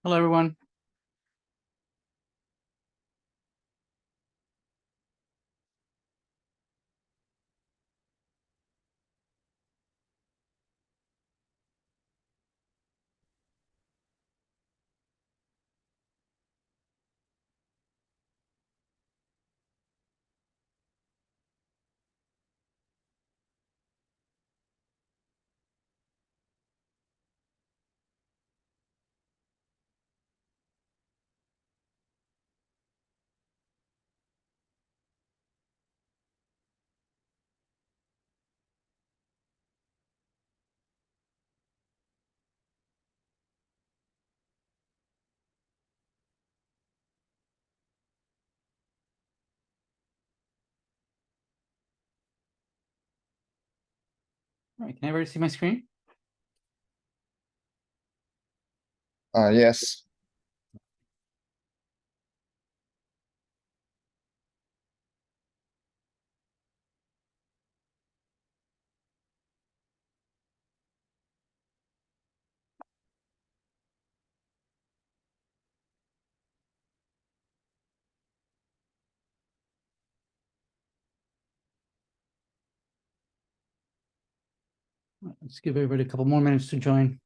Hello, everyone. All right, can everybody see my screen? Yes. All right, let's give everybody a couple more minutes to join.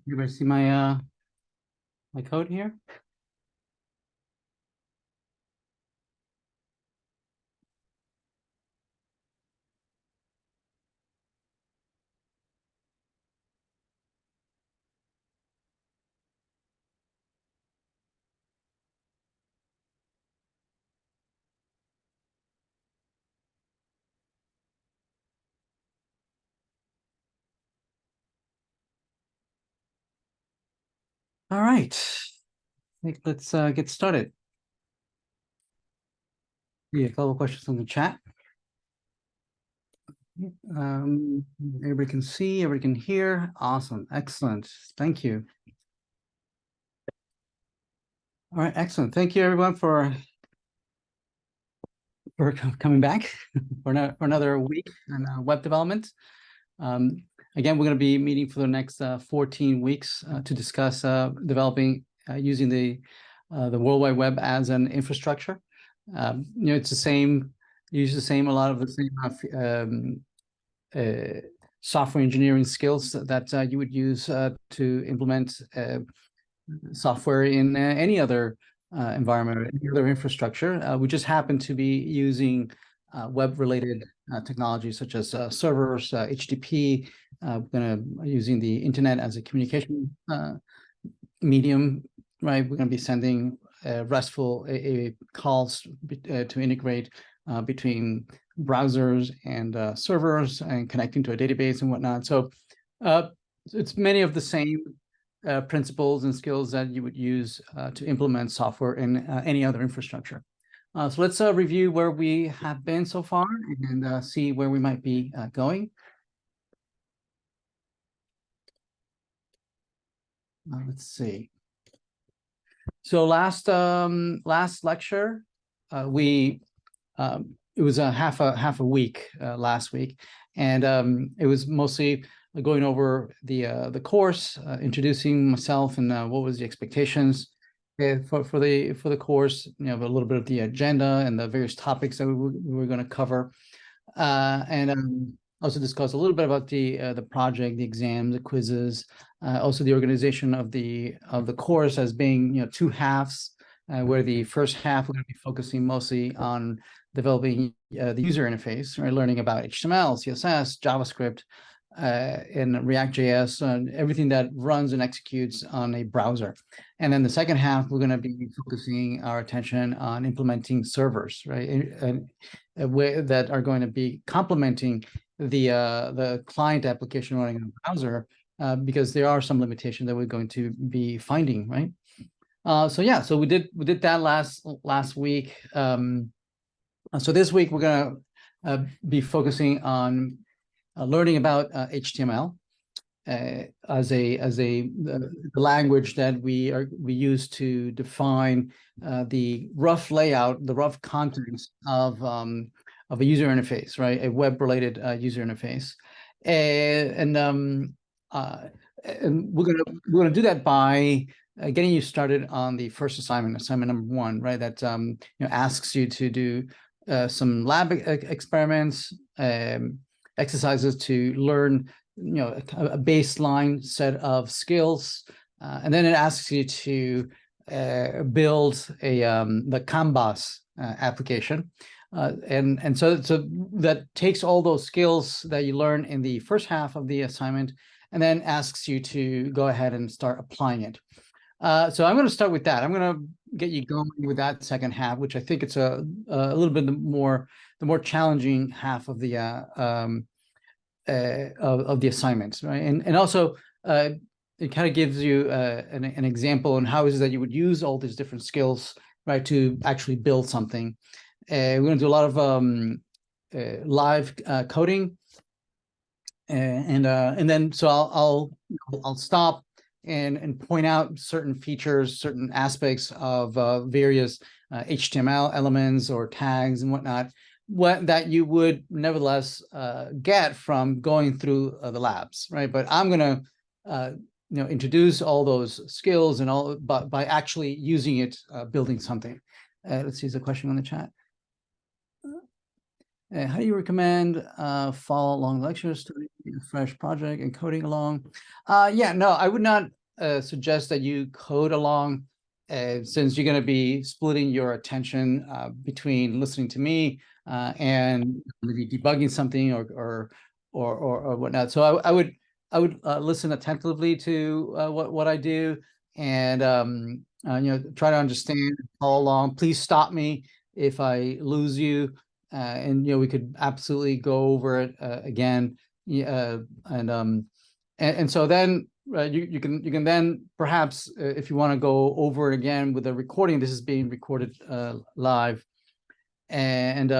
Everybody see my code here? All right, I think let's get started. Yeah, a couple of questions on the chat. Everybody can see, everybody can hear. Awesome, excellent. Thank you. All right, excellent. Thank you, everyone, for coming back for another week on web development. Again, we're going to be meeting for the next 14 weeks to discuss developing using the World Wide Web as an infrastructure. It's the same, use the same, a lot of the same software engineering skills that you would use to implement software in any other environment, or any other infrastructure. We just happen to be using web-related technologies such as servers, HTTP. We're going to using the internet as a communication medium, right? We're going to be sending RESTful calls to integrate between browsers and servers and connecting to a database and whatnot. So it's many of the same principles and skills that you would use to implement software in any other infrastructure. So let's review where we have been so far and see where we might be going. Let's see. So last lecture, it was a half a week last week, and it was mostly going over the course, introducing myself, and what was the expectations for the course. You know, a little bit of the agenda and the various topics that we were going to cover, and also discuss a little bit about the project, the exams, the quizzes, also the organization of the course as being, you know, two halves, where the first half we're going to be focusing mostly on developing the user interface, right, learning about HTML, CSS, JavaScript, and React.js, and everything that runs and executes on a browser. And then the second half, we're going to be focusing our attention on implementing servers, right, and that are going to be complementing the client application running in the browser, because there are some limitations that we're going to be finding, right? So yeah, so we did that last week. So this week we're gonna be focusing on learning about HTML as the language that we use to define the rough layout, the rough contents of a user interface, right? A web-related user interface, and we're gonna do that by getting you started on the first assignment number 1, right? That you know, asks you to do some lab experiments, exercises to learn, you know, a baseline set of skills, and then it asks you to build the Kanbas application, and so that takes all those skills that you learn in the first half of the assignment, and then asks you to go ahead and start applying it. So I'm going to start with that. I'm going to get you going with that second half, which I think it's a little bit more challenging half of the assignments, right? And also it kind of gives you an example on how is it that you would use all these different skills, right, to actually build something. We're going to do a lot of live coding, and then so I'll stop and point out certain features, certain aspects of various HTML elements or tags and whatnot, that you would nevertheless get from going through the labs, right? But I'm going to you know, introduce all those skills and all, but by actually using it, building something. Let's see, there's a question on the chat. How do you recommend follow along lectures, studying a fresh project and coding along? Yeah, no, I would not suggest that you code along, since you're going to be splitting your attention between listening to me and maybe debugging something or whatnot. So I would listen attentively to what I do, and you know, try to understand, follow along. Please stop me if I lose you. And you know, we could absolutely go over it again, and so then you can then perhaps, if you want to go over it again with a recording, this is being recorded live, and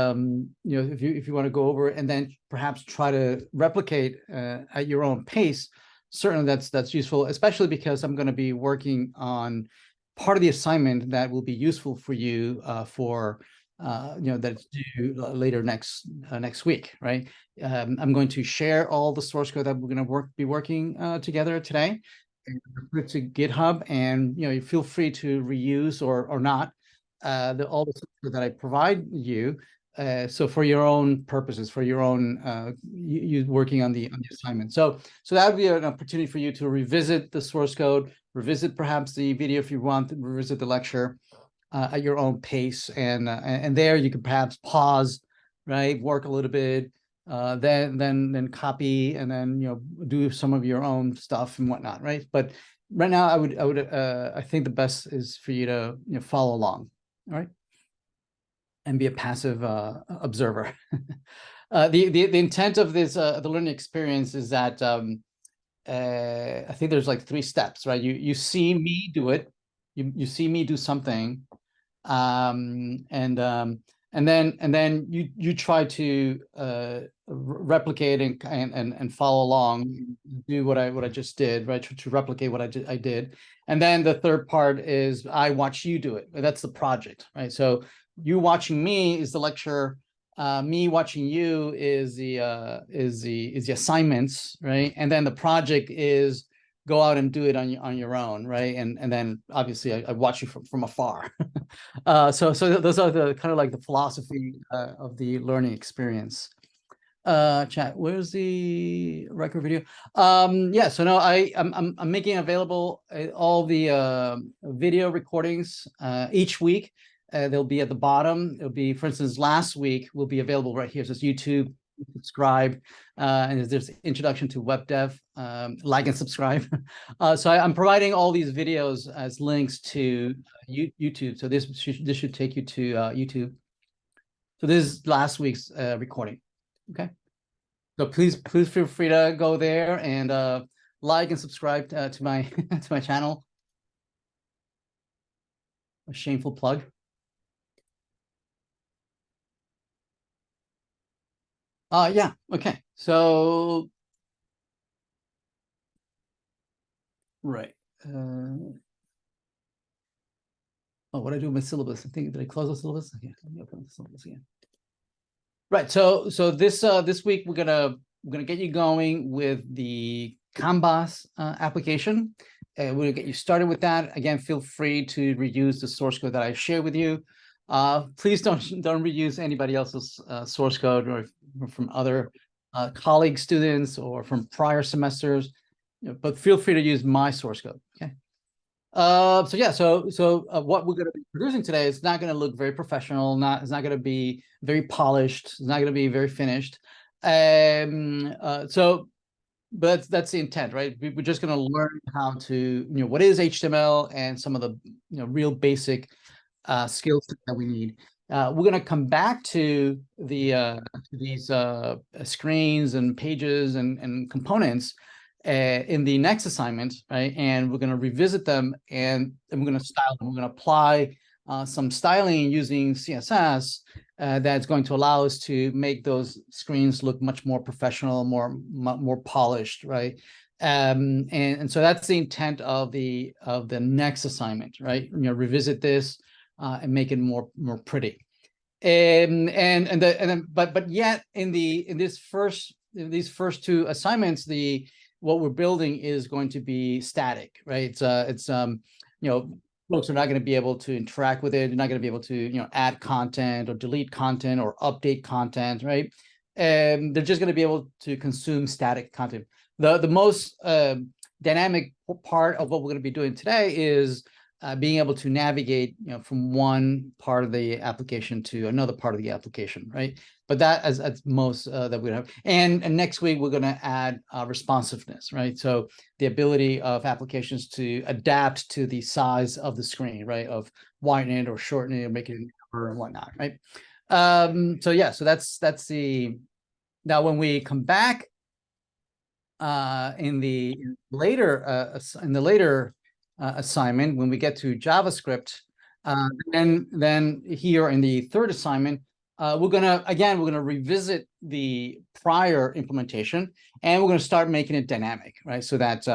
you know, if you want to go over it and then perhaps try to replicate at your own pace, certainly that's useful, especially because I'm going to be working on part of the assignment that will be useful for you for you know, that's due later next week, right? I'm going to share all the source code that we're going to be working together today, and put it to GitHub, and you know, you feel free to reuse or not all the source code that I provide you. So for your own purposes, for your own you working on the assignment. So that would be an opportunity for you to revisit the source code, revisit perhaps the video if you want, revisit the lecture at your own pace, and there you could perhaps pause, right, work a little bit, then copy, and then, you know, do some of your own stuff and whatnot, right? But right now, I think the best is for you to, you know, follow along, all right, and be a passive observer. The intent of this the learning experience is that I think there's like 3 steps, right? You see me do it, you see me do something, and and then you try to replicate and follow along, do what I just did, right? To replicate what I did, and then the third part is I watch you do it. That's the project, right? So you watching me is the lecture. Me watching you is the assignments, right? And then the project is go out and do it on your own, right? And then obviously I watch you from afar. So those are the kind of like the philosophy of the learning experience. Chat, where's the record video? Yeah, so no, I'm making available all the video recordings each week. They'll be at the bottom. It'll be, for instance, last week will be available right here. So it's YouTube, subscribe, and there's introduction to web dev, like and subscribe. So I'm providing all these videos as links to YouTube. So this should take you to YouTube. So this is last week's recording. Okay. So please feel free to go there and like and subscribe to my to my channel. A shameful plug. Yeah, okay. So right. Oh, what do I do with my syllabus? I think, did I close the syllabus? Okay, let me open the syllabus again. Right. So this week we're gonna get you going with the Kanbas application. We're gonna get you started with that. Again, feel free to reuse the source code that I share with you. Please don't reuse anybody else's source code or from other colleague students or from prior semesters, but feel free to use my source code. Okay. So yeah, what we're going to be producing today is not going to look very professional. It's not going to be very polished. It's not going to be very finished. But that's the intent, right? We're just going to learn how to, what is HTML and some of the, real basic skills that we need. We're going to come back to these screens and pages and components in the next assignment, right? And we're going to revisit them and we're going to style them. We're going to apply some styling using CSS that's going to allow us to make those screens look much more professional, more polished, right? And so that's the intent of the next assignment, right? Revisit this and make it more pretty. But yet in these first two assignments, what we're building is going to be static, right? Folks are not going to be able to interact with it. They're not going to be able to, add content or delete content or update content, right? And they're just going to be able to consume static content. The most dynamic part of what we're going to be doing today is being able to navigate, from one part of the application to another part of the application, right? But that as most that we have. And next week we're going to add responsiveness, right? So the ability of applications to adapt to the size of the screen, right? Of widening it or shortening it or making it narrower and whatnot, right? So yeah, so that's the. Now when we come back in the later assignment, when we get to JavaScript, then here in the third assignment, we're gonna revisit the prior implementation, and we're gonna start making it dynamic, right? So that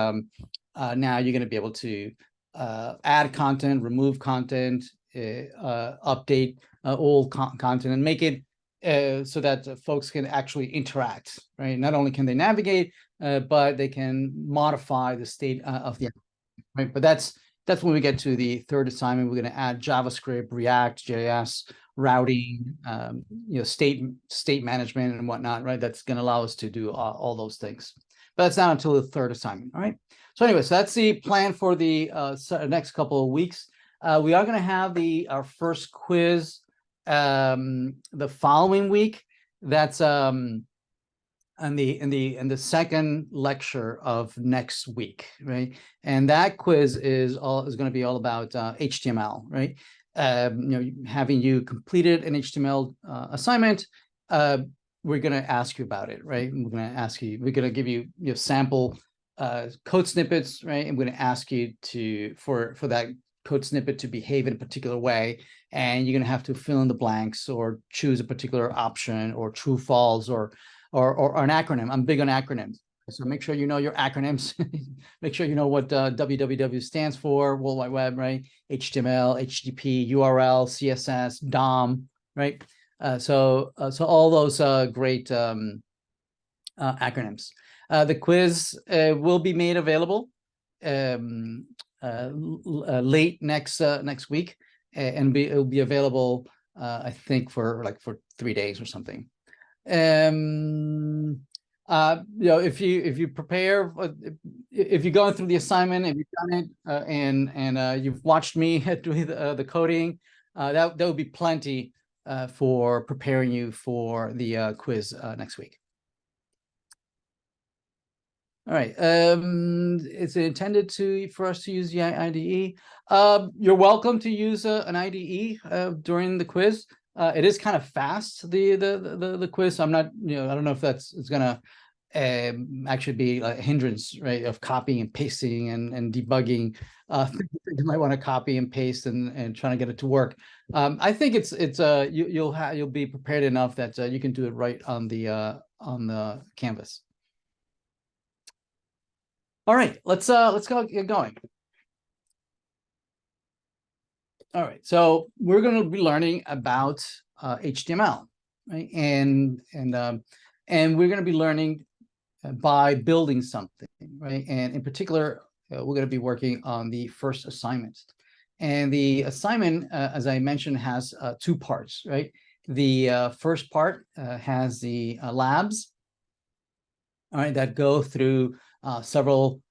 now you're gonna be able to add content, remove content, update old content, and make it so that folks can actually interact, right? Not only can they navigate, but they can modify the state of the right. But that's when we get to the third assignment. We're going to add JavaScript, React, JS, routing, state management and whatnot, right? That's going to allow us to do all those things. But that's not until the third assignment, all right? So anyway, so that's the plan for the next couple of weeks. We are going to have our first quiz the following week. That's in the second lecture of next week, right? And that quiz is going to be all about HTML, right? Having you completed an HTML assignment, we're going to ask you about it, right? We're going to give you sample code snippets, right? And we're going to ask you for that code snippet to behave in a particular way, and you're going to have to fill in the blanks or choose a particular option or true, false, or an acronym. I'm big on acronyms. So make sure you know your acronyms. Make sure you know what www stands for, World Wide Web, right? HTML, HTTP, URL, CSS, DOM, right? So all those great acronyms. The quiz will be made available late next week, and it'll be available, I think, for 3 days or something. If you prepare, if you're going through the assignment, if you've done it, and you've watched me doing the coding, that would be plenty for preparing you for the quiz next week. All right. It's intended for us to use the IDE. You're welcome to use an IDE during the quiz. It is kind of fast, the quiz. So I'm not, I don't know if it's gonna actually be a hindrance, right, of copying and pasting and debugging. You might want to copy and paste and trying to get it to work. I think you'll be prepared enough that you can do it right on the canvas. All right, let's go get going. All right, so we're going to be learning about HTML, right? And we're going to be learning by building something, right? And in particular, we're going to be working on the first assignment. And the assignment, as I mentioned, has 2 parts, right? The first part has the labs, all right, that go through several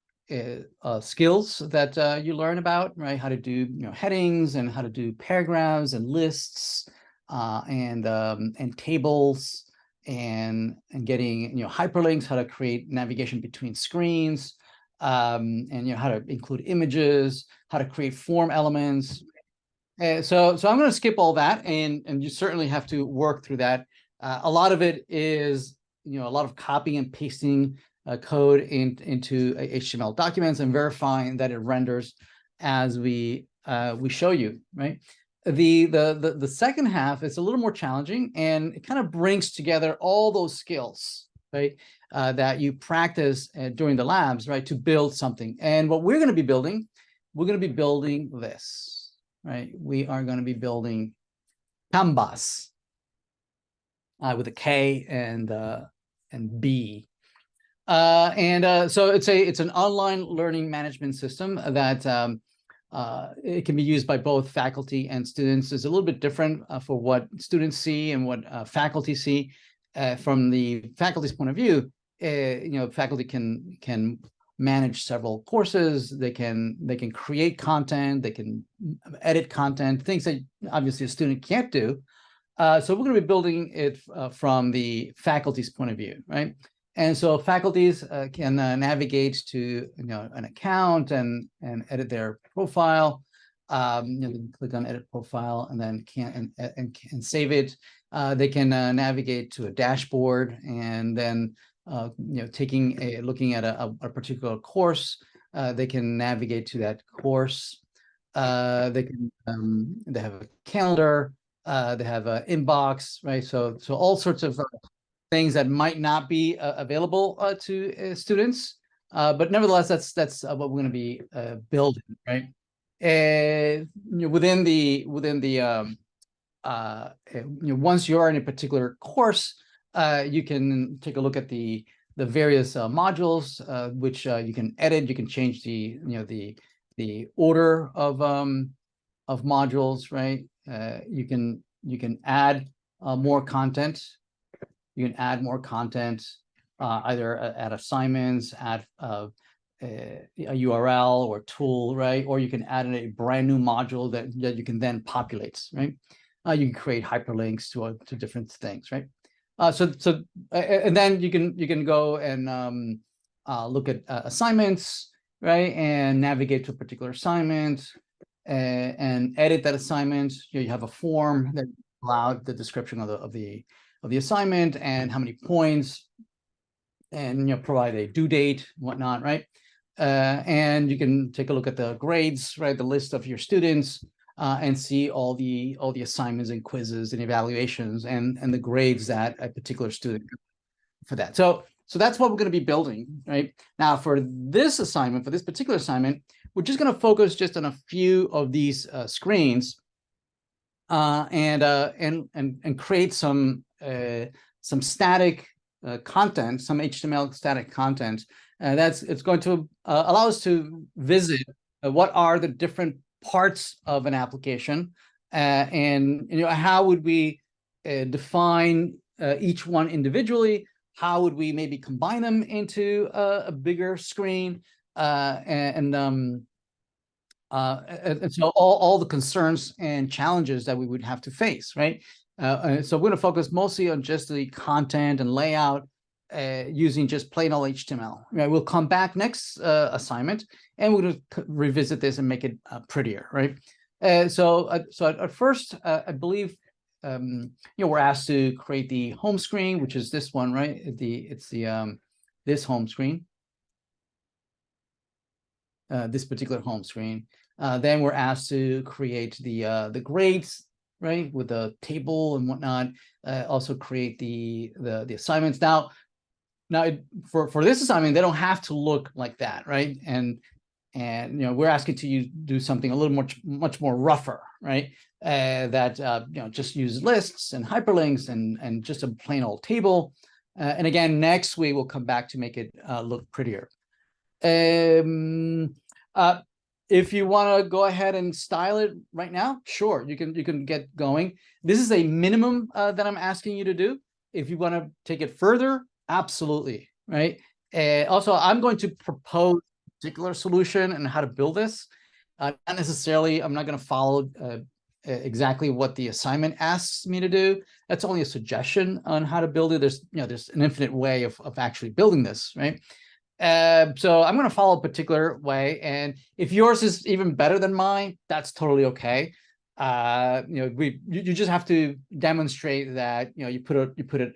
skills that you learn about, right? How to do headings, and how to do paragraphs and lists, and tables, and getting hyperlinks, how to create navigation between screens, and how to include images, how to create form elements. So I'm going to skip all that, and you certainly have to work through that. A lot of it is a lot of copying and pasting code into HTML documents and verifying that it renders as we show you, right? The second half is a little more challenging, and it kind of brings together all those skills, right, that you practice during the labs, right, to build something. And what we're going to be building, this, right? We are going to be building Kanbas with a K and B. So it's an online learning management system that it can be used by both faculty and students. It's a little bit different for what students see and what faculty see. From the faculty's point of view, faculty can manage several courses. They can create content. They can edit content, things that obviously a student can't do. So we're going to be building it from the faculty's point of view, right? And so faculties can navigate to an account and edit their profile. Click on edit profile and then can save it. They can navigate to a dashboard, and then looking at a particular course, they can navigate to that course. They have a calendar. They have an inbox, right? So all sorts of things that might not be available to students, but nevertheless, that's what we're going to be building, right? Within the once you're in a particular course, you can take a look at the various modules, which you can edit. You can change the order of modules, right? You can add more content. You can add more content, either add assignments, add a URL or tool, right? Or you can add a brand new module that you can then populate, right? You can create hyperlinks to different things, right? And then you can go and look at assignments, right? And navigate to a particular assignment and edit that assignment. You have a form that allows the description of the assignment and how many points, and provide a due date, whatnot, right? And you can take a look at the grades, right? The list of your students, and see all the assignments and quizzes and evaluations and the grades that a particular student for that. So that's what we're going to be building right now for this assignment. For this particular assignment, we're just going to focus just on a few of these screens, and create some static content, some HTML static content. It's going to allow us to visit what are the different parts of an application, and how would we define each one individually. How would we maybe combine them into a bigger screen, and so all the concerns and challenges that we would have to face, right? So we're going to focus mostly on just the content and layout, using just plain old HTML. Right? We'll come back next assignment, and we're going to revisit this and make it prettier, right? So at first, I believe we're asked to create the home screen, which is this one, right? It's this home screen, this particular home screen. Then we're asked to create the grades, right, with the table and whatnot. Also create the assignments. Now for this assignment, they don't have to look like that, right? And we're asking to do something a little much more rougher, right? That just use lists and hyperlinks and just a plain old table. And again, next week we'll come back to make it look prettier. If you want to go ahead and style it right now, sure, you can get going. This is a minimum that I'm asking you to do. If you want to take it further, absolutely, right? Also, I'm going to propose a particular solution and how to build this. Not necessarily, I'm not going to follow exactly what the assignment asks me to do. That's only a suggestion on how to build it. There's an infinite way of actually building this, right? So I'm going to follow a particular way, and if yours is even better than mine, that's totally okay. You just have to demonstrate that you put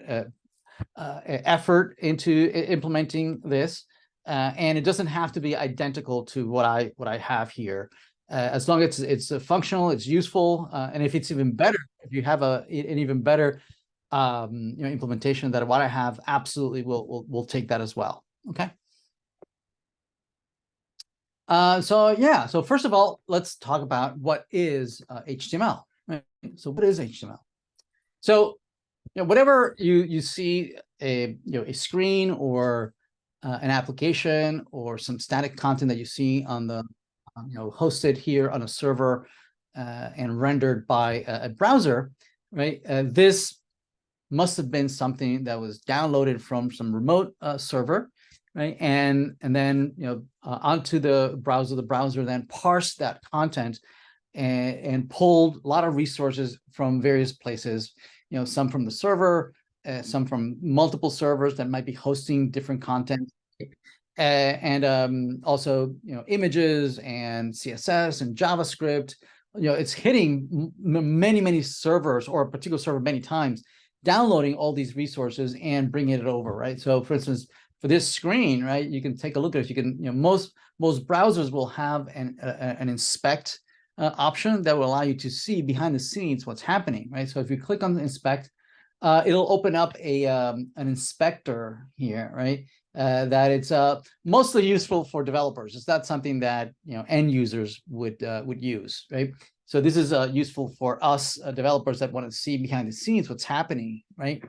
effort into implementing this, and it doesn't have to be identical to what I have here. As long as it's functional, it's useful, and if it's even better, if you have an even better implementation than what I have, absolutely we'll take that as well. Okay. So first of all, let's talk about what is HTML. Right? So what is HTML? So whatever you see a screen or an application or some static content that you see on the hosted here on a server and rendered by a browser, right? This must have been something that was downloaded from some remote server. Right, and then onto the browser then parsed that content and pulled a lot of resources from various places. Some from the server, some from multiple servers that might be hosting different content, and also images and CSS and JavaScript. It's hitting many servers or a particular server many times, downloading all these resources and bringing it over. Right, so for instance, for this screen, right, you can take a look at it. You can, most browsers will have an inspect option that will allow you to see behind the scenes what's happening, right? So if you click on inspect, it'll open up an inspector here, right? That it's mostly useful for developers. It's not something that end users would use, right? So this is useful for us developers that want to see behind the scenes what's happening, right?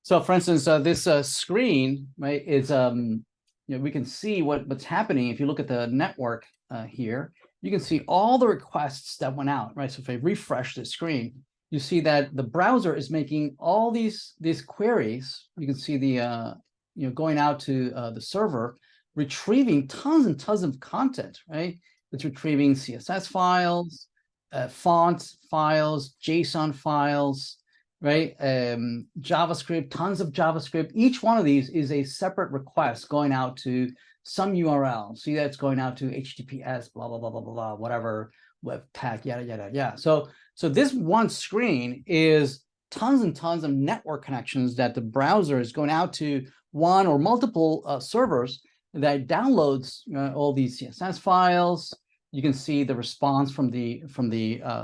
So for instance, this screen, right, is we can see what's happening. If you look at the network here, you can see all the requests that went out, right? So if I refresh the screen, you see that the browser is making all these queries. You can see the going out to the server, retrieving tons and tons of content, right? It's retrieving CSS files, font files, JSON files, right? JavaScript, tons of JavaScript. Each one of these is a separate request going out to some URL. See that it's going out to HTTPS, blah, blah, blah, blah, blah, blah, whatever, web tag, yada, yada, yeah. So So this one screen is tons and tons of network connections that the browser is going out to one or multiple servers that downloads all these CSS files. You can see the response from the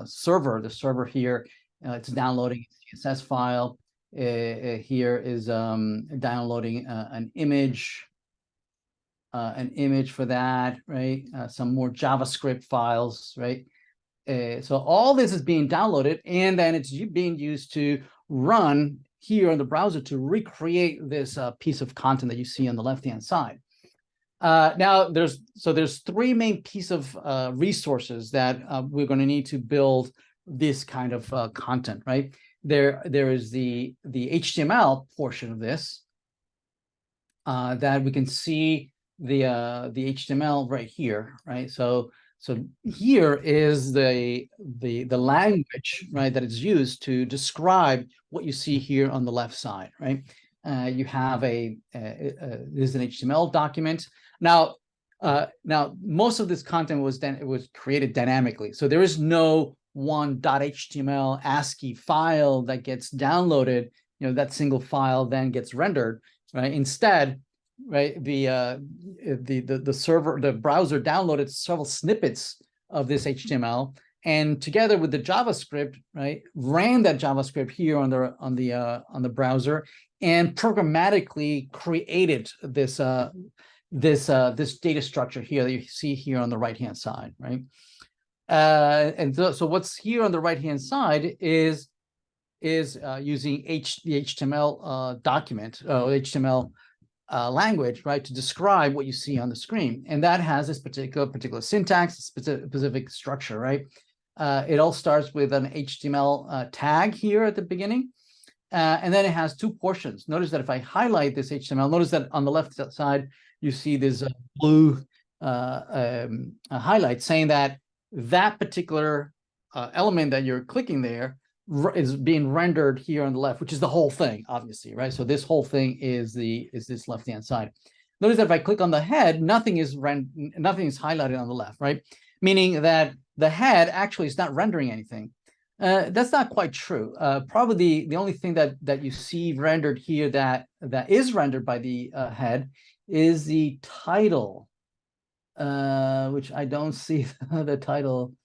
server. The server here, it's downloading a CSS file. Here is downloading an image for that, right? Some more JavaScript files, right? So all this is being downloaded, and then it's being used to run here on the browser to recreate this piece of content that you see on the left-hand side. Now, there's three main pieces of resources that we're going to need to build this kind of content, right? There is the HTML portion of this that we can see the HTML right here, right? So here is the language, right, that is used to describe what you see here on the left side, right? You have this is an HTML document. Now most of this content was created dynamically, so there is no one .html ASCII file that gets downloaded. You know, that single file then gets rendered, right? Instead, right, the browser downloaded several snippets of this HTML, and together with the JavaScript, right, ran that JavaScript here on the browser and programmatically created this data structure here that you see here on the right hand side, right? So what's here on the right hand side is using the HTML document, HTML language, right, to describe what you see on the screen, and that has this particular syntax, specific structure, right? It all starts with an HTML tag here at the beginning, and then it has two portions. Notice that if I highlight this HTML, notice that on the left side you see this blue highlight saying that particular element that you're clicking there is being rendered here on the left, which is the whole thing, obviously, right? So this whole thing is this left-hand side. Notice that if I click on the head, nothing is highlighted on the left, right? Meaning that the head actually is not rendering anything. That's not quite true. Probably the only thing that you see rendered here that is rendered by the head is the title, which I don't see. The title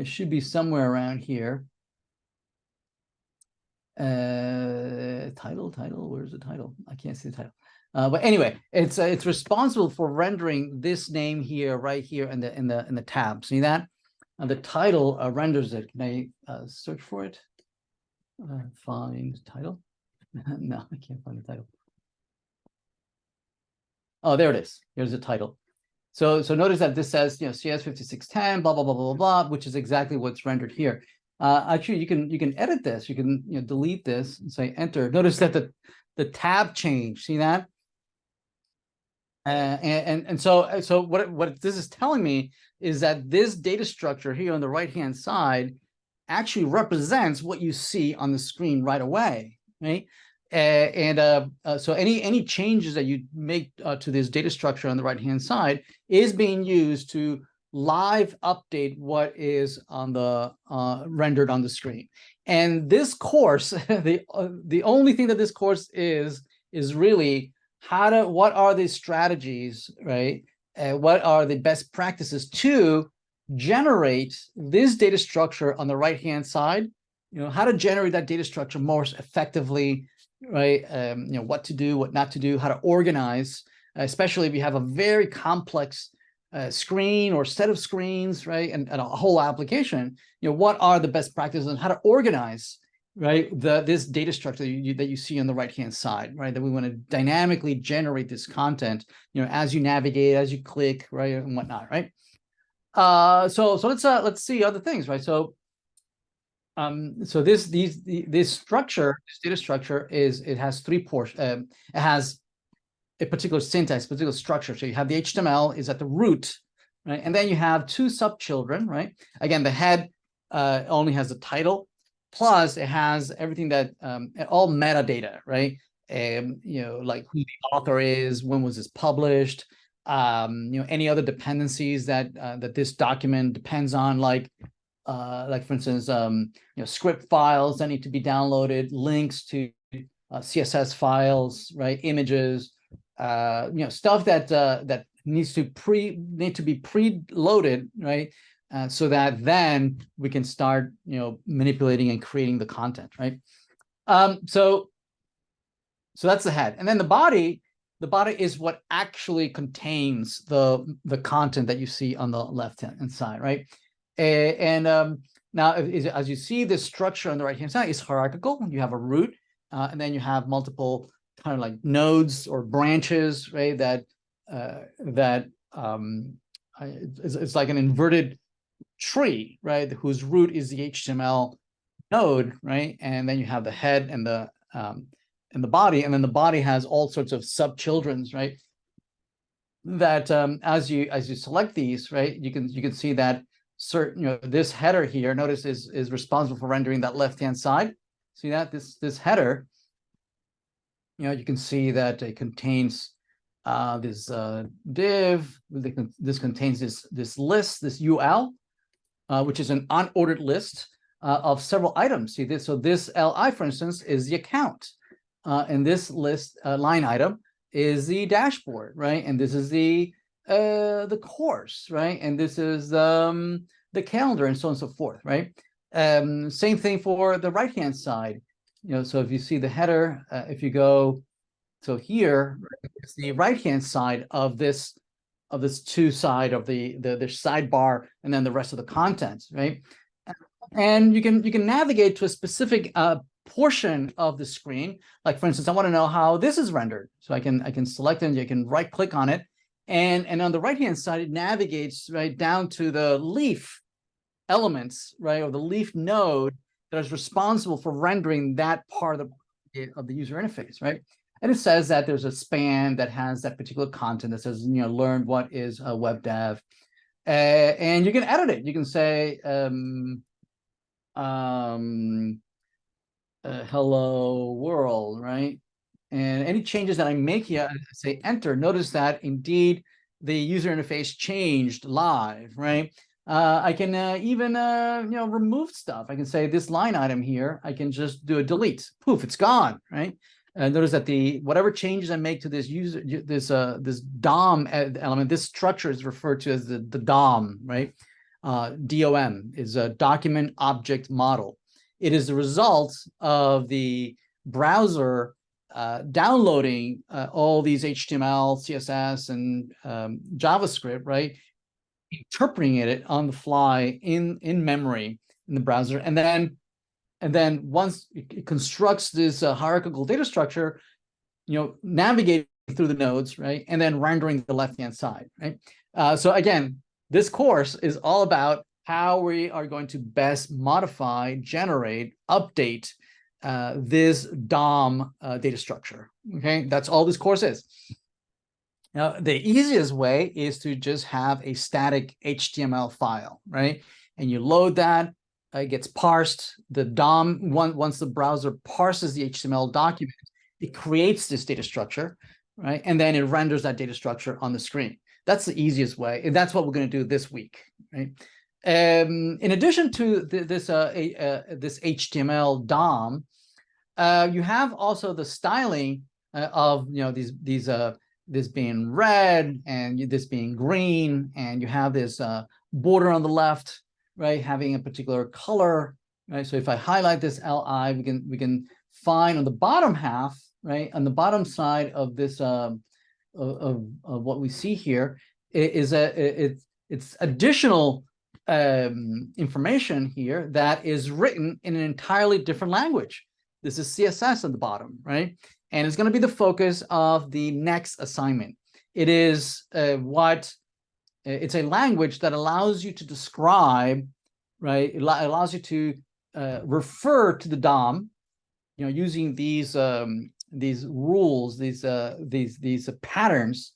should be somewhere around here. Title, where's the title? I can't see the title. But anyway, it's responsible for rendering this name here, right here in the tab. See that? The title renders it. Can I search for it? Find title? No, I can't find the title. Oh, there it is. Here's the title. So notice that this says, you know, cs5610, blah blah blah blah blah, which is exactly what's rendered here. Actually, you can edit this. You can delete this and say enter. Notice that the tab changed. See that? And so what this is telling me is that this data structure here on the right hand side actually represents what you see on the screen right away, right? So any changes that you make to this data structure on the right hand side is being used to live update what is on the rendered on the screen. And this course, the only thing that this course is really what are the strategies, right? What are the best practices to generate this data structure on the right hand side? You know, how to generate that data structure more effectively, right? You know, what to do, what not to do, how to organize, especially if you have a very complex screen or set of screens, right? And a whole application, you know, what are the best practices on how to organize, right? This data structure that you see on the right-hand side, right? That we want to dynamically generate this content, you know, as you navigate, as you click, right? And whatnot, right? So let's see other things, right? So this structure, this data structure it has three portions. It has a particular syntax, particular structure. So you have the HTML is at the root, right? And then you have two sub-children, right? Again, the head only has the title, plus it has everything that all metadata, right? You know, like who the author is, when was this published, you know, any other dependencies that this document depends on, like like for instance, script files that need to be downloaded, links to CSS files, right? Images, stuff that that needs to be preloaded, right? So that then we can start, manipulating and creating the content, right? So that's the head, and then the body. The body is what actually contains the content that you see on the left hand side, right? And now, as you see, this structure on the right hand side is hierarchical. You have a root, and then you have multiple kind of like nodes or branches, right? It's like an inverted tree, right? Whose root is the HTML node, right? And then you have the head and the body, and then the body has all sorts of sub-childrens, right? That as you select these, right, you can see that certain, this header here, notice is responsible for rendering that left-hand side. See that this header, you can see that it contains this div. This contains this list, this UL, which is an unordered list of several items. See this? So this LI, for instance, is the account. And this list line item is the dashboard, right? And this is the course, right? And this is the calendar, and so on and so forth, right? Same thing for the right-hand side. So if you see the header, if you go, so here is the right-hand side of this two side of the sidebar, and then the rest of the content, right? And you can navigate to a specific portion of the screen. Like for instance, I want to know how this is rendered. So I can select it, and you can right click on it. And on the right-hand side, it navigates right down to the leaf elements, right? Or the leaf node that is responsible for rendering that part of the user interface, right? And it says that there's a span that has that particular content that says, learn what is a web dev. And you can edit it. You can say, hello world, right? And any changes that I make here, I say enter. Notice that indeed the user interface changed live, right? I can even remove stuff. I can say this line item here, I can just do a delete. Poof, it's gone, right? Notice that whatever changes I make to this this DOM element, this structure is referred to as the DOM, right? DOM is a document object model. It is the result of the browser downloading all these HTML, CSS, and JavaScript, right? Interpreting it on the fly in memory in the browser, and then once it constructs this hierarchical data structure, navigating through the nodes, right, and then rendering the left-hand side, right? So again, this course is all about how we are going to best modify, generate, update this DOM data structure. Okay, that's all this course is. Now, the easiest way is to just have a static HTML file, right? And you load that, it gets parsed. The DOM, once the browser parses the HTML document, it creates this data structure, right? And then it renders that data structure on the screen. That's the easiest way, and that's what we're going to do this week, right? In addition to this HTML DOM, you have also the styling of this being red and this being green, and you have this border on the left, right, having a particular color, right? So if I highlight this LI, we can find on the bottom half, right, on the bottom side of this of what we see here is it's additional information here that is written in an entirely different language. This is CSS at the bottom, right? And it's going to be the focus of the next assignment. It is it's a language that allows you to describe, right? It allows you to refer to the DOM, using these rules, these patterns,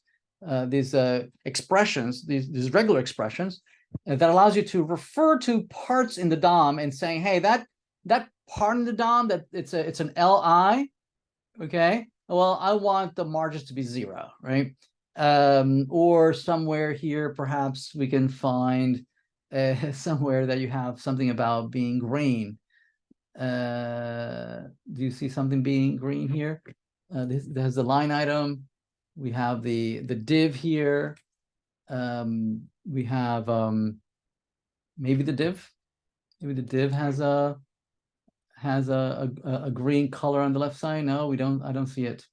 these expressions, these regular expressions, that allows you to refer to parts in the DOM and saying, hey, that part in the DOM, that it's an LI, okay? Well, I want the margins to be 0, right? Or somewhere here, perhaps we can find somewhere that you have something about being green. Do you see something being green here? There's the line item. We have the div here. We have maybe the div. Maybe the div has a green color on the left side. No, we don't. I don't see it.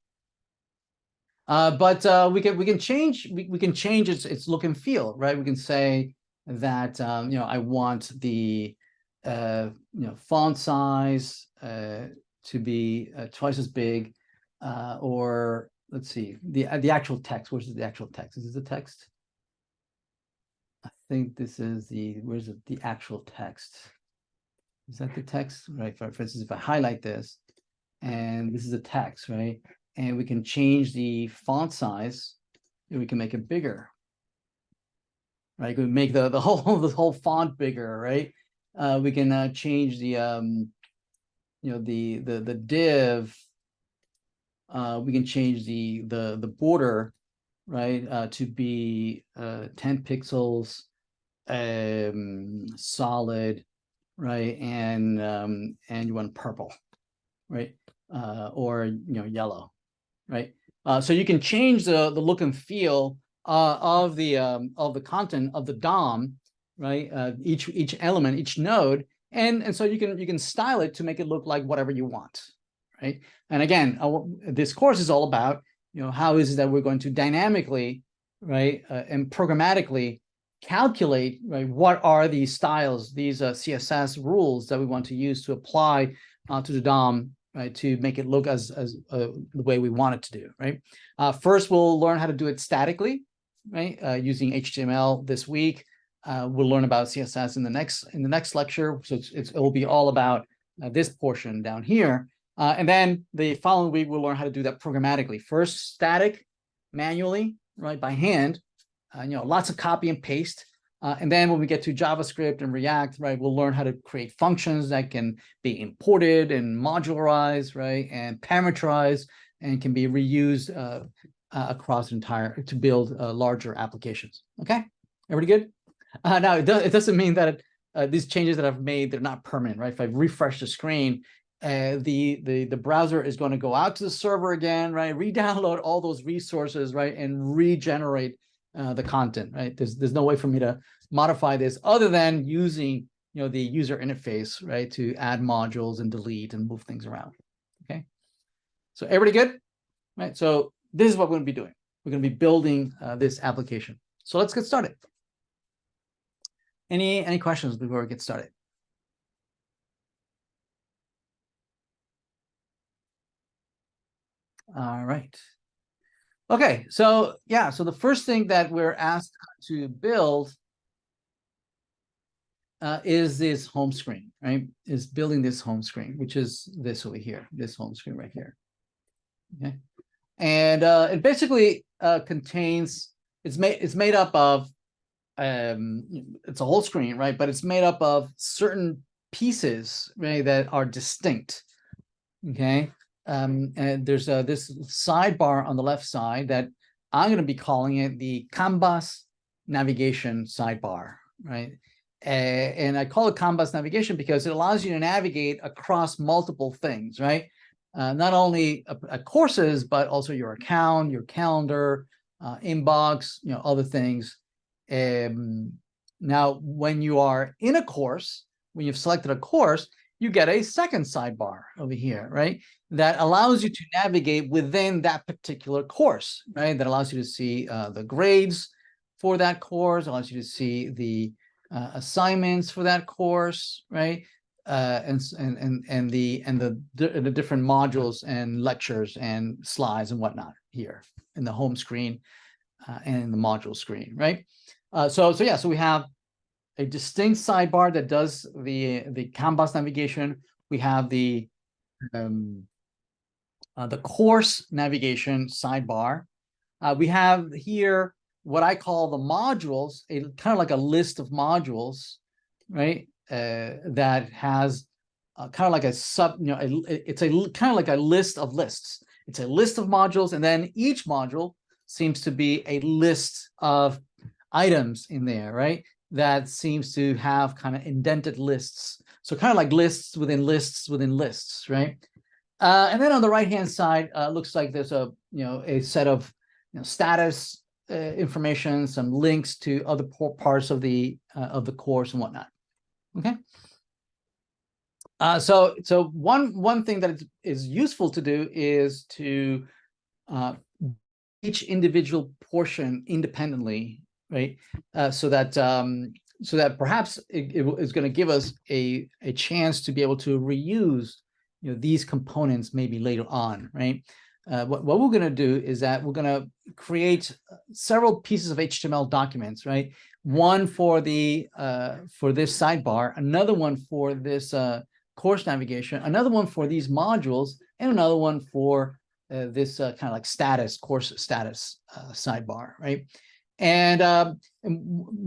But we can change its look and feel, right? We can say that I want the font size to be twice as big, or let's see, the actual text. Where's the actual text? Is this the text? I think this is where's the actual text? Is that the text? Right. For instance, if I highlight this, and this is a text, right? And we can change the font size, and we can make it bigger. Right, we can make the whole font bigger, right? We can change the the div. We can change the border, right, to be 10 pixels, solid, right, and you want purple, right, or yellow, right? So you can change the look and feel of the content of the DOM, right? Each element, each node, and so you can style it to make it look like whatever you want, right? And again, this course is all about how is it that we're going to dynamically, right, and programmatically calculate, right, what are these styles, these CSS rules that we want to use to apply to the DOM, right, to make it look as the way we want it to do, right? First, we'll learn how to do it statically, right, using HTML this week. We'll learn about CSS in the next lecture, so it will be all about this portion down here, and then the following week we'll learn how to do that programmatically. First, static, manually, right, by hand, lots of copy and paste. And then when we get to JavaScript and React, right, we'll learn how to create functions that can be imported and modularized, right, and parameterized, and can be reused across to build larger applications. Okay, everybody good? Now, it doesn't mean that these changes that I've made, they're not permanent, right? If I refresh the screen, the browser is going to go out to the server again, right, re-download all those resources, right, and regenerate the content, right? There's no way for me to modify this other than using the user interface, right, to add modules and delete and move things around. Okay, so everybody good? Right, so this is what we're going to be doing. We're going to be building this application. So let's get started. Any questions before we get started? All right. Okay, so yeah, so the first thing that we're asked to build is this home screen, right? Is building this home screen, which is this over here, this home screen right here. Okay, and it basically contains, it's made up of it's a whole screen, right? But it's made up of certain pieces, right, that are distinct. Okay, and there's this sidebar on the left side that I'm going to be calling it the Kanbas navigation sidebar, right? And I call it Kanbas navigation because it allows you to navigate across multiple things, right? Not only courses, but also your account, your calendar, inbox, other things. Now, when you are in a course, when you've selected a course, you get a second sidebar over here, right? That allows you to navigate within that particular course, right? That allows you to see the grades for that course, allows you to see the assignments for that course, right? And the different modules and lectures and slides and whatnot here in the home screen and in the module screen, right? So we have a distinct sidebar that does the Kanbas navigation. We have the course navigation sidebar. We have here what I call the modules, kind of like a list of modules, right? That has kind of like a it's kind of like a list of lists. It's a list of modules, and then each module seems to be a list of items in there, right? that seems to have kind of indented lists. So kind of like lists within lists within lists, right? And then on the right-hand side, looks like there's a a set of status information, some links to other parts of the course and whatnot. Okay. So one thing that is useful to do is to each individual portion independently, right? So that perhaps it is going to give us a chance to be able to reuse these components maybe later on, right? What we're going to do is that we're going to create several pieces of HTML documents, right? One for the for this sidebar, another one for this course navigation, another one for these modules, and another one for this kind of like course status sidebar, right? And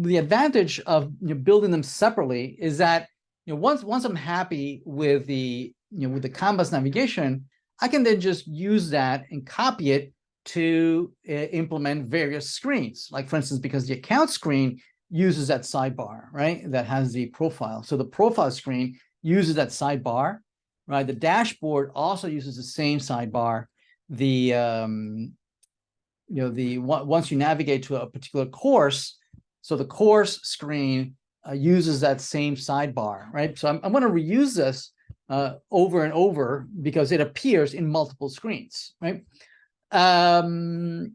the advantage of building them separately is that once I'm happy with the with the Kanbas navigation, I can then just use that and copy it to implement various screens. Like for instance, because the account screen uses that sidebar, right? That has the profile. So the profile screen uses that sidebar, right? The dashboard also uses the same sidebar. The once you navigate to a particular course, so the course screen uses that same sidebar, right? So I'm going to reuse this over and over because it appears in multiple screens, right? It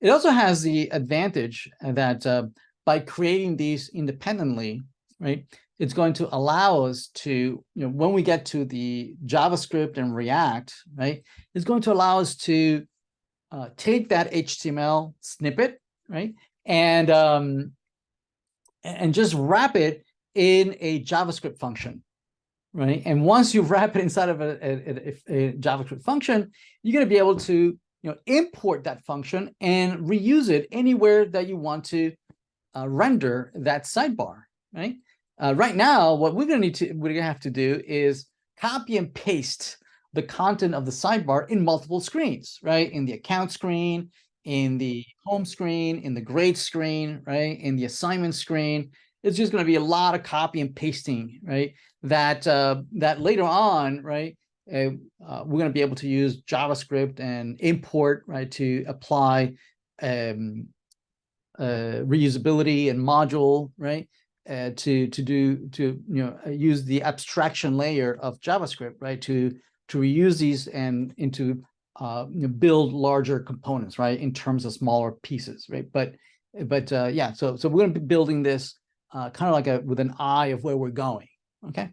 also has the advantage that by creating these independently, right, it's going to allow us to, when we get to the JavaScript and React, right, it's going to allow us to take that HTML snippet, right, and just wrap it in a JavaScript function, right? And once you wrap it inside of a JavaScript function, you're going to be able to import that function and reuse it anywhere that you want to render that sidebar, right? Right now, what we're going to have to do is copy and paste the content of the sidebar in multiple screens, right? In the account screen, in the home screen, in the grade screen, right? In the assignment screen. It's just going to be a lot of copy and pasting, right? That later on, right, we're going to be able to use JavaScript and import, right, to apply reusability and module, right, to use the abstraction layer of JavaScript, right, to reuse these and into build larger components, right, in terms of smaller pieces, right? But yeah, so we're going to be building this kind of like with an eye of where we're going. Okay.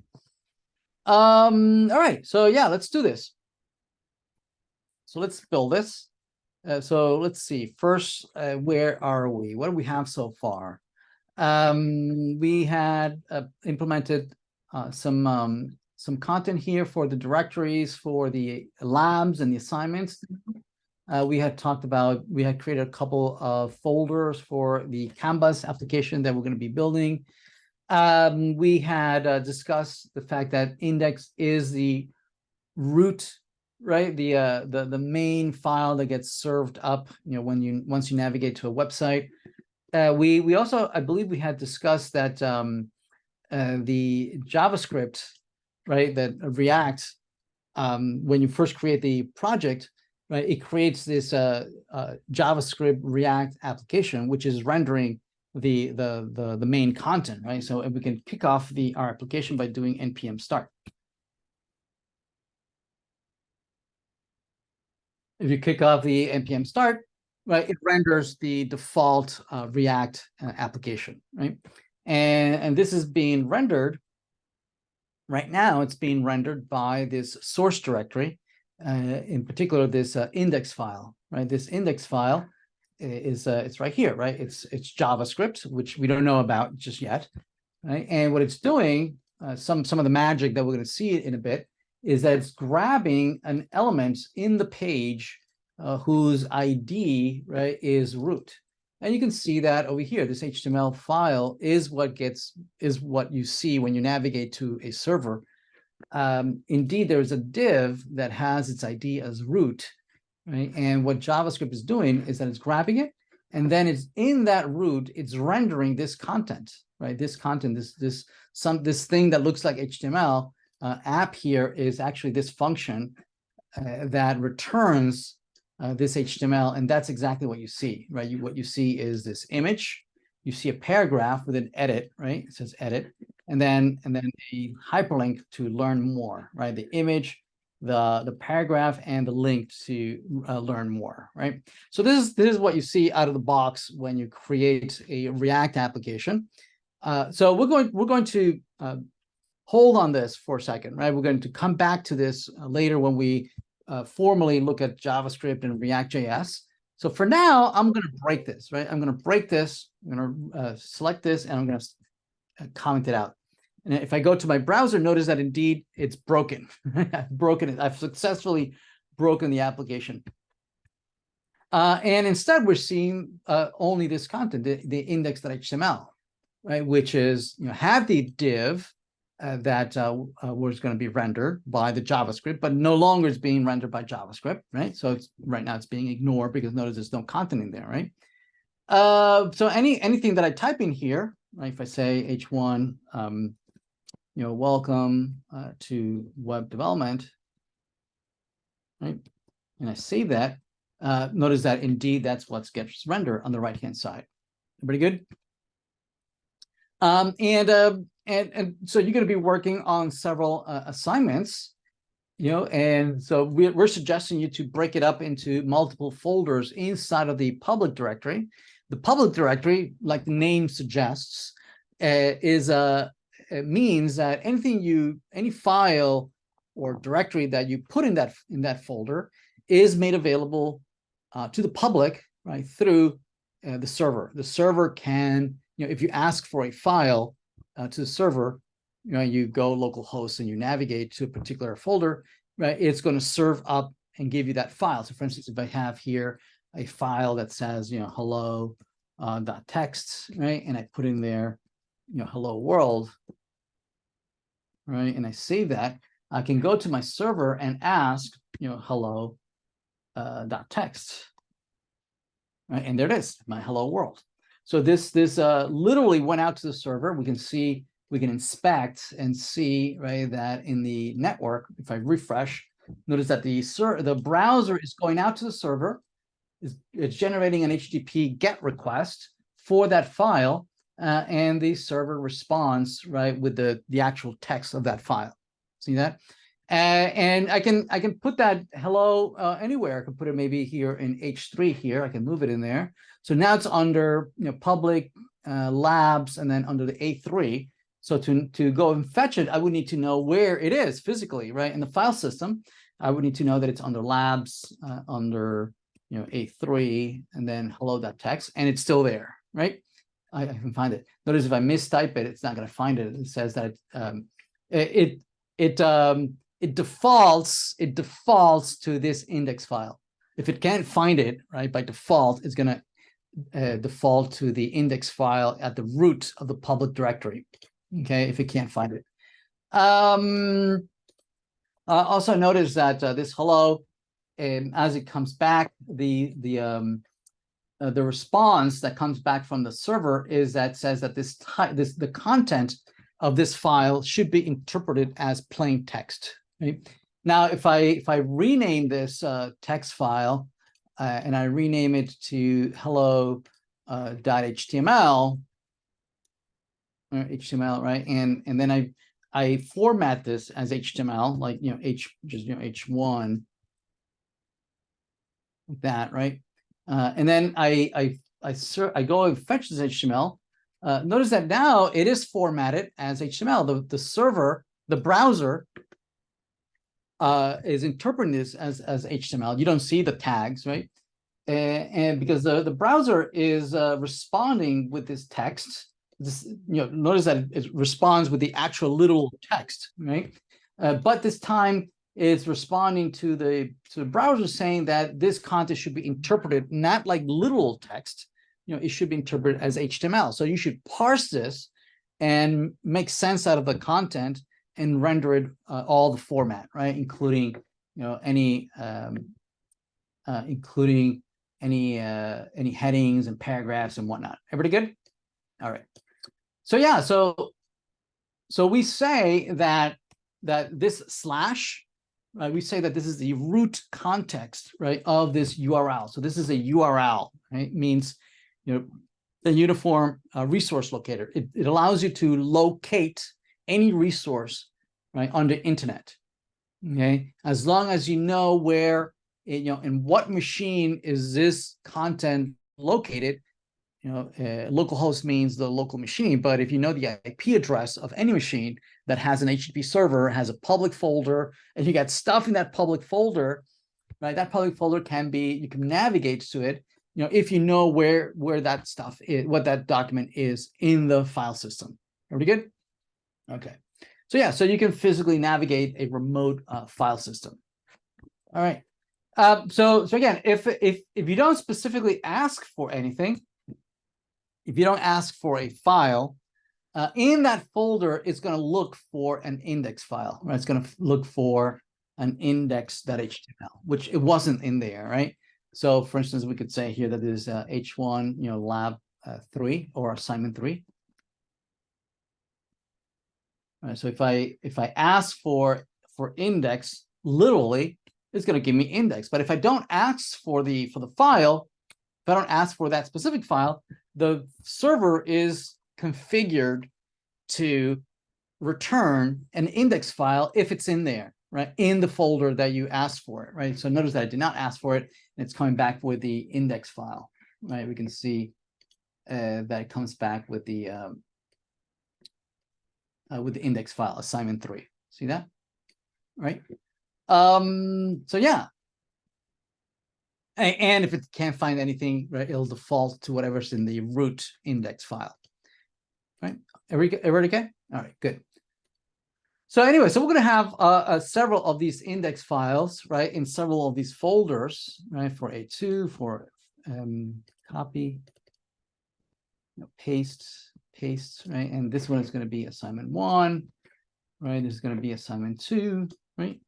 All right. So yeah, let's do this. So let's build this. So let's see. First, where are we? What do we have so far? We had implemented some content here for the directories for the labs and the assignments. We had created a couple of folders for the Kanbas application that we're going to be building. We had discussed the fact that index is the root, right? The main file that gets served up, once you navigate to a website. We also, I believe, we had discussed that the JavaScript, right, that React, when you first create the project, right, it creates this JavaScript React application, which is rendering the main content, right? So we can kick off our application by doing npm start. If you kick off the npm start, right, it renders the default React application, right? And this is being rendered right now. It's being rendered by this source directory, in particular this index file, right? This index file is it's right here, right? It's JavaScript, which we don't know about just yet, right? And what it's doing, some of the magic that we're going to see in a bit, is that it's grabbing an element in the page whose ID, right, is root. And you can see that over here, this HTML file is what you see when you navigate to a server. Indeed, there's a div that has its ID as root, right? And what JavaScript is doing is that it's grabbing it and then it's in that root, it's rendering this content, right? This content, this thing that looks like HTML app here is actually this function that returns this HTML, and that's exactly what you see, right? What you see is this image. You see a paragraph with an edit, right? It says edit, and then a hyperlink to learn more, right? The image, the paragraph, and the link to learn more, right? So this is what you see out of the box when you create a React application. So we're going to hold on this for a second, right? We're going to come back to this later when we formally look at JavaScript and React.js. So for now, I'm going to break this, right? I'm going to break this. I'm going to select this, and I'm going to comment it out. And if I go to my browser, notice that indeed it's broken. I've broken it. I've successfully broken the application. And instead, we're seeing only this content, the index.html, right? Which is, have the div that was going to be rendered by the JavaScript, but no longer is being rendered by JavaScript, right? So right now it's being ignored because notice there's no content in there, right? So anything that I type in here, right? If I say H1, welcome to web development, right? And I save that. Notice that indeed that's what gets rendered on the right-hand side. Pretty good. And so you're going to be working on several assignments, and so we're suggesting you to break it up into multiple folders inside of the public directory. The public directory, like the name suggests, it means that any file or directory that you put in that folder is made available to the public, right, through the server. The server can, if you ask for a file to the server, you go localhost and you navigate to a particular folder, right? It's going to serve up and give you that file. So for instance, if I have here a file that says, hello .text, right? And I put in there, hello world, right? And I save that, I can go to my server and ask, hello .text, right? And there it is, my hello world. So this literally went out to the server. We can inspect and see, right, that in the network, if I refresh, notice that the browser is going out to the server. It's generating an HTTP GET request for that file, and the server responds, right, with the actual text of that file. See that? And I can put that hello anywhere. I can put it maybe here in H3 here. I can move it in there. So now it's under public labs, and then under the A3. So to go and fetch it, I would need to know where it is physically, right? In the file system, I would need to know that it's under labs, under A3, and then hello.txt, and it's still there, right? I can find it. Notice if I mistype it, it's not going to find it. It says that it defaults to this index file. If it can't find it, right, by default, it's going to default to the index file at the root of the public directory. Okay, if it can't find it. Also notice that this hello, as it comes back, the response that comes back from the server is that says that the content of this file should be interpreted as plain text. Right? Now, if I rename this text file and I rename it to hello.html, HTML, right? And then I format this as HTML, like H1, like that, right? And then I go and fetch this HTML. Notice that now it is formatted as HTML. The server, the browser, is interpreting this as HTML. You don't see the tags, right? And because the browser is responding with this text. Notice that it responds with the actual literal text, right? But this time it's responding to the browser saying that this content should be interpreted not like literal text. It should be interpreted as HTML. So you should parse this and make sense out of the content and render it all the format, right? Including any including any headings and paragraphs and whatnot. Everybody good? All right. So yeah, so we say that this slash, right, we say that this is the root context, right, of this URL. So this is a URL, right? It means, the uniform resource locator. It allows you to locate any resource, right, on the internet. Okay, as long as you know where, in what machine is this content located. Localhost means the local machine, but if you know the IP address of any machine that has an HTTP server, has a public folder, and you got stuff in that public folder, right? That public folder you can navigate to it, if you know where that stuff is, what that document is in the file system. Everybody good? Okay. So yeah, so you can physically navigate a remote file system. All right. So again, if you don't specifically ask for anything, if you don't ask for a file, in that folder, it's going to look for an index file, right? It's going to look for an index.html, which it wasn't in there, right? So for instance, we could say here that there's H1, lab 3 or assignment 3. All right, so if I ask for index, literally, it's going to give me index. But if I don't ask for the file, if I don't ask for that specific file, the server is configured to return an index file if it's in there, right, in the folder that you asked for it, right? So notice that I did not ask for it, and it's coming back with the index file, right? We can see that it comes back with the index file, assignment 3. See that, right? So yeah. And if it can't find anything, right, it'll default to whatever's in the root index file, right? Everybody okay? All right, good. So anyway, so we're going to have several of these index files, right, in several of these folders, right, for A2, for copy, paste, right? And this one is going to be assignment 1, right? This is going to be assignment 2, right?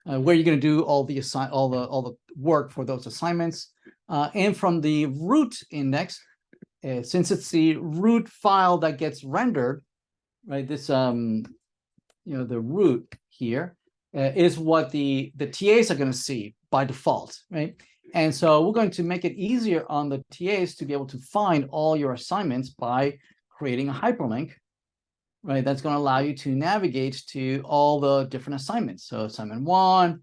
Where you're going to do all the work for those assignments, and from the root index, since it's the root file that gets rendered, right? This the root here is what the TAs are going to see by default, right? And so we're going to make it easier on the TAs to be able to find all your assignments by creating a hyperlink, right? That's going to allow you to navigate to all the different assignments. So assignment 1,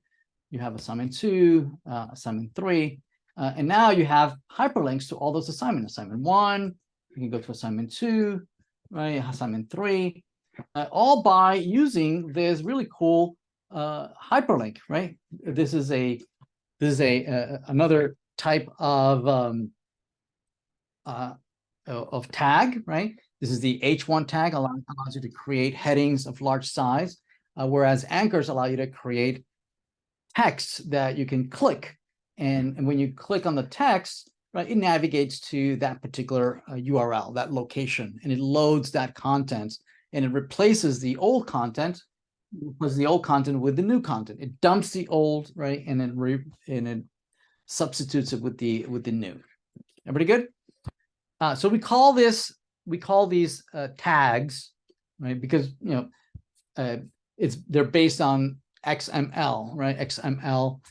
you have assignment 2, assignment 3, and now you have hyperlinks to all those assignments. Assignment 1, you can go to assignment 2, right? Assignment 3, all by using this really cool hyperlink, right? This is another type of tag, right? This is the H1 tag, allows you to create headings of large size, whereas anchors allow you to create text that you can click. And when you click on the text, right, it navigates to that particular URL, that location, and it loads that content, and it replaces the old content, with the new content. It dumps the old, right, and it substitutes it with the new. Everybody good? So we call these tags, right? Because they're based on XML, right? XML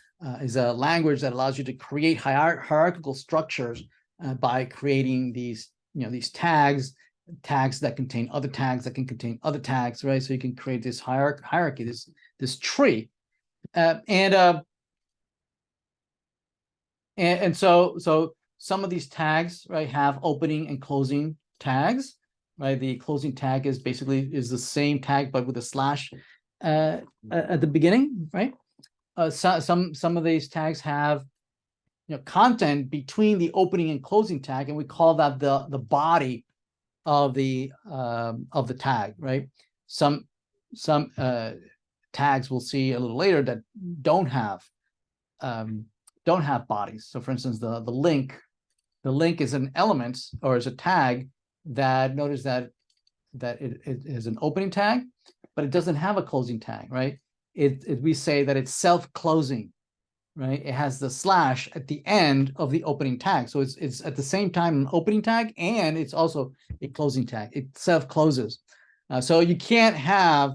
is a language that allows you to create hierarchical structures by creating these tags that contain other tags that can contain other tags, right? So you can create this hierarchy, this tree, and so some of these tags, right, have opening and closing tags, right? The closing tag is the same tag but with a slash at the beginning, right? Some of these tags have content between the opening and closing tag, and we call that the body of the tag, right? Some tags we'll see a little later that don't have bodies. So for instance, the link is an element, or is a tag that, notice that it is an opening tag, but it doesn't have a closing tag, right? We say that it's self-closing, right? It has the slash at the end of the opening tag. So it's at the same time an opening tag, and it's also a closing tag. It self-closes. So you can't have,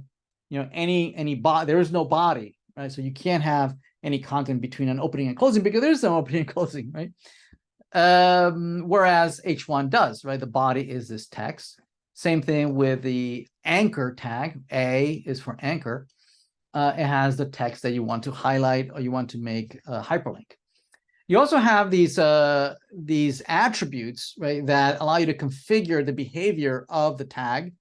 any body. There is no body, right? So you can't have any content between an opening and closing because there's no opening and closing, right? Whereas H1 does, right? The body is this text. Same thing with the anchor tag. A is for anchor. It has the text that you want to highlight or you want to make a hyperlink. You also have these attributes, right, that allow you to configure the behavior of the tag.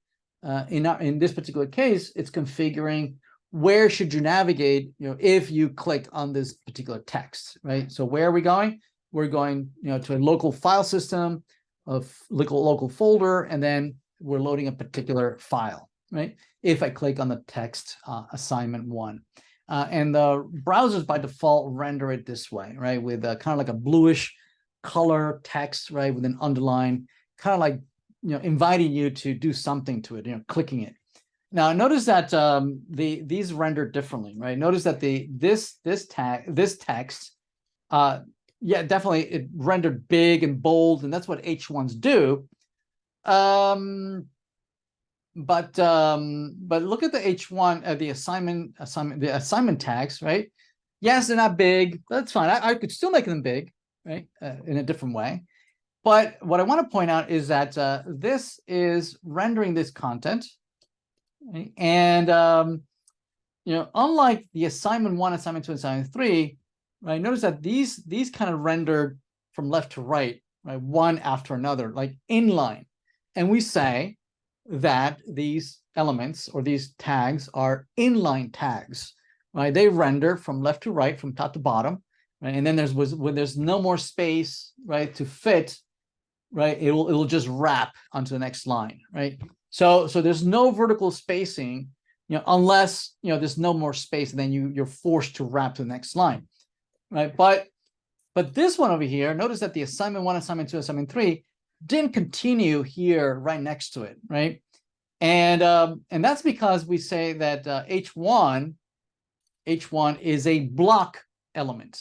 In this particular case, it's configuring where should you navigate, if you click on this particular text, right? So where are we going? We're going, to a local file system, of local folder, and then we're loading a particular file, right? If I click on the text assignment 1. And the browsers by default render it this way, right? With kind of like a bluish color text, right? With an underline, kind of like, inviting you to do something to it, clicking it. Now notice that these render differently, right? Notice that this text, yeah, definitely it rendered big and bold, and that's what H1s do. But look at the H1, the assignment tags, right? Yes, they're not big. That's fine. I could still make them big, right? In a different way. But what I want to point out is that this is rendering this content, right? And unlike the assignment 1, assignment 2, and assignment 3, right? Notice that these kind of rendered from left to right, right? One after another, like inline. And we say that these elements or these tags are inline tags, right? They render from left to right, from top to bottom, right? And then when there's no more space, right, to fit, right, it'll just wrap onto the next line, right? So there's no vertical spacing, unless there's no more space, and then you're forced to wrap to the next line, right? But this one over here, notice that the assignment 1, assignment 2, assignment 3 didn't continue here right next to it, right? And that's because we say that H1 is a block element,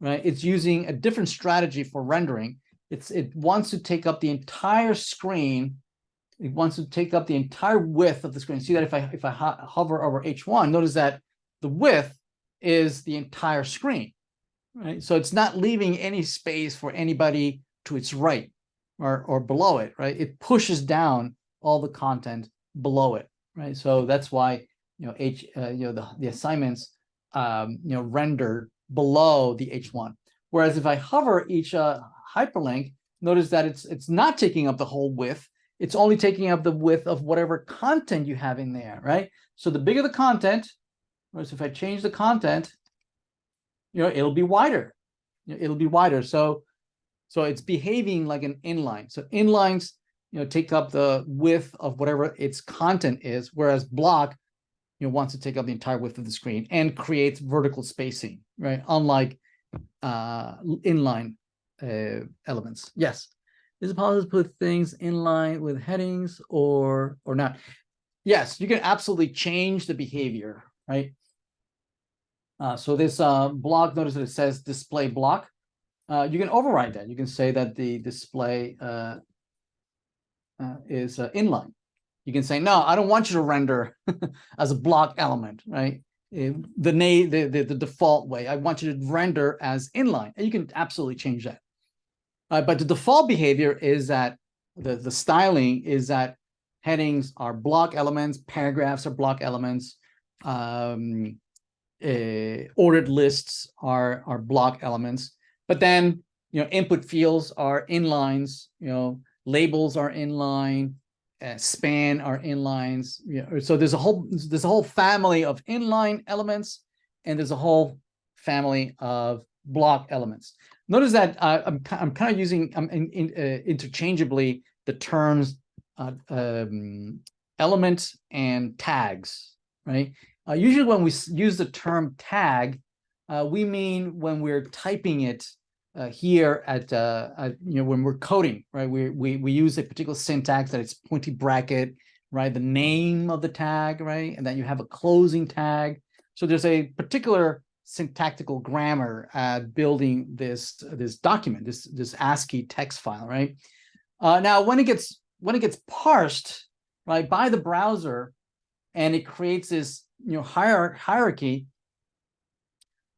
right? It's using a different strategy for rendering. It wants to take up the entire screen. It wants to take up the entire width of the screen. See that if I hover over H1, notice that the width is the entire screen, right? So it's not leaving any space for anybody to its right or below it, right? It pushes down all the content below it, right? So that's why the assignments render below the H1. Whereas if I hover each hyperlink, notice that it's not taking up the whole width. It's only taking up the width of whatever content you have in there, right? So the bigger the content, whereas if I change the content, it'll be wider. It'll be wider. So it's behaving like an inline. So inlines, take up the width of whatever its content is, whereas block, wants to take up the entire width of the screen and creates vertical spacing, right? Unlike inline elements. Yes. Is it possible to put things in line with headings or not? Yes, you can absolutely change the behavior, right? So this block, notice that it says display block. You can override that. You can say that the display is inline. You can say, no, I don't want you to render as a block element, right? The default way. I want you to render as inline. And you can absolutely change that. But the default behavior is that the styling is that headings are block elements, paragraphs are block elements, ordered lists are block elements. But then input fields are inlines, labels are inline, span are inlines. So there's a whole family of inline elements, and there's a whole family of block elements. Notice that I'm kind of using interchangeably the terms element and tags, right? Usually when we use the term tag, we mean when we're typing it here at when we're coding, right? We use a particular syntax that it's pointy bracket, right? The name of the tag, right? And then you have a closing tag. So there's a particular syntactical grammar at building this document, this ASCII text file, right? Now, when it gets parsed, right, by the browser, and it creates this hierarchy,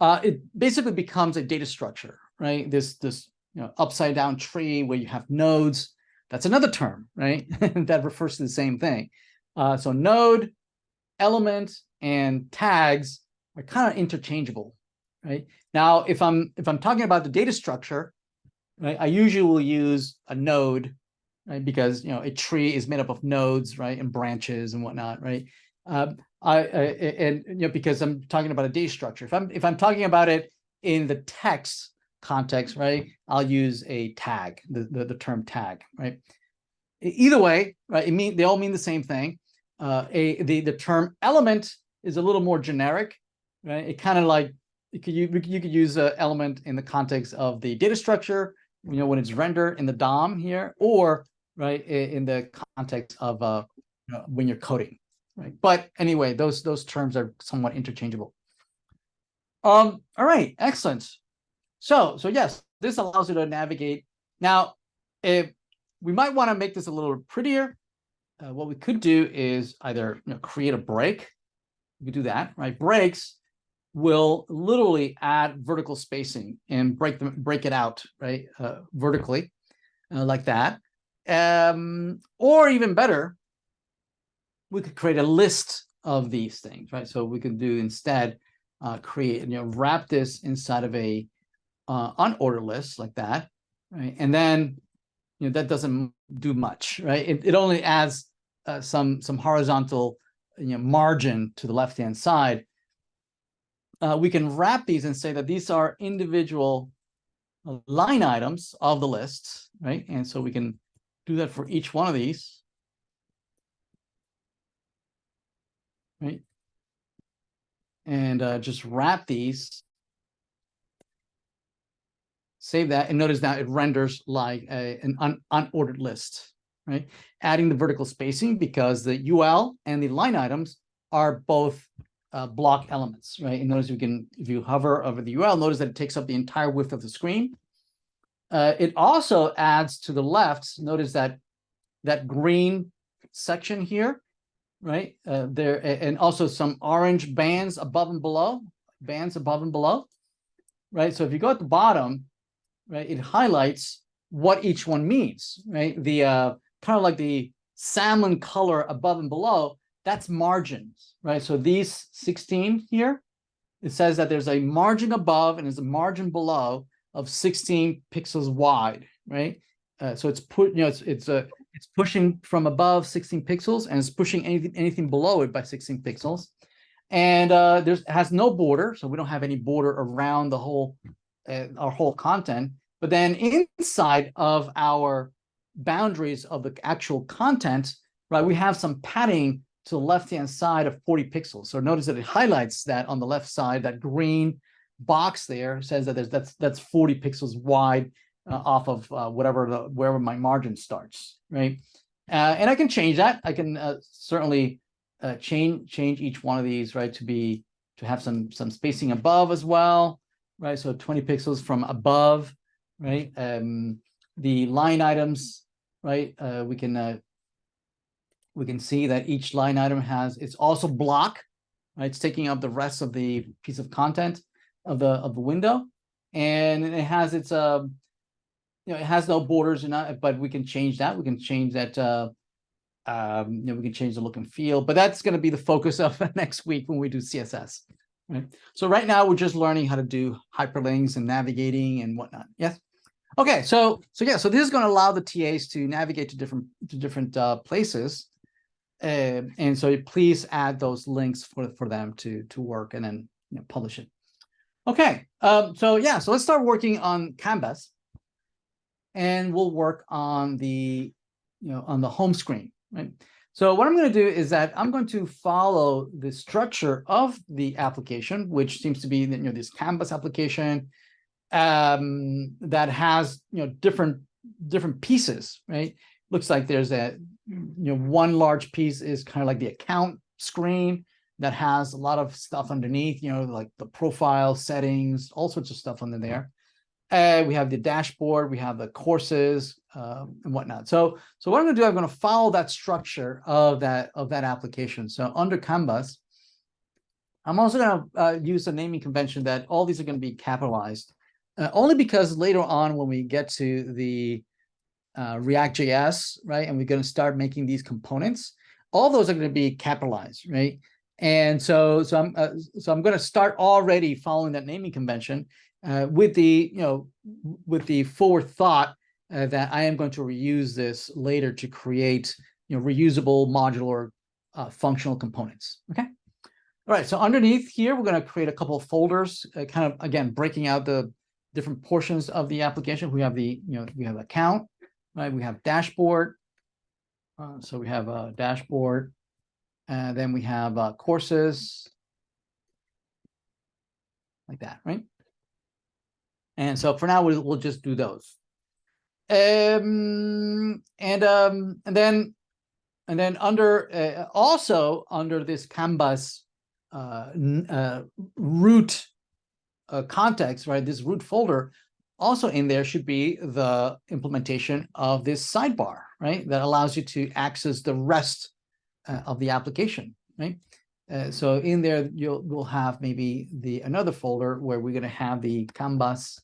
it basically becomes a data structure, right? This upside down tree where you have nodes. That's another term, right? That refers to the same thing. So node, element, and tags are kind of interchangeable, right? Now, if I'm talking about the data structure, right, I usually will use a node, right? Because a tree is made up of nodes, right, and branches and whatnot, right? Because I'm talking about a data structure. If I'm talking about it in the text context, right, I'll use a tag, the term tag, right? Either way, right, they all mean the same thing. The term element is a little more generic, right? It kind of like you could use an element in the context of the data structure, when it's rendered in the DOM here, or right in the context of when you're coding, right? But anyway, those terms are somewhat interchangeable. All right, excellent. So yes, this allows you to navigate. Now, if we might want to make this a little prettier, what we could do is either create a break. We could do that, right? Breaks will literally add vertical spacing and break it out, right, vertically, like that. Or even better, we could create a list of these things, right? So we could do instead create, wrap this inside of a unordered list like that, right? And then that doesn't do much, right? It only adds some horizontal margin to the left-hand side. We can wrap these and say that these are individual line items of the list, right? And so we can do that for each one of these, right? And just wrap these, save that, and notice now it renders like an unordered list, right? Adding the vertical spacing because the UL and the line items are both block elements, right? And notice if you hover over the UL, notice that it takes up the entire width of the screen. It also adds to the left, notice that green section here, right? There, and also some orange bands above and below, right? So if you go at the bottom, right, it highlights what each one means, right? The kind of like the salmon color above and below, that's margins, right? So these 16 here, it says that there's a margin above and there's a margin below of 16 pixels wide, right? So it's it's pushing from above 16 pixels and it's pushing anything below it by 16 pixels. And has no border, so we don't have any border around the whole our whole content. But then inside of our boundaries of the actual content, right, we have some padding to the left-hand side of 40 pixels. So notice that it highlights that on the left side, that green box there says that that's 40 pixels wide off of wherever my margin starts, right? And I can change that. I can certainly change each one of these, right, to have some spacing above as well, right? So 20 pixels from above, right? The line items, right? We can see that each line item it's also block, right? It's taking up the rest of the piece of content of the window, and it has its it has no borders but we can change that. We can change that. We can change the look and feel, but that's going to be the focus of next week when we do CSS. Right. So right now we're just learning how to do hyperlinks and navigating and whatnot. Yes. Okay. So this is going to allow the TAs to navigate to different places. And so please add those links for them to work and then publish it. Okay, so let's start working on Kanbas, and we'll work on the on the home screen, right? So what I'm going to do is that I'm going to follow the structure of the application, which seems to be this Kanbas application that has different pieces, right? Looks like there's one large piece is kind of like the account screen, that has a lot of stuff underneath, you know, like the profile settings, all sorts of stuff under there. We have the dashboard, we have the courses and whatnot. So what I'm going to do, I'm going to follow that structure of that application. So under Kanbas, I'm also going to use a naming convention that all these are going to be capitalized, only because later on when we get to the React.js, right, and we're going to start making these components, all those are going to be capitalized, right? And so I'm going to start already following that naming convention with the forward thought that I am going to reuse this later to create reusable modular functional components. Okay. All right. So underneath here, we're going to create a couple of folders, kind of again breaking out the different portions of the application. We have we have account, right? We have dashboard. So we have a dashboard, and then we have courses, like that, right? And so for now, we'll just do those. And then under also under this Kanbas root context, right? This root folder, also in there should be the implementation of this sidebar, right? That allows you to access the rest of the application, right? So in there, we'll have maybe another folder where we're going to have the Kanbas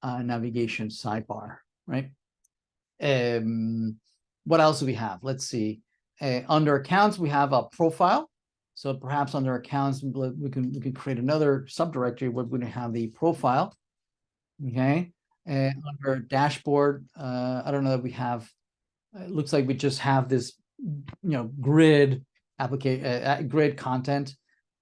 navigation sidebar, right? What else do we have? Let's see. Under accounts, we have a profile. So perhaps under accounts, we can create another subdirectory where we're going to have the profile. Okay. Under dashboard, I don't know that we have. It looks like we just have this, grid application, grid content.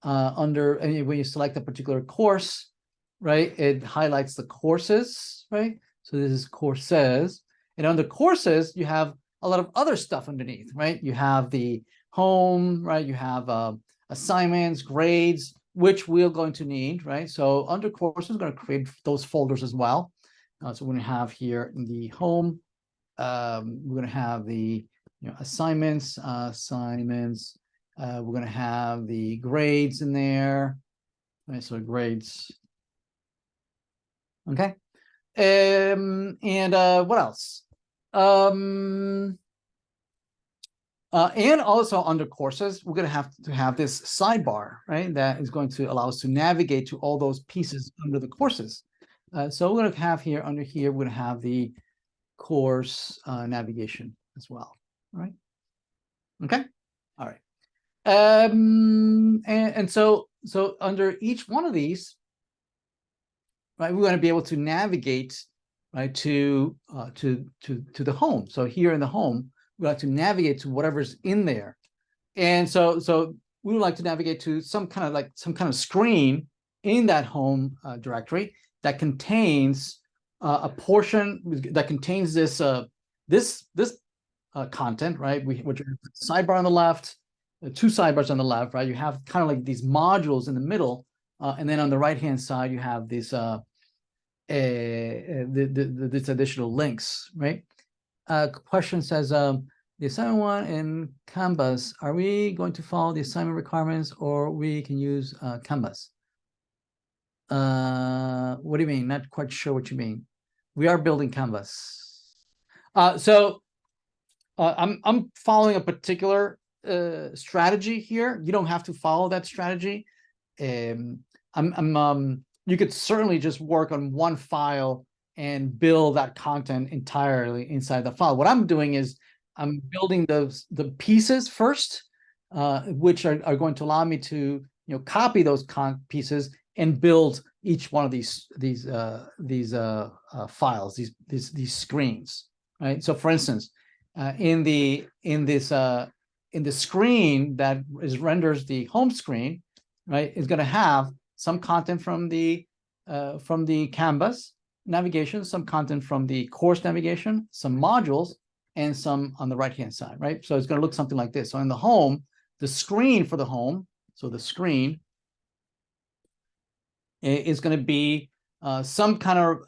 Under when you select a particular course, right, it highlights the courses, right? So this is courses, and under courses, you have a lot of other stuff underneath, right? You have the home, right? You have assignments, grades, which we're going to need, right? So under courses, we're going to create those folders as well. So we're going to have here in the home, we're going to have the assignments. We're going to have the grades in there. Right, so grades. Okay. And what else? And also under courses, we're going to have this sidebar, right? That is going to allow us to navigate to all those pieces under the courses. So we're going to have here under here, we're going to have the course navigation as well. All right. Okay. All right. And so under each one of these, right, we're going to be able to navigate, right, to the home. So here in the home, we like to navigate to whatever's in there, and so we would like to navigate to some kind of screen in that home directory that contains a portion that contains this content, right? Which are sidebar on the left, two sidebars on the left, right? You have kind of like these modules in the middle, and then on the right hand side you have this this additional links, right? Question says, the assignment one in Kanbas, are we going to follow the assignment requirements, or we can use Kanbas? What do you mean? Not quite sure what you mean. We are building Kanbas. So I'm following a particular strategy here. You don't have to follow that strategy. You could certainly just work on one file and build that content entirely inside the file. What I'm doing is I'm building the pieces first, which are going to allow me to copy those pieces and build each one of these files, these screens, right? So for instance, in the screen that renders the home screen, right, is going to have some content from the Kanbas navigation, some content from the course navigation, some modules, and some on the right-hand side, right? So it's going to look something like this. So in the home, the screen for the home, so the screen is going to be some kind of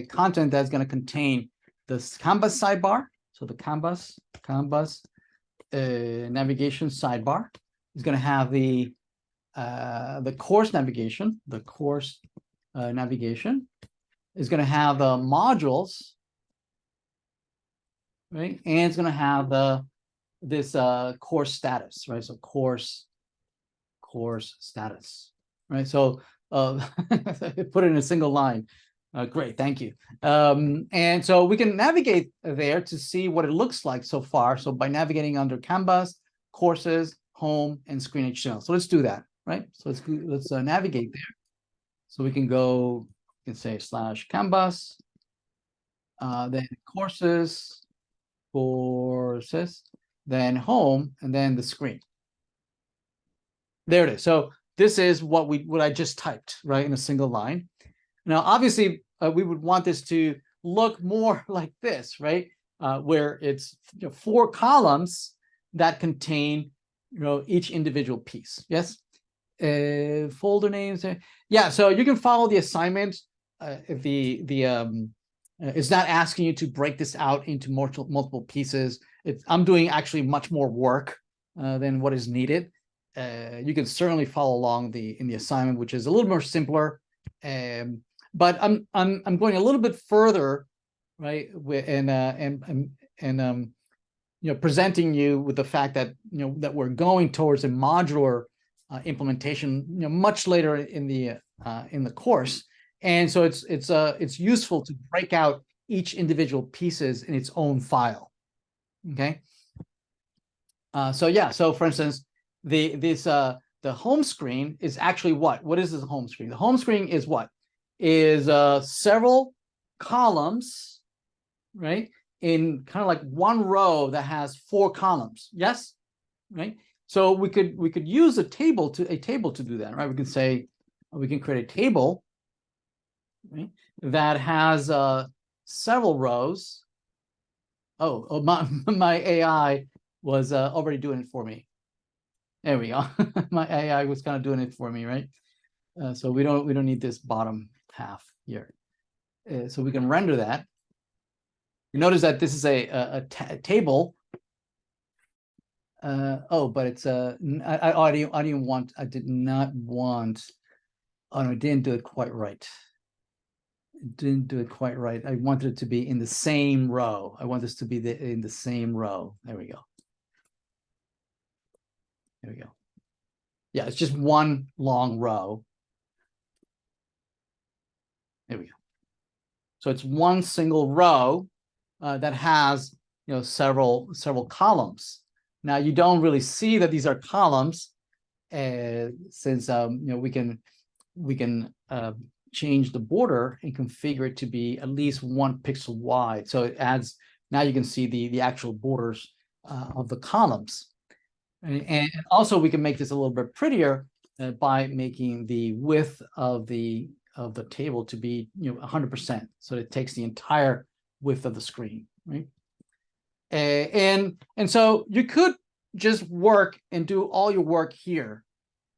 content that's going to contain the Kanbas sidebar, so the Kanbas navigation sidebar, is going to have the course navigation. The course navigation is going to have the modules, right? And it's going to have this course status, right? So course status, right? So put it in a single line. Great, thank you. And so we can navigate there to see what it looks like so far. So by navigating under Kanbas, courses, home, and screen HTML. So let's do that, right? So let's navigate there. So we can go, you can say /Kanbas, then courses, then home, and then the screen. There it is. So this is what I just typed, right, in a single line. Now, obviously, we would want this to look more like this, right, where it's 4 columns that contain, each individual piece. Yes, folder names. Yeah, so you can follow the assignment. It's not asking you to break this out into multiple pieces. I'm doing actually much more work than what is needed. You can certainly follow along in the assignment, which is a little more simpler. But I'm going a little bit further, right? Presenting you with the fact that that we're going towards a modular implementation, much later in the course, and so it's useful to break out each individual pieces in its own file. Okay. So yeah. So for instance, the home screen is actually what? What is this home screen? The home screen is what? Is several columns, right? In kind of like one row that has 4 columns. Yes, right. So we could use a table to do that, right? We can say we can create a table, right, that has several rows. Oh, my AI was already doing it for me. There we go. My AI was kind of doing it for me, right? So we don't need this bottom half here. So we can render that. You notice that this is a table. But it's I did not want. Oh no, I didn't do it quite right. I wanted it to be in the same row. I want this to be in the same row. There we go. Yeah, it's just one long row. There we go. So it's one single row that has several columns. Now you don't really see that these are columns, since we can change the border and configure it to be at least 1 pixel wide. So it adds. Now you can see the actual borders of the columns, and also we can make this a little bit prettier by making the width of the table to be 100%, so it takes the entire width of the screen, right? And so you could just work and do all your work here,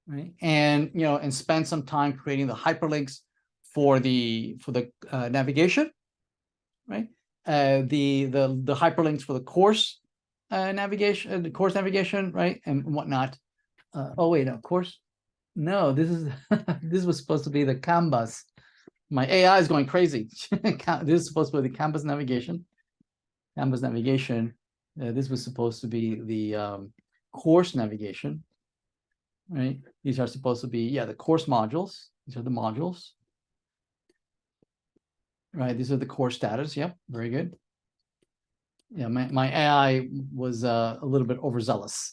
right? And and spend some time creating the hyperlinks for the navigation, right? The hyperlinks for the course navigation, right, and whatnot. Oh wait, no, course. No, this is this was supposed to be the Kanbas. My AI is going crazy. This is supposed to be the Kanbas navigation. This was supposed to be the course navigation, right? These are supposed to be, the course modules. These are the modules, right? These are the course status. Yep, very good. Yeah, my AI was a little bit overzealous.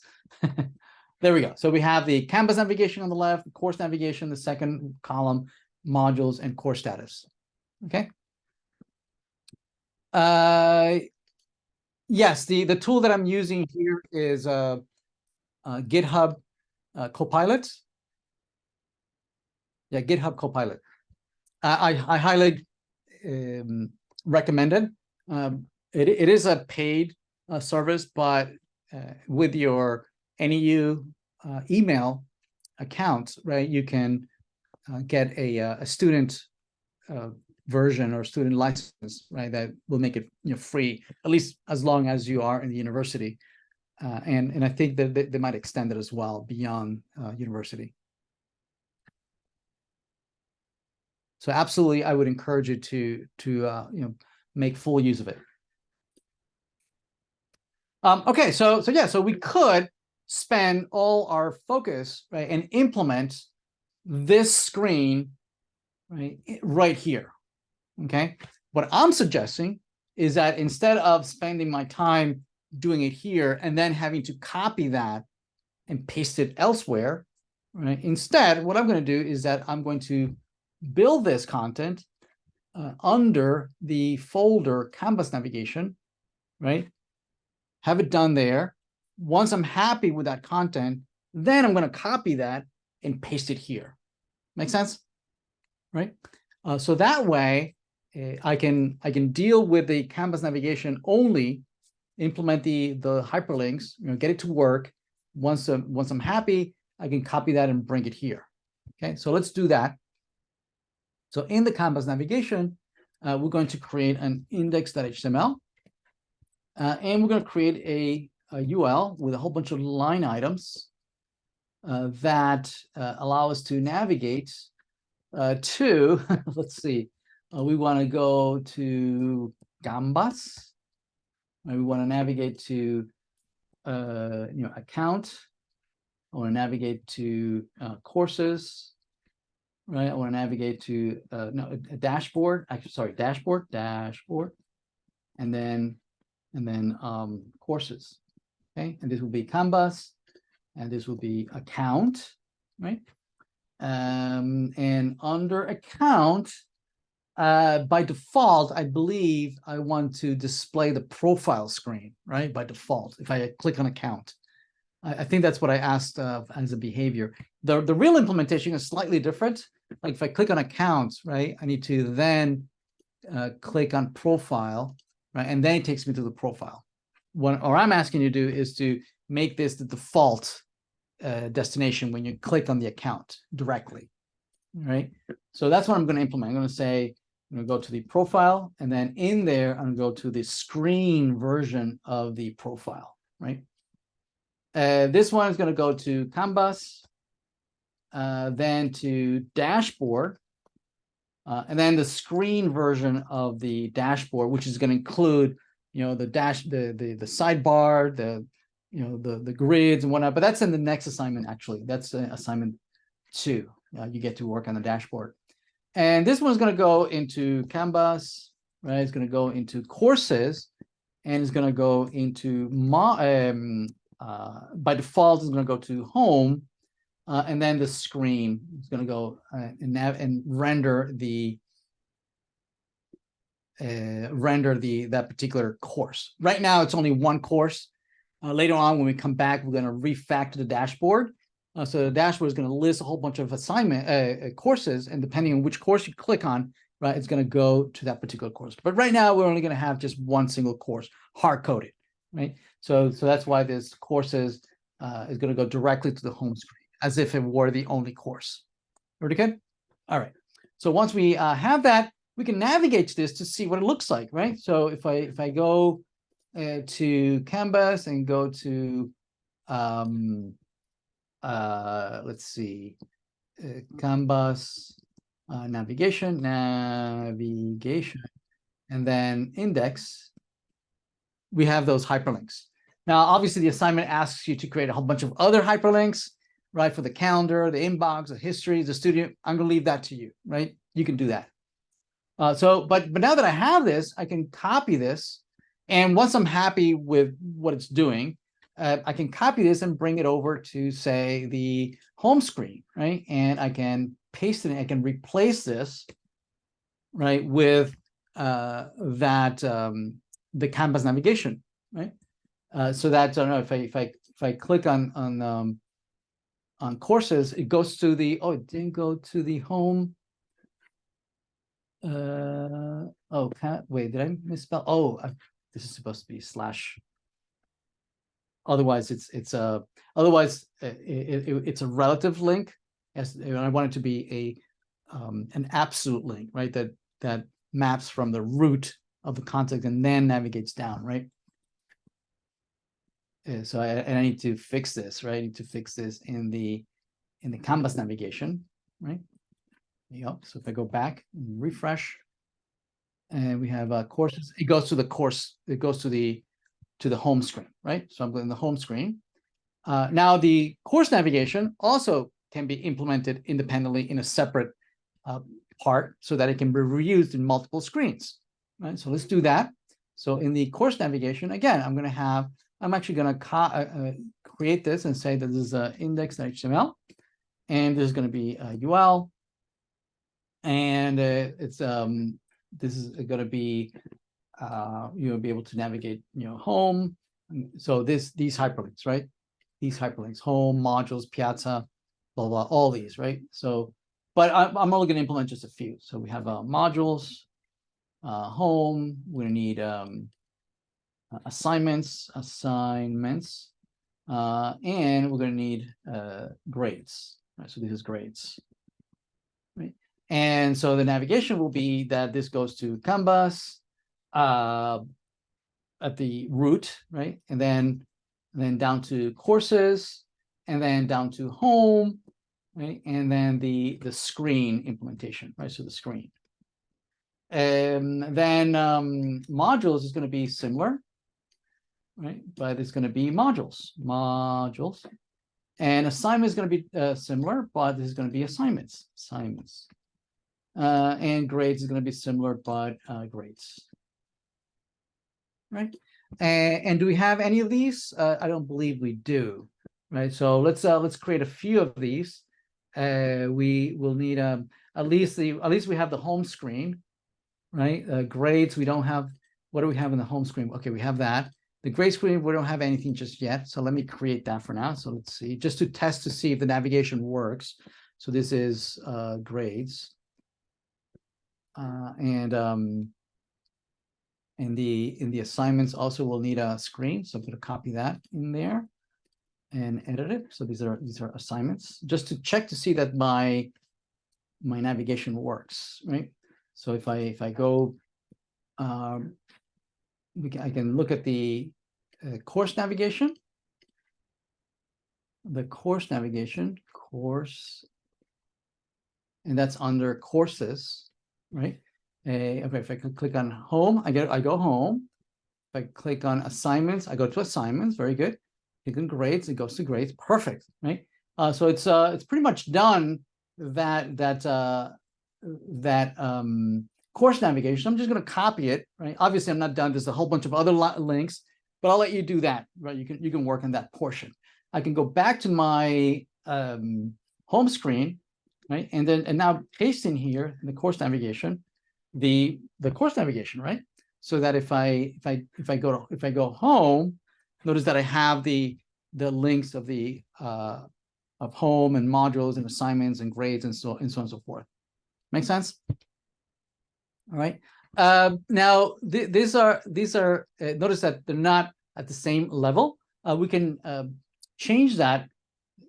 There we go. So we have the Kanbas navigation on the left, the course navigation, the second column, modules, and course status. Okay. Yes, the tool that I'm using here is GitHub Copilot. Yeah, GitHub Copilot. I highly recommend it. It is a paid service, but with your NEU email account, right, you can get a student version or student license, right, that will make it free, at least as long as you are in the university. And I think that they might extend it as well beyond university. So absolutely, I would encourage you to make full use of it. Okay, so we could spend all our focus, right, and implement this screen right here. Okay, what I'm suggesting is that instead of spending my time doing it here and then having to copy that and paste it elsewhere, right? Instead, what I'm going to do is that I'm going to build this content under the folder Kanbas navigation, right? Have it done there. Once I'm happy with that content, then I'm going to copy that and paste it here. Make sense? Right? So that way, I can deal with the Kanbas navigation only, implement the hyperlinks, get it to work. Once I'm happy, I can copy that and bring it here. Okay, so let's do that. So in the Kanbas navigation, we're going to create an index.html, and we're going to create a UL with a whole bunch of line items that allow us to navigate to, let's see, we want to go to Kanbas. We want to navigate to account. I want to navigate to courses, right? I want to navigate to a dashboard. Actually, sorry, dashboard, and then courses. Okay, and this will be Kanbas, and this will be account, right? And under account, by default, I believe I want to display the profile screen, right? By default, if I click on account. I think that's what I asked as a behavior. The real implementation is slightly different. Like if I click on account, right, I need to then click on profile, right, and then it takes me to the profile. What I'm asking you to do is to make this the default destination when you click on the account directly, right? So that's what I'm going to implement. I'm going to say, I'm going to go to the profile, and then in there, I'm going to go to the screen version of the profile, right? This one is going to go to Kanbas, then to dashboard, and then the screen version of the dashboard, which is going to include, the sidebar, the grids and whatnot. But that's in the next assignment. Actually, that's assignment 2. You get to work on the dashboard, and this one's going to go into Kanbas, right? It's going to go into courses, and it's going to go into by default, it's going to go to home, and then the screen is going to go and render that particular course. Right now, it's only one course. Later on, when we come back, we're going to refactor the dashboard. So the dashboard is going to list a whole bunch of assignment courses, and depending on which course you click on, right, it's going to go to that particular course. But right now, we're only going to have just one single course, hard-coded, right? So that's why this courses is going to go directly to the home screen, as if it were the only course. Pretty good? All right. So once we have that, we can navigate to this to see what it looks like, right? So if I go to Kanbas and go to let's see, Kanbas navigation, and then index, we have those hyperlinks. Now, obviously, the assignment asks you to create a whole bunch of other hyperlinks, right? For the calendar, the inbox, the history, the student. I'm going to leave that to you, right? You can do that. But now that I have this, I can copy this. And once I'm happy with what it's doing, I can copy this and bring it over to, say, the home screen, right? And I can paste it in. I can replace this, right, with the Kanbas navigation, right? So that, I don't know, if I click on courses, it goes to the, oh, it didn't go to the home. Wait, did I misspell? Oh, this is supposed to be slash. Otherwise, it's a relative link. As I want it to be an absolute link, right? That maps from the root of the context and then navigates down, right? So I need to fix this, right? I need to fix this in the Kanbas navigation, right? There you go. So if I go back and refresh, and we have courses, it goes to the course, it goes to the home screen, right? So I'm going to the home screen. Now the course navigation also can be implemented independently in a separate part so that it can be reused in multiple screens, right? So let's do that. So in the course navigation, again, I'm actually going to create this and say that this is index.html, and there's going to be a UL, and this is going to be you'll be able to navigate, home. So these hyperlinks, right? These hyperlinks, home, modules, piazza, blah, blah, all these, right? So, but I'm only going to implement just a few. So we have modules, home, we're going to need assignments, and we're going to need grades, right? So this is grades, right? And so the navigation will be that this goes to Kanbas at the root, right? And then down to courses, and then down to home, right? And then the screen implementation, right? So the screen. And then modules is going to be similar, right? But it's going to be modules. And assignment is going to be similar, but this is going to be assignments. And grades is going to be similar, but grades. Right? And do we have any of these? I don't believe we do. Right. So let's create a few of these. We will need at least we have the home screen, right? Grades, we don't have. What do we have in the home screen? Okay, we have that. The grade screen, we don't have anything just yet. So let me create that for now. So let's see, just to test to see if the navigation works. So this is grades. And in the assignments also we'll need a screen. So I'm going to copy that in there and edit it. So these are assignments, just to check to see that my navigation works, right? So if I go, I can look at the course navigation. The course navigation, and that's under courses, right? Okay, if I can click on home, I go home. If I click on assignments, I go to assignments. Very good. Click on grades, it goes to grades. Perfect, right? So it's pretty much done that course navigation. I'm just going to copy it, right? Obviously, I'm not done. There's a whole bunch of other links, but I'll let you do that, right? You can work on that portion. I can go back to my home screen, right? And now paste in here in the course navigation, the course navigation, right? So that if I go home, notice that I have the links of the of home and modules and assignments and grades and so on and so forth. Make sense? All right. Now these are notice that they're not at the same level. We can change that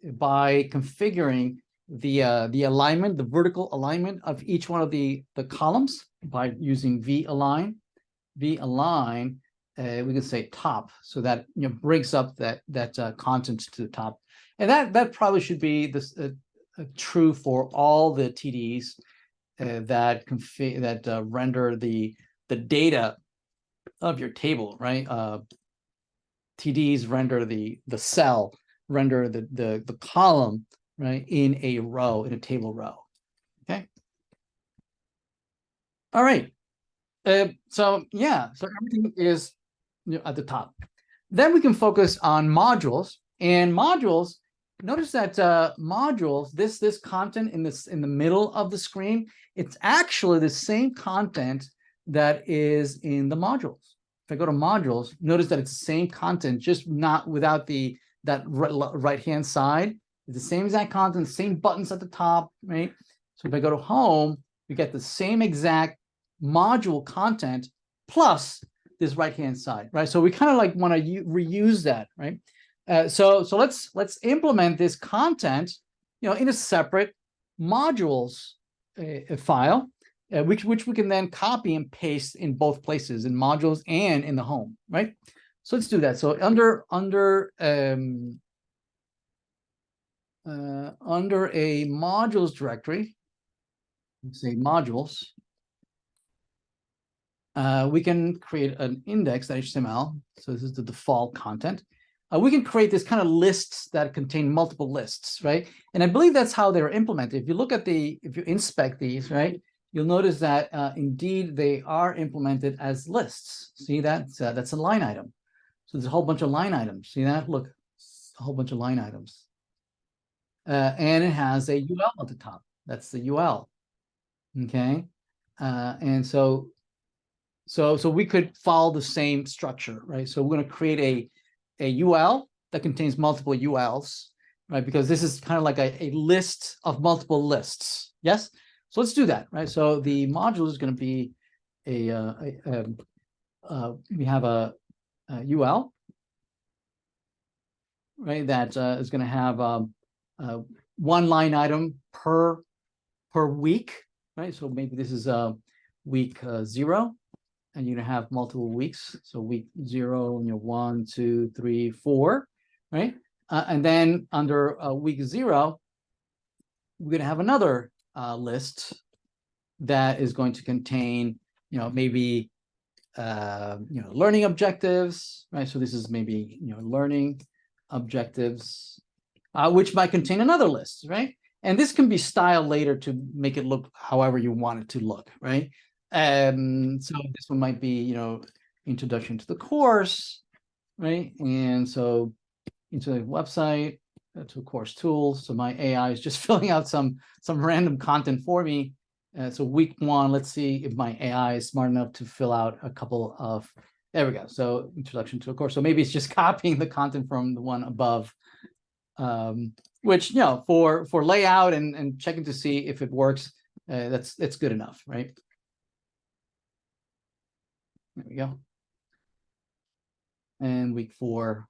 by configuring the alignment, the vertical alignment of each one of the columns by using v-align. V-align, we can say top, so that brings up that content to the top, and that probably should be this true for all the TDs that render the data of your table, right? TDs render the cell, render the column, right, in a row, in a table row. Okay. All right. So yeah, so everything is at the top. Then we can focus on modules, and modules. Notice that modules, this content in the middle of the screen, it's actually the same content that is in the modules. If I go to modules, notice that it's the same content, just not without that right-hand side. It's the same exact content, same buttons at the top, right? So if I go to home, we get the same exact module content plus this right-hand side, right? So we kind of like want to reuse that, right? So let's implement this content, in a separate modules file, which we can then copy and paste in both places, in modules and in the home, right? So let's do that. So under a modules directory, let's say modules, we can create an index.html. So this is the default content. We can create this kind of lists that contain multiple lists, right? And I believe that's how they're implemented. If you look at if you inspect these, right, you'll notice that indeed they are implemented as lists. See that? That's a line item. So there's a whole bunch of line items. See that? Look, a whole bunch of line items. And it has a UL at the top. That's the UL. Okay. And so we could follow the same structure, right? So we're going to create a UL that contains multiple ULs, right? Because this is kind of like a list of multiple lists. Yes. So let's do that, right? So the module is going to be we have a UL, right? That is going to have one line item per week, right? So maybe this is week 0. And you're gonna have multiple weeks. So week 0, 1, 2, 3, 4, right? And then under week 0, we're gonna have another list that is going to contain, maybe learning objectives, right? So this is maybe learning objectives, which might contain another list, right? And this can be styled later to make it look however you want it to look, right? So this one might be, introduction to the course, right? And so into the website, to course tools. So my AI is just filling out some random content for me. So week 1, let's see if my AI is smart enough to fill out a couple of, there we go. So introduction to a course. So maybe it's just copying the content from the one above, which, for layout and checking to see if it works, that's good enough, right? There we go. And week 4.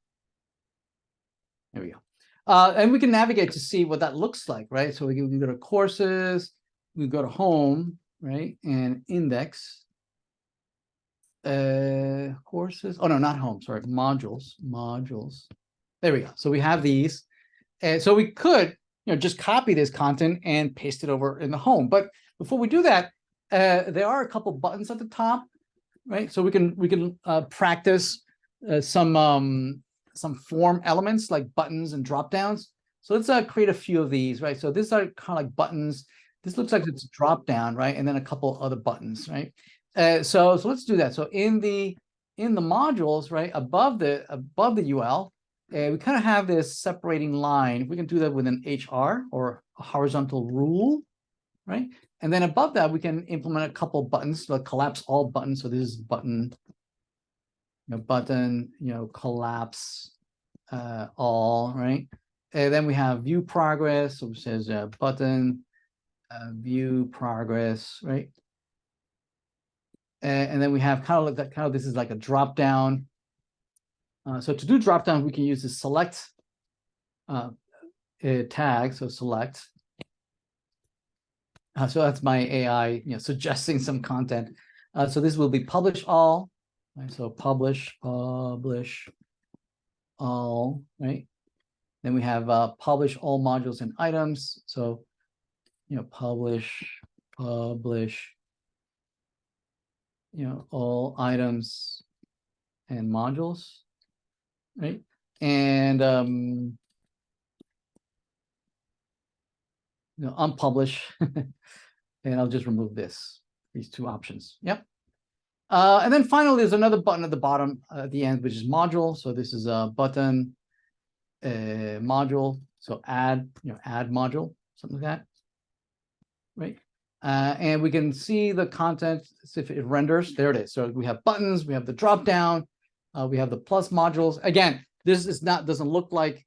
There we go. And we can navigate to see what that looks like, right? So we can go to courses, we go to home, right? And index. Courses. Oh, no, not home. Sorry. Modules. There we go. So we have these. And so we could, just copy this content and paste it over in the home. But before we do that, there are a couple buttons at the top. Right, so we can practice some form elements like buttons and drop downs. So let's create a few of these, right? So these are kind of like buttons. This looks like it's a drop down, right? And then a couple other buttons, right? So let's do that. So in the modules, right, above the UL, we kind of have this separating line. We can do that with an HR or a horizontal rule, right? And then above that, we can implement a couple buttons, like collapse all buttons. So this is button, collapse all, right? And then we have view progress. So it says button, view progress, right? And then we have kind of like that. This is like a drop down. So to do drop down, we can use the select tag. So select. So that's my AI, suggesting some content. So this will be publish all, right? So publish all, right? Then we have publish all modules and items. So, publish, all items and modules, right? And unpublish. And I'll just remove these 2 options. Yep. And then finally, there's another button at the bottom at the end, which is module. So this is a button, module. So add module, something like that, right? And we can see the content if it renders. There it is. So we have buttons, we have the drop down, we have the plus modules. Again, this doesn't look like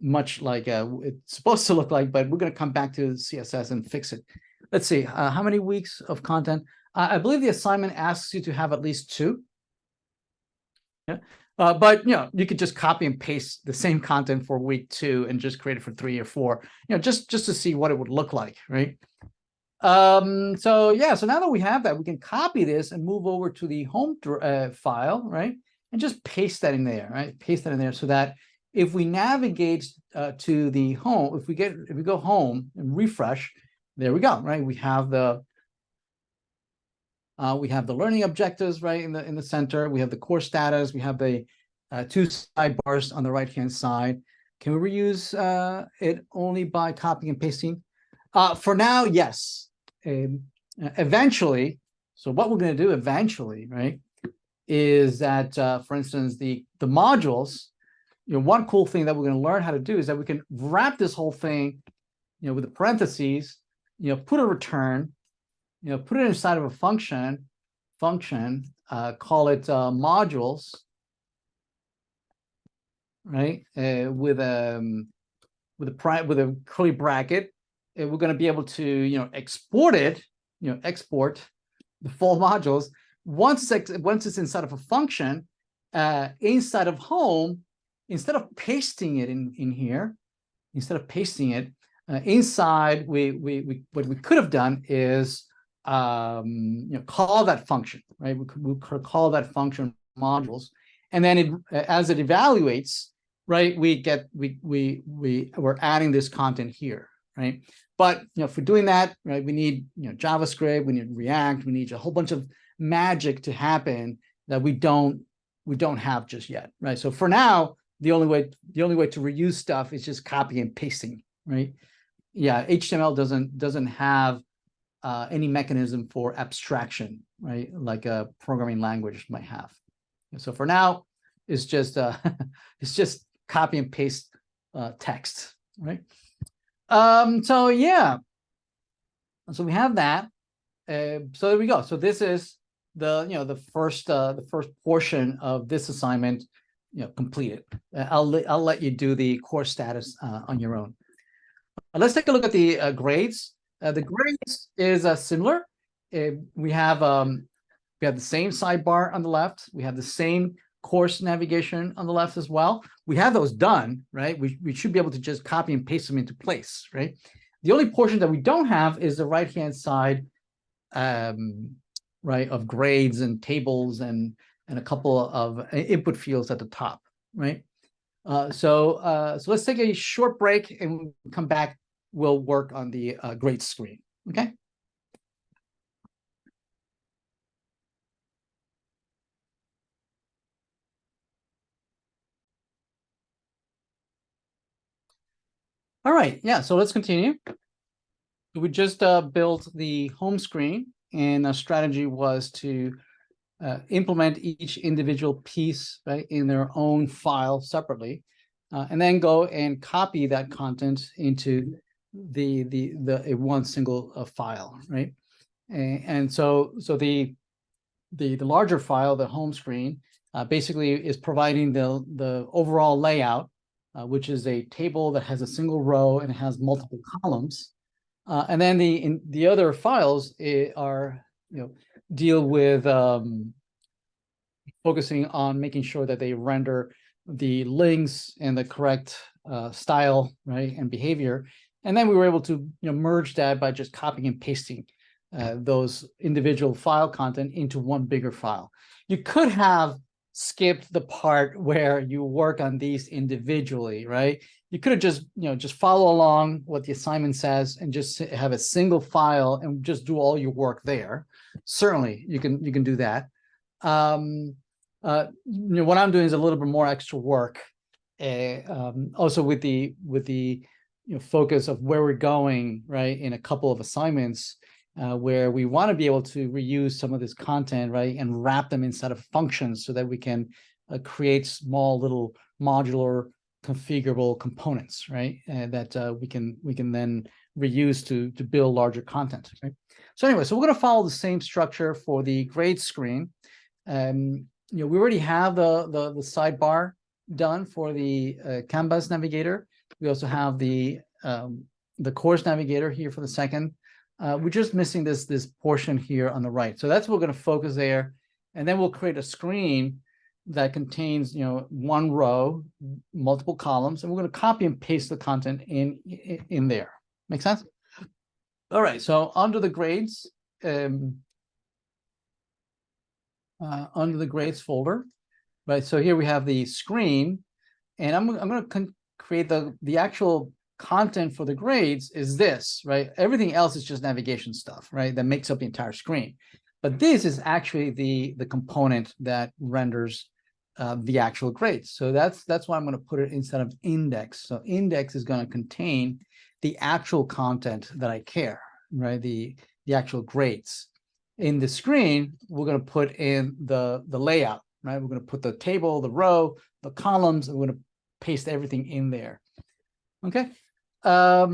much like it's supposed to look like, but we're going to come back to CSS and fix it. Let's see, how many weeks of content? I believe the assignment asks you to have at least 2. Yeah, but you could just copy and paste the same content for week 2 and just create it for 3 or 4. Just to see what it would look like, right? So now that we have that, we can copy this and move over to the home file, right? and just paste that in there, right? Paste that in there so that if we navigate to the home, if we go home and refresh, there we go, right? We have the learning objectives right in the center. We have the course status. We have the two sidebars on the right-hand side. Can we reuse it only by copying and pasting? For now, yes. Eventually, so what we're going to do eventually, right, is that, for instance, the modules, one cool thing that we're going to learn how to do is that we can wrap this whole thing, with the parentheses, put a return, put it inside of a function, call it modules, right? With a curly bracket, and we're going to be able to export it, export the full modules once it's inside of a function, inside of home. Instead of pasting it in here, inside, we what we could have done is call that function, right? We could call that function modules, and then as it evaluates, right, we're adding this content here, right? But for doing that, right, we need JavaScript, we need React, we need a whole bunch of magic to happen that we don't have just yet, right? So for now, the only way to reuse stuff is just copy and pasting, right? Yeah, HTML doesn't have any mechanism for abstraction, right? Like a programming language might have. So for now, it's just it's just copy and paste text, right? So yeah, so we have that. So there we go. So this is the first portion of this assignment, completed. I'll let you do the course status on your own. Let's take a look at the grades. The grades is similar. We have the same sidebar on the left. We have the same course navigation on the left as well. We have those done, right? We should be able to just copy and paste them into place, right? The only portion that we don't have is the right-hand side, right, of grades and tables and a couple of input fields at the top, right? So let's take a short break, and when we come back, we'll work on the grade screen, okay? All right, yeah, so let's continue. We just built the home screen, and our strategy was to implement each individual piece, right, in their own file separately, and then go and copy that content into the one single file, right? And so the larger file, the home screen, basically is providing the overall layout, which is a table that has a single row and it has multiple columns. And then the other files are, deal with focusing on making sure that they render the links and the correct style, right, and behavior. And then we were able to merge that by just copying and pasting those individual file content into one bigger file. You could have skipped the part where you work on these individually, right? You could have just follow along what the assignment says and just have a single file and just do all your work there. Certainly, you can do that. What I'm doing is a little bit more extra work, also with the focus of where we're going, right, in a couple of assignments, where we want to be able to reuse some of this content, right, and wrap them inside of functions so that we can create small little modular configurable components, right, that we can then reuse to build larger content, right? So anyway, so we're going to follow the same structure for the grade screen. We already have the sidebar done for the Kanbas navigator. We also have the course navigator here for the second. We're just missing this portion here on the right. So that's what we're going to focus there, and then we'll create a screen that contains one row, multiple columns, and we're going to copy and paste the content in there. Make sense? All right. So under the grades. Under the grades folder, right? So here we have the screen, and I'm going to create the actual content for the grades is this, right? Everything else is just navigation stuff, right? That makes up the entire screen. But this is actually the component that renders the actual grades. So that's why I'm going to put it instead of index. So index is going to contain the actual content that I care, right? The actual grades. In the screen, we're going to put in the layout, right? We're going to put the table, the row, the columns, and we're going to paste everything in there. Okay. All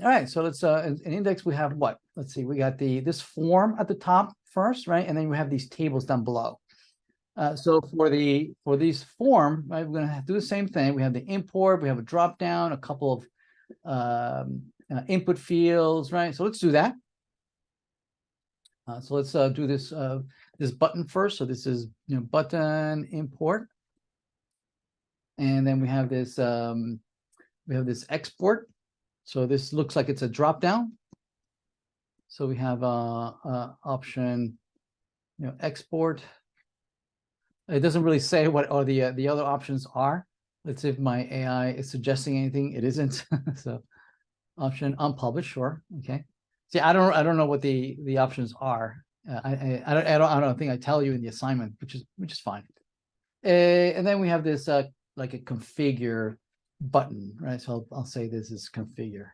right. So let's an index. We have what? Let's see. We got this form at the top first, right? And then we have these tables down below. So for these form, right, we're going to do the same thing. We have the import. We have a drop down, a couple of input fields, right? So let's do that. So let's do this this button first. So this is button import, and then we have this export. So this looks like it's a drop down. So we have option export. It doesn't really say what all the other options are. Let's see if my AI is suggesting anything. It isn't. So option unpublished, sure, okay. See, I don't know what the options are. I don't think I tell you in the assignment, which is fine. And then we have this like a configure button, right? So I'll say this is configure,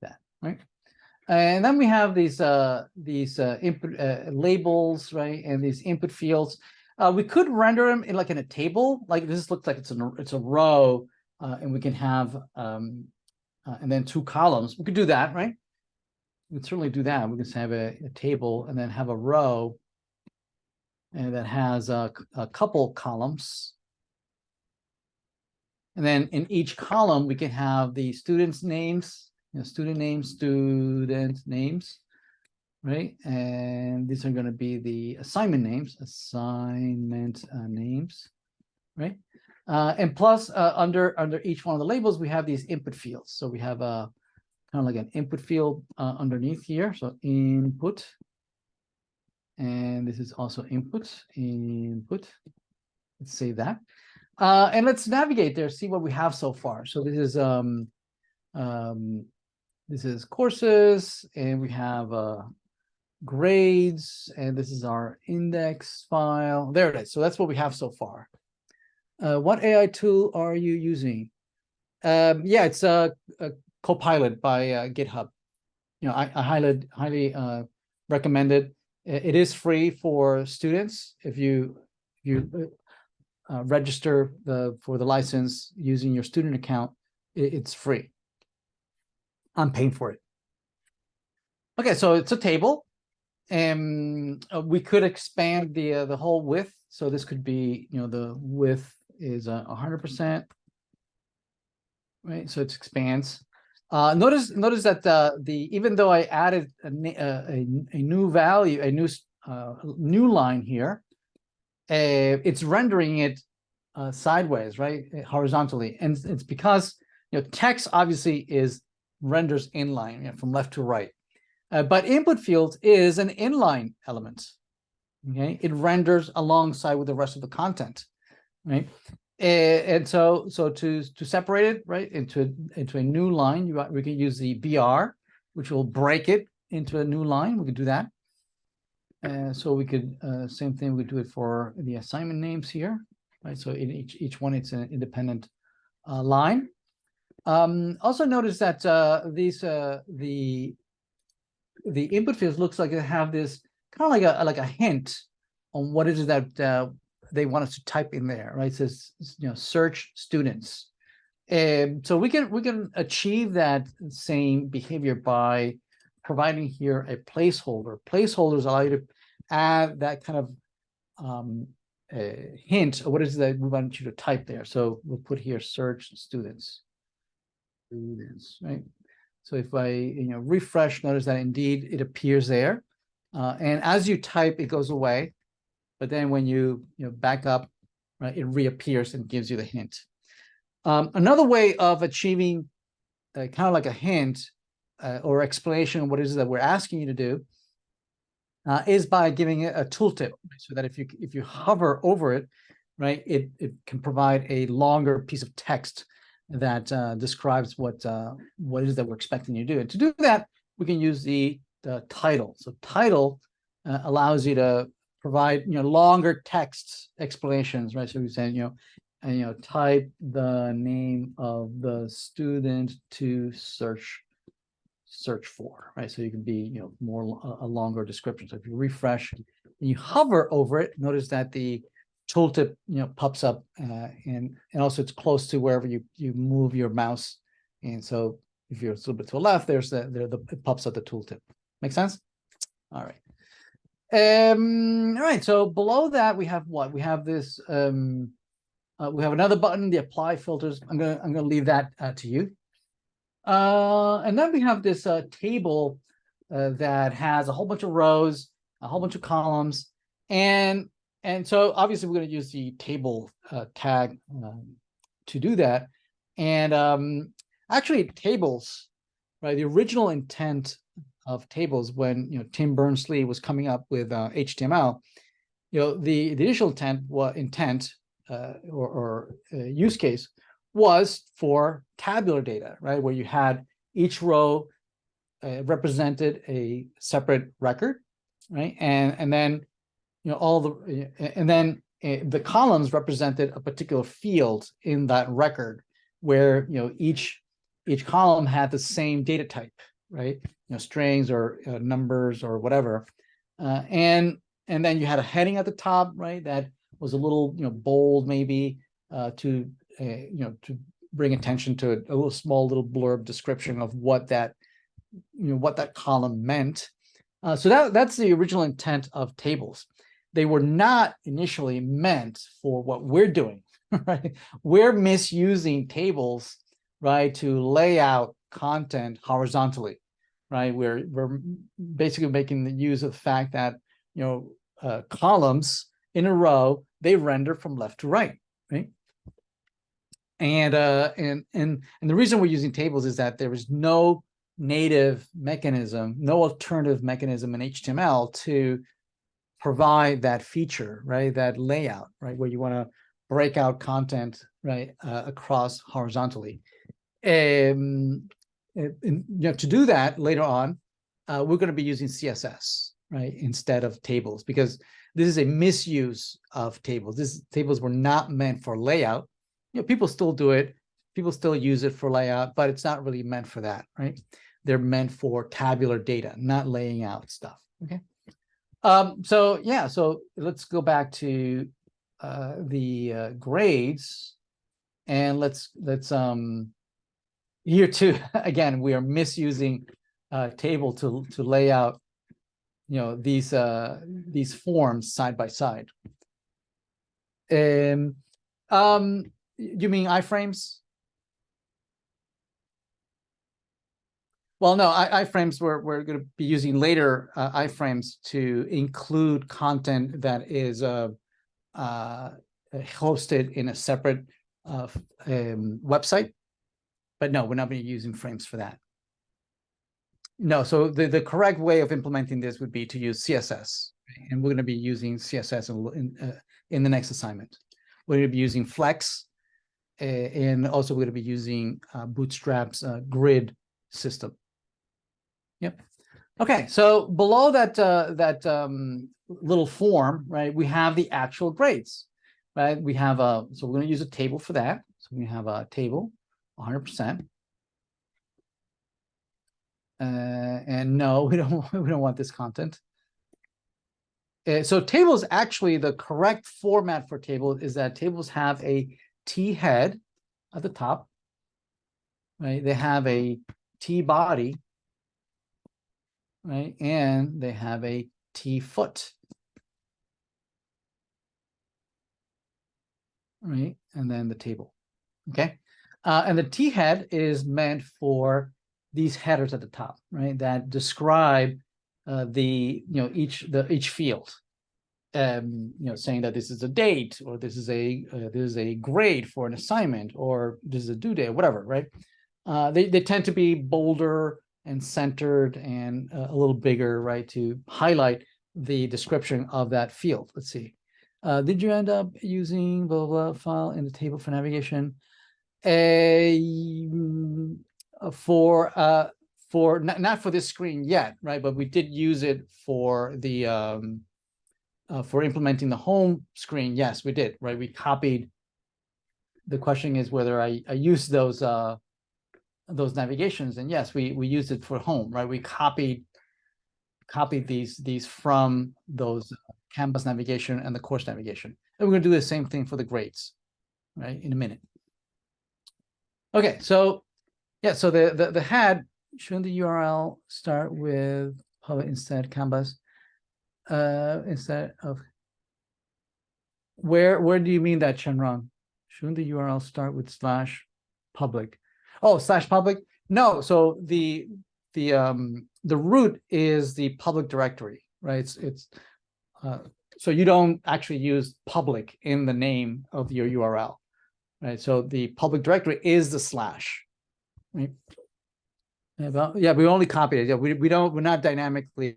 that, right? And then we have these input labels, right? And these input fields. We could render them in a table. Like this looks like it's a row, and we can have and then 2 columns. We could do that, right? We could certainly do that. We can have a table and then have a row, and that has a couple columns. And then in each column, we can have the students' names, student names, right? And these are going to be the assignment names, right? And plus, under each one of the labels, we have these input fields. So we have a kind of like an input field underneath here. So input, and this is also input. Let's save that, and let's navigate there, see what we have so far. So this is courses, and we have grades, and this is our index file. There it is. So that's what we have so far. What AI tool are you using? Yeah, it's a Copilot by GitHub. I highly recommend it. It is free for students. If you register for the license using your student account, it's free. I'm paying for it. Okay, so it's a table, and we could expand the whole width. So this could be, the width is 100%, right? So it expands. Notice that even though I added a new value, a new line here, it's rendering it sideways, right, horizontally, and it's because text obviously renders inline, from left to right, but input fields is an inline element. Okay, it renders alongside with the rest of the content, right? And so to separate it, right, into a new line, we can use the BR, which will break it into a new line. We could do that. So we could same thing. We do it for the assignment names here, right? So in each one, it's an independent line. Also notice that the input fields looks like they have this kind of like a hint on what it is that they want us to type in there, right? It says, search students. So we can achieve that same behavior by providing here a placeholder. Placeholders allow you to add that kind of a hint of what it is that we want you to type there. So we'll put here search students, right? So if I refresh, notice that indeed it appears there, and as you type, it goes away. But then when you back up, right, it reappears and gives you the hint. Another way of achieving kind of like a hint or explanation of what it is that we're asking you to do is by giving it a tooltip, so that if you hover over it, right, it can provide a longer piece of text that describes what it is that we're expecting you to do. And to do that, we can use the title. So title allows you to provide longer text explanations, right? So we say type the name of the student to search for, right? So you can be more a longer description. So if you refresh and you hover over it, notice that the tooltip pops up, and also it's close to wherever you move your mouse. And so if you're a little bit to the left, there's it pops up the tooltip. Make sense? All right. All right, so below that we have what? We have this we have another button, the apply filters. I'm gonna leave that to you. And then we have this table that has a whole bunch of rows, a whole bunch of columns, and so obviously we're going to use the table tag to do that. And actually, tables, right? The original intent of tables, when Tim Berners-Lee was coming up with HTML, the initial intent or use case was for tabular data, right? Where you had each row represented a separate record, right? And then the columns represented a particular field in that record, where each column had the same data type, right? Strings or numbers or whatever, and then you had a heading at the top, right? That was a little bold, maybe to bring attention to a little small blurb description of what that column meant. So that's the original intent of tables. They were not initially meant for what we're doing, right? We're misusing tables, right, to lay out content horizontally, right? We're basically making the use of the fact that columns in a row, they render from left to right, right? And the reason we're using tables is that there is no native mechanism, no alternative mechanism in HTML to provide that feature, right? That layout, right? Where you want to break out content, right, across horizontally. To do that later on, we're going to be using CSS, right, instead of tables, because this is a misuse of tables. Tables were not meant for layout. People still do it. People still use it for layout, but it's not really meant for that, right? They're meant for tabular data, not laying out stuff. Okay. So let's go back to the grades, and let's here too. Again, we are misusing table to lay out these forms side by side. You mean iframes? Well, no, iframes we're going to be using later. Iframes to include content that is hosted in a separate website. But no, we're not going to be using frames for that. No, so the correct way of implementing this would be to use CSS, and we're going to be using CSS in the next assignment. We're going to be using Flex, and also we're going to be using Bootstrap's grid system. Yep. Okay, so below that little form, right, we have the actual grades, right? We have so we're going to use a table for that. So we have a table, 100%. And no, we don't want this content. So tables, actually, the correct format for tables is that tables have a T head at the top, right? They have a T body, right? And they have a T foot, right? And then the table, okay? And the T head is meant for these headers at the top, right? That describe each field, saying that this is a date, or this is a grade for an assignment, or this is a due date, whatever, right? They tend to be bolder and centered and a little bigger, right, to highlight the description of that field. Let's see. Did you end up using blah, blah, blah file in the table for navigation? For not for this screen yet, right? But we did use it for the for implementing the home screen. Yes, we did, right? We copied. The question is whether I used those navigations, and yes, we used it for home, right? We copied these from those Kanbas navigation and the course navigation, and we're going to do the same thing for the grades, right? In a minute. Okay, so yeah, so the head, shouldn't the URL start with public instead Kanbas instead of where do you mean that, Chenrong? Shouldn't the URL start with /public? Oh, /public? No, so the root is the public directory, right? So you don't actually use public in the name of your URL, right? So the public directory is the /, right? Yeah, we only copied it. Yeah, we're not dynamically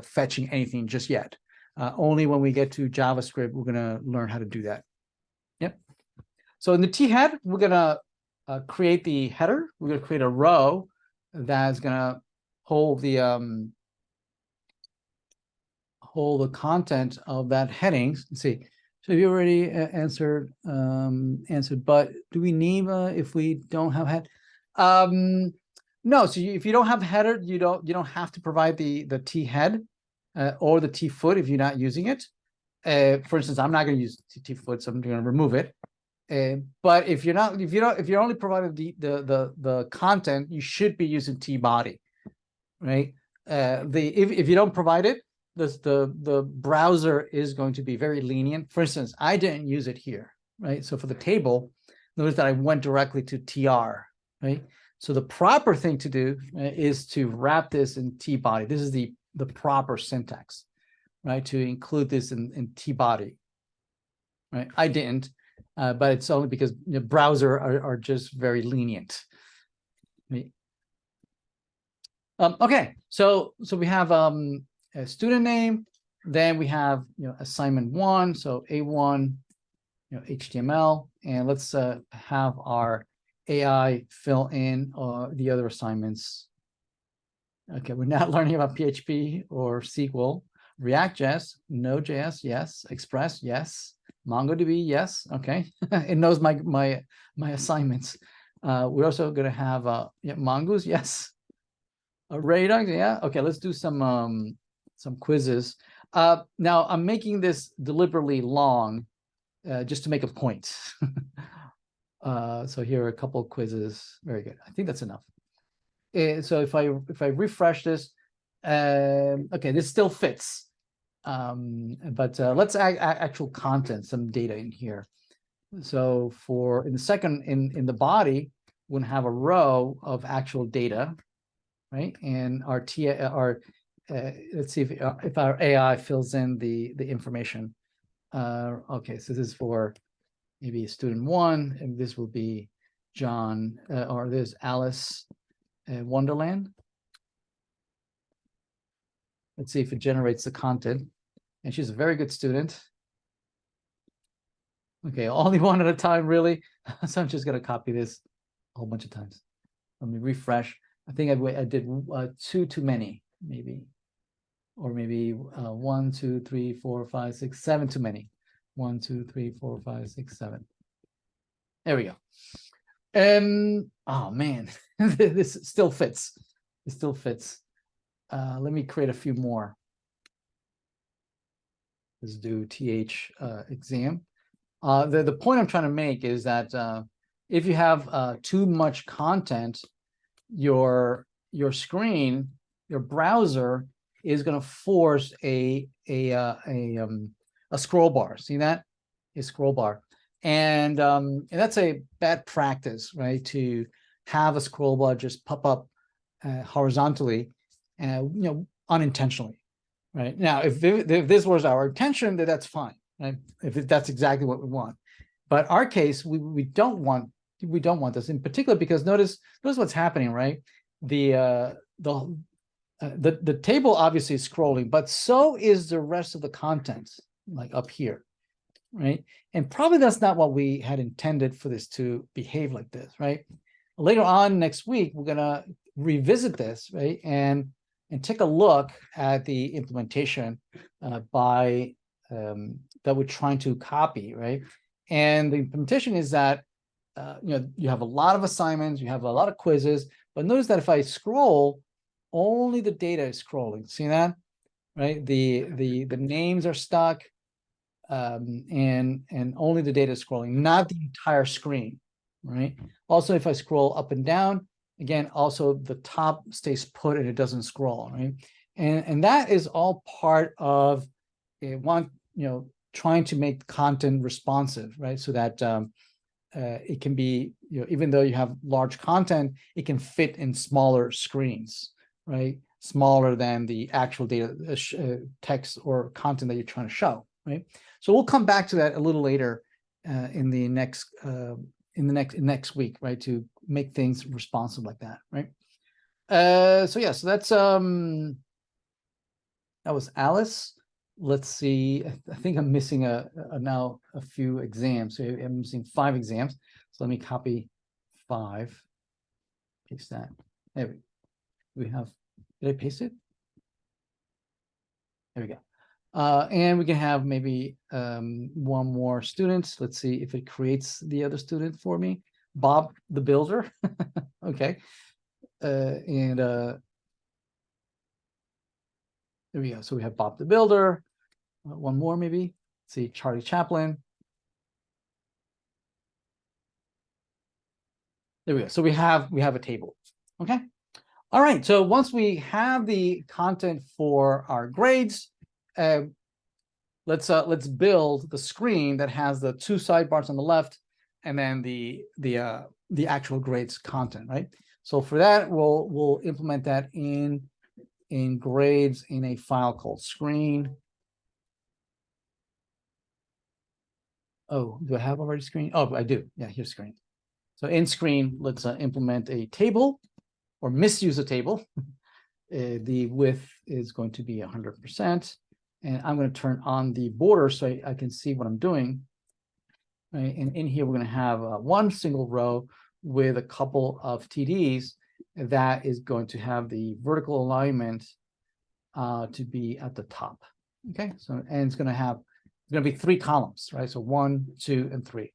fetching anything just yet. Only when we get to JavaScript, we're gonna learn how to do that. Yep. So in the T head, we're gonna create the header. We're gonna create a row that's gonna hold the content of that headings. Let's see. So you already answered, but do we need if we don't have head? No. So if you don't have header, you don't have to provide the T head or the T foot if you're not using it. For instance, I'm not going to use T foot, so I'm going to remove it. But if you're only providing the content, you should be using T body, right? If you don't provide it, the browser is going to be very lenient. For instance, I didn't use it here, right? So for the table, notice that I went directly to TR, right? So the proper thing to do is to wrap this in T body. This is the proper syntax, right? To include this in T body, right? I didn't, but it's only because the browser are just very lenient. Right? Okay, so we have a student name, then we have assignment 1, so A1, HTML, and let's have our AI fill in the other assignments. Okay, we're not learning about PHP or SQL. React.js, Node.js, yes. Express, yes. MongoDB, yes. Okay, it knows my assignments. We're also going to have Mongoose, yes. Array.docs, yeah. Okay, let's do some quizzes. Now I'm making this deliberately long, just to make a point. So here are a couple of quizzes. Very good. I think that's enough. So if I refresh this, okay, this still fits. But let's add actual content, some data in here. So in the second, in the body, we're gonna have a row of actual data, right? And let's see if our AI fills in the information. Okay, so this is for maybe student 1, and this will be John, or there's Alice Wonderland. Let's see if it generates the content. And she's a very good student. Okay, only one at a time, really. So I'm just going to copy this a whole bunch of times. Let me refresh. I think I did 2 too many, maybe. Or maybe 1, 2, 3, 4, 5, 6, 7 too many. 1, 2, 3, 4, 5, 6, 7. There we go. Oh man, this still fits. It still fits. Let me create a few more. Let's do TH exam. The point I'm trying to make is that if you have too much content, your screen, your browser is going to force a scroll bar. See that? A scroll bar. And that's a bad practice, right? To have a scroll bar just pop up horizontally, unintentionally, right? Now, if this was our intention, then that's fine, right? If that's exactly what we want. But our case, we don't want this in particular because notice what's happening, right? The the table obviously is scrolling, but so is the rest of the content, like up here, right? And probably that's not what we had intended for this to behave like this, right? Later on next week, we're gonna revisit this, right? And take a look at the implementation that we're trying to copy, right? And the implementation is that you have a lot of assignments, you have a lot of quizzes, but notice that if I scroll, only the data is scrolling. See that? Right? The names are stuck, and only the data is scrolling, not the entire screen, right? Also, if I scroll up and down, again, also the top stays put and it doesn't scroll, right? And that is all part of trying to make content responsive, right? So that it can be, even though you have large content, it can fit in smaller screens, right? Smaller than the actual data, text or content that you're trying to show, right? So we'll come back to that a little later in the next week, right? To make things responsive like that, right? So yeah, so that's that was Alice. Let's see. I think I'm missing now a few exams. So I'm missing 5 exams. So let me copy 5. Paste that. There we have. Did I paste it? There we go. And we can have maybe one more student. Let's see if it creates the other student for me. Bob the Builder. Okay. And there we go. So we have Bob the Builder. One more maybe. Let's see, Charlie Chaplin. There we go. So we have a table. Okay. All right. So once we have the content for our grades, let's build the screen that has the 2 sidebars on the left, and then the actual grades content, right? So for that, we'll implement that in grades in a file called screen. Oh, do I have already screen? Oh, I do. Yeah, here's screen. So in screen, let's implement a table or misuse a table. The width is going to be 100%. And I'm going to turn on the border so I can see what I'm doing. Right? And in here, we're going to have one single row with a couple of TDs that is going to have the vertical alignment to be at the top. Okay, so and it's going to be 3 columns, right? So 1, 2, and 3.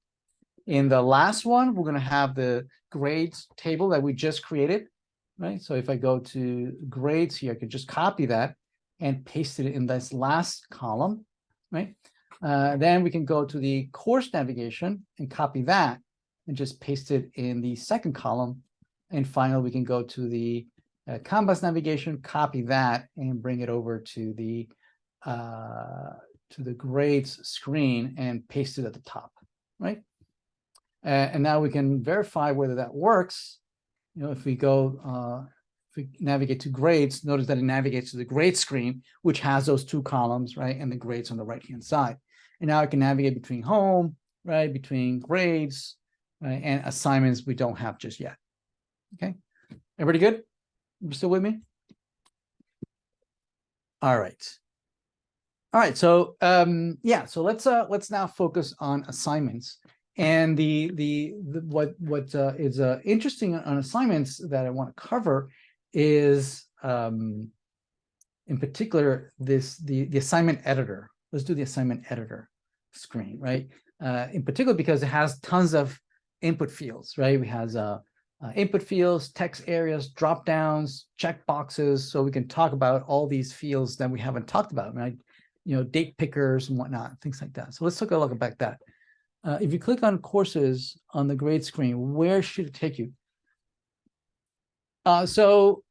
In the last one, we're going to have the grades table that we just created, right? So if I go to grades here, I could just copy that and paste it in this last column, right? Then we can go to the course navigation and copy that and just paste it in the second column. And finally, we can go to the Kanbas navigation, copy that, and bring it over to the grades screen and paste it at the top, right? And now we can verify whether that works. If we go, if we navigate to grades, notice that it navigates to the grade screen, which has those 2 columns, right? And the grades on the right-hand side. And now I can navigate between home, right? Between grades, right? And assignments we don't have just yet. Okay, everybody good? You still with me? All right. All right, so yeah, so let's now focus on assignments. And what is interesting on assignments that I want to cover is in particular the assignment editor. Let's do the assignment editor screen, right? In particular because it has tons of input fields, right? We has input fields, text areas, drop downs, check boxes, so we can talk about all these fields that we haven't talked about, right? Date pickers and whatnot, things like that. So let's take a look at that. If you click on courses on the grade screen, where should it take you? So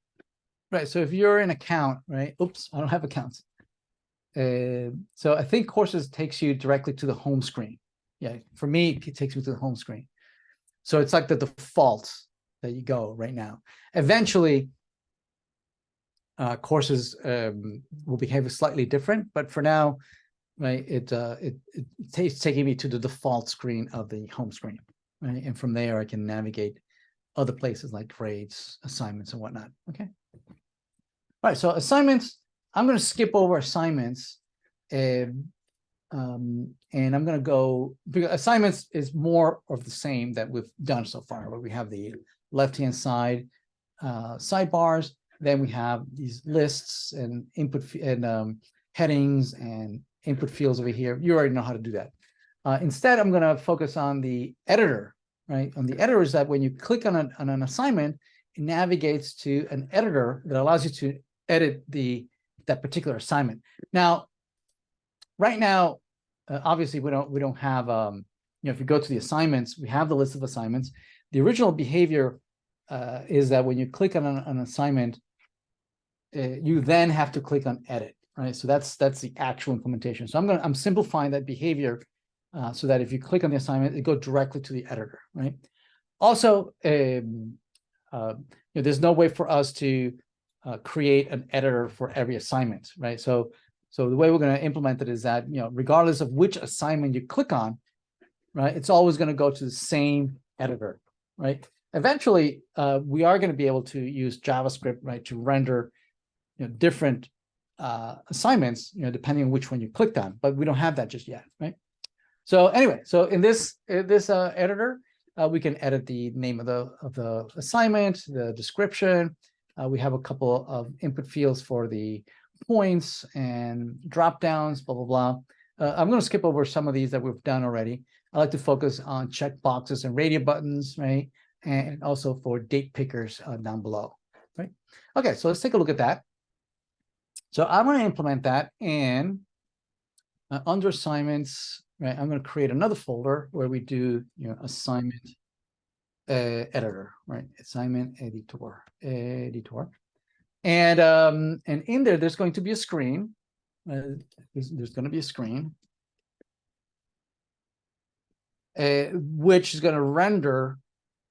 if you're an account, right? Oops, I don't have accounts. So I think courses takes you directly to the home screen. Yeah, for me, it takes me to the home screen. So it's like the default that you go right now. Eventually, courses will behave slightly different, but for now, right, it's taking me to the default screen of the home screen, right? And from there, I can navigate other places like grades, assignments, and whatnot. Okay. All right, so assignments, I'm going to skip over assignments. And I'm going to go, because assignments is more of the same that we've done so far, where we have the left-hand side sidebars, then we have these lists and input and headings and input fields over here. You already know how to do that. Instead, I'm going to focus on the editor, right? On the editor is that when you click on an assignment, it navigates to an editor that allows you to edit that particular assignment. Now, right now, obviously, we don't have, if you go to the assignments, we have the list of assignments. The original behavior is that when you click on an assignment, you then have to click on edit, right? So that's the actual implementation. So I'm simplifying that behavior so that if you click on the assignment, it goes directly to the editor, right? Also, there's no way for us to create an editor for every assignment, right? So the way we're going to implement it is that, regardless of which assignment you click on, right, it's always going to go to the same editor, right? Eventually, we are going to be able to use JavaScript, right, to render different assignments, depending on which one you clicked on, but we don't have that just yet, right? So anyway, so in this editor, we can edit the name of the assignment, the description. We have a couple of input fields for the points and drop downs, blah, blah, blah. I'm going to skip over some of these that we've done already. I like to focus on checkboxes and radio buttons, right? And also for date pickers down below, right? Okay, so let's take a look at that. So I'm going to implement that, and under assignments, right, I'm going to create another folder where we do, assignment editor, right? Assignment editor. And in there, there's going to be a screen. There's going to be a screen, which is going to render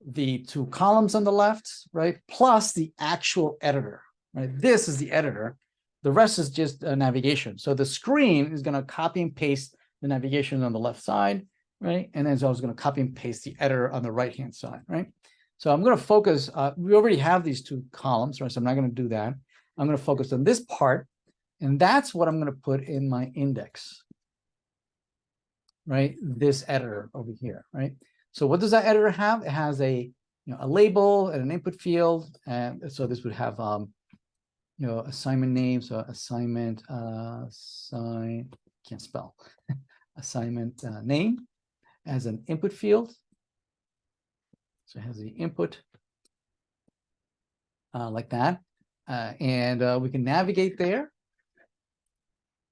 the two columns on the left, right, plus the actual editor, right? This is the editor. The rest is just navigation. So the screen is going to copy and paste the navigation on the left side, right? And then so I was going to copy and paste the editor on the right-hand side, right? So I'm going to focus, we already have these two columns, right? So I'm not going to do that. I'm going to focus on this part, and that's what I'm going to put in my index, right? This editor over here, right? So what does that editor have? It has a label and an input field, and so this would have assignment name. So assignment can't spell assignment name as an input field. So it has the input like that, and we can navigate there.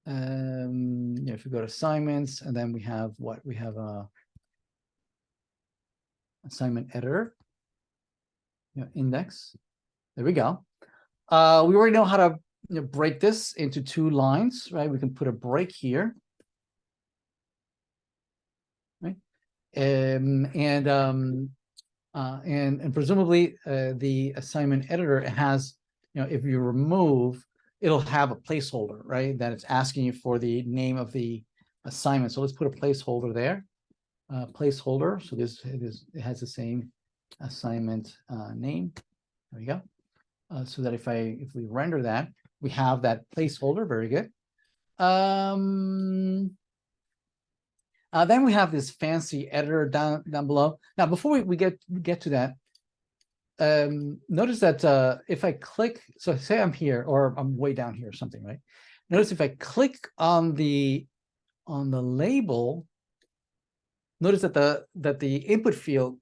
If you go to assignments, and then we have what we have assignment editor, index. There we go. We already know how to break this into two lines, right? We can put a break here, right? And presumably the assignment editor has, if you remove, it'll have a placeholder, right? That it's asking you for the name of the assignment. So let's put a placeholder there. Placeholder. So it has the same assignment name. There we go. So that if we render that, we have that placeholder. Very good. Then we have this fancy editor down below. Now, before we get to that, notice that if I click, so say I'm here or I'm way down here or something, right? Notice if I click on the label, notice that the input field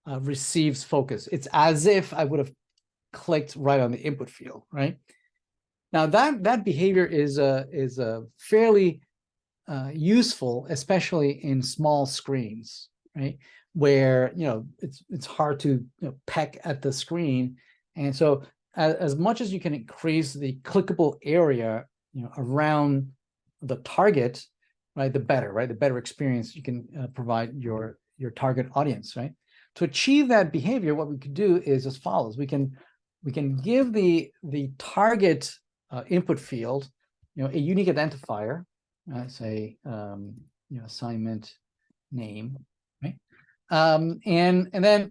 receives focus. It's as if I would have clicked right on the input field, right? Now that behavior is fairly useful, especially in small screens, right? Where it's hard to peck at the screen, and so as much as you can increase the clickable area around the target, right, the better, right? The better experience you can provide your target audience, right? To achieve that behavior, what we could do is as follows: we can give the target input field a unique identifier, say assignment name, right? And then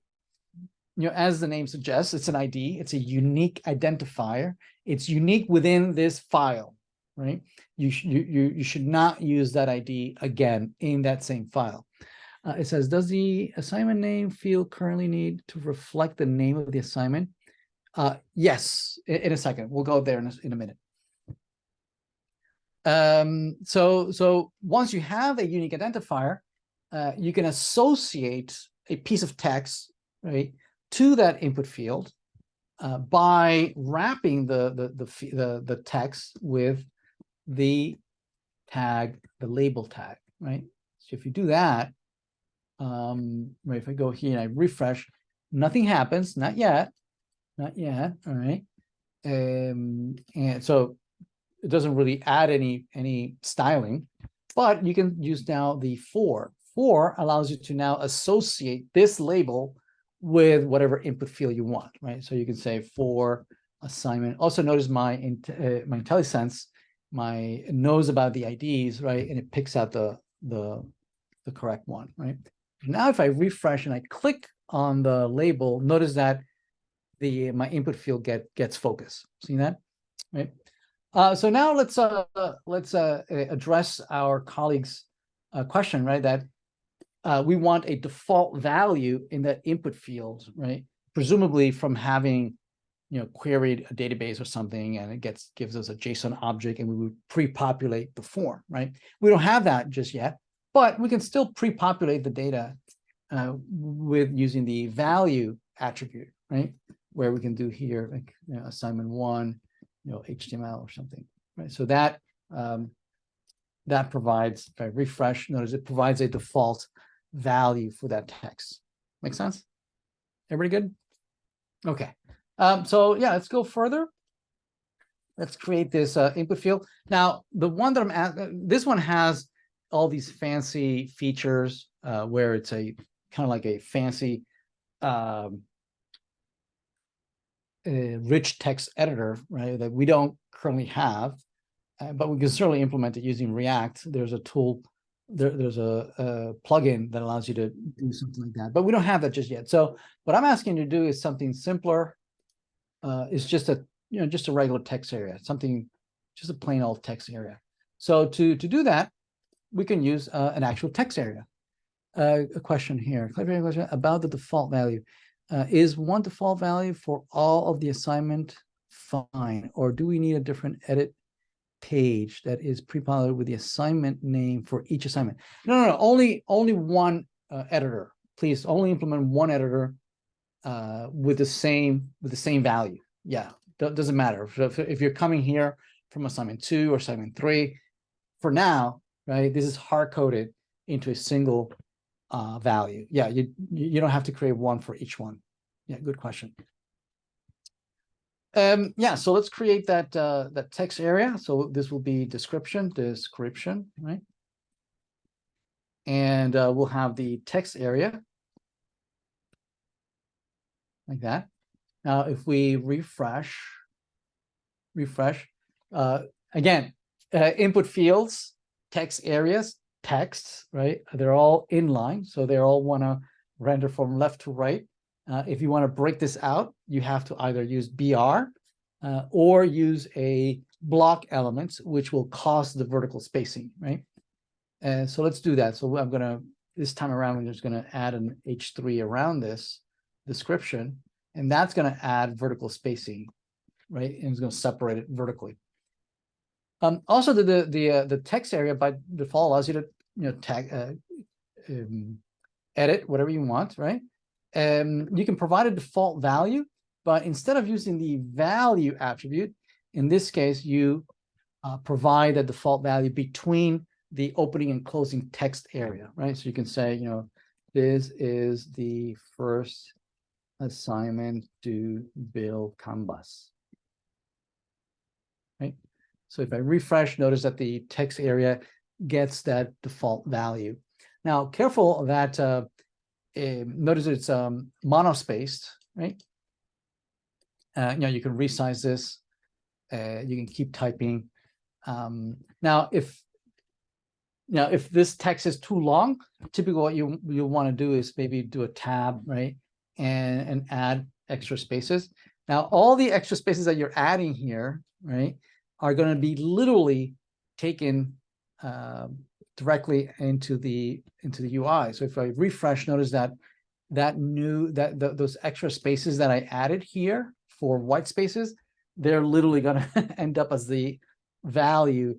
as the name suggests, it's an ID. It's a unique identifier. It's unique within this file, right? You should not use that ID again in that same file. It says, does the assignment name field currently need to reflect the name of the assignment? Yes, in a second. We'll go there in a minute. So once you have a unique identifier, you can associate a piece of text, right, to that input field by wrapping the text with the tag, the label tag, right? So if you do that, right, if I go here and I refresh, nothing happens, not yet, all right. And so it doesn't really add any styling, but you can use now the for. For allows you to now associate this label with whatever input field you want, right? So you can say for assignment. Also notice my IntelliSense, my knows about the IDs, right? And it picks out the correct one, right? Now, if I refresh and I click on the label, notice that my input field gets focus. See that, right? So now let's address our colleague's question, right? That we want a default value in that input field, right? Presumably from having, queried a database or something, and it gives us a JSON object, and we would pre-populate the form, right? We don't have that just yet, but we can still pre-populate the data with using the value attribute, right? Where we can do here, like assignment 1, HTML or something, right? So that that provides, if I refresh, notice it provides a default value for that text. Make sense? Everybody good? Okay. So yeah, let's go further. Let's create this input field. Now, the one that I'm at, this one has all these fancy features where it's a kind of like a fancy rich text editor, right, that we don't currently have, but we can certainly implement it using React. There's a tool, there's a plugin that allows you to do something like that, but we don't have that just yet. So what I'm asking you to do is something simpler. It's just a regular text area, something, just a plain old text area. So to do that, we can use an actual text area. A question here, clarifying question about the default value. Is one default value for all of the assignment fine, or do we need a different edit page that is pre-populated with the assignment name for each assignment? No, only one editor. Please only implement one editor with the same value. Yeah, doesn't matter if you're coming here from assignment 2 or assignment 3. For now, right, this is hard coded into a single value. Yeah, you don't have to create one for each one. Yeah, good question. Yeah, so let's create that that text area. So this will be description, right? And we'll have the text area like that. Now, if we refresh, again, input fields, text areas, texts, right? They're all inline, so they all want to render from left to right. If you want to break this out, you have to either use BR or use a block element, which will cause the vertical spacing, right? So let's do that. So I'm going to, this time around, we're just going to add an H3 around this description, and that's going to add vertical spacing, right? And it's going to separate it vertically. Also, the text area by default allows you to tag, edit whatever you want, right? You can provide a default value, but instead of using the value attribute, in this case, you provide a default value between the opening and closing text area, right? So you can say, this is the first assignment to build Kanbas, right? So if I refresh, notice that the text area gets that default value. Now, careful that notice it's monospaced, right? You can resize this. You can keep typing. Now, if this text is too long, typically what you want to do is maybe do a tab, right? and add extra spaces. Now, all the extra spaces that you're adding here, right, are going to be literally taken directly into the UI. So if I refresh, notice that those extra spaces that I added here for white spaces, they're literally going to end up as the value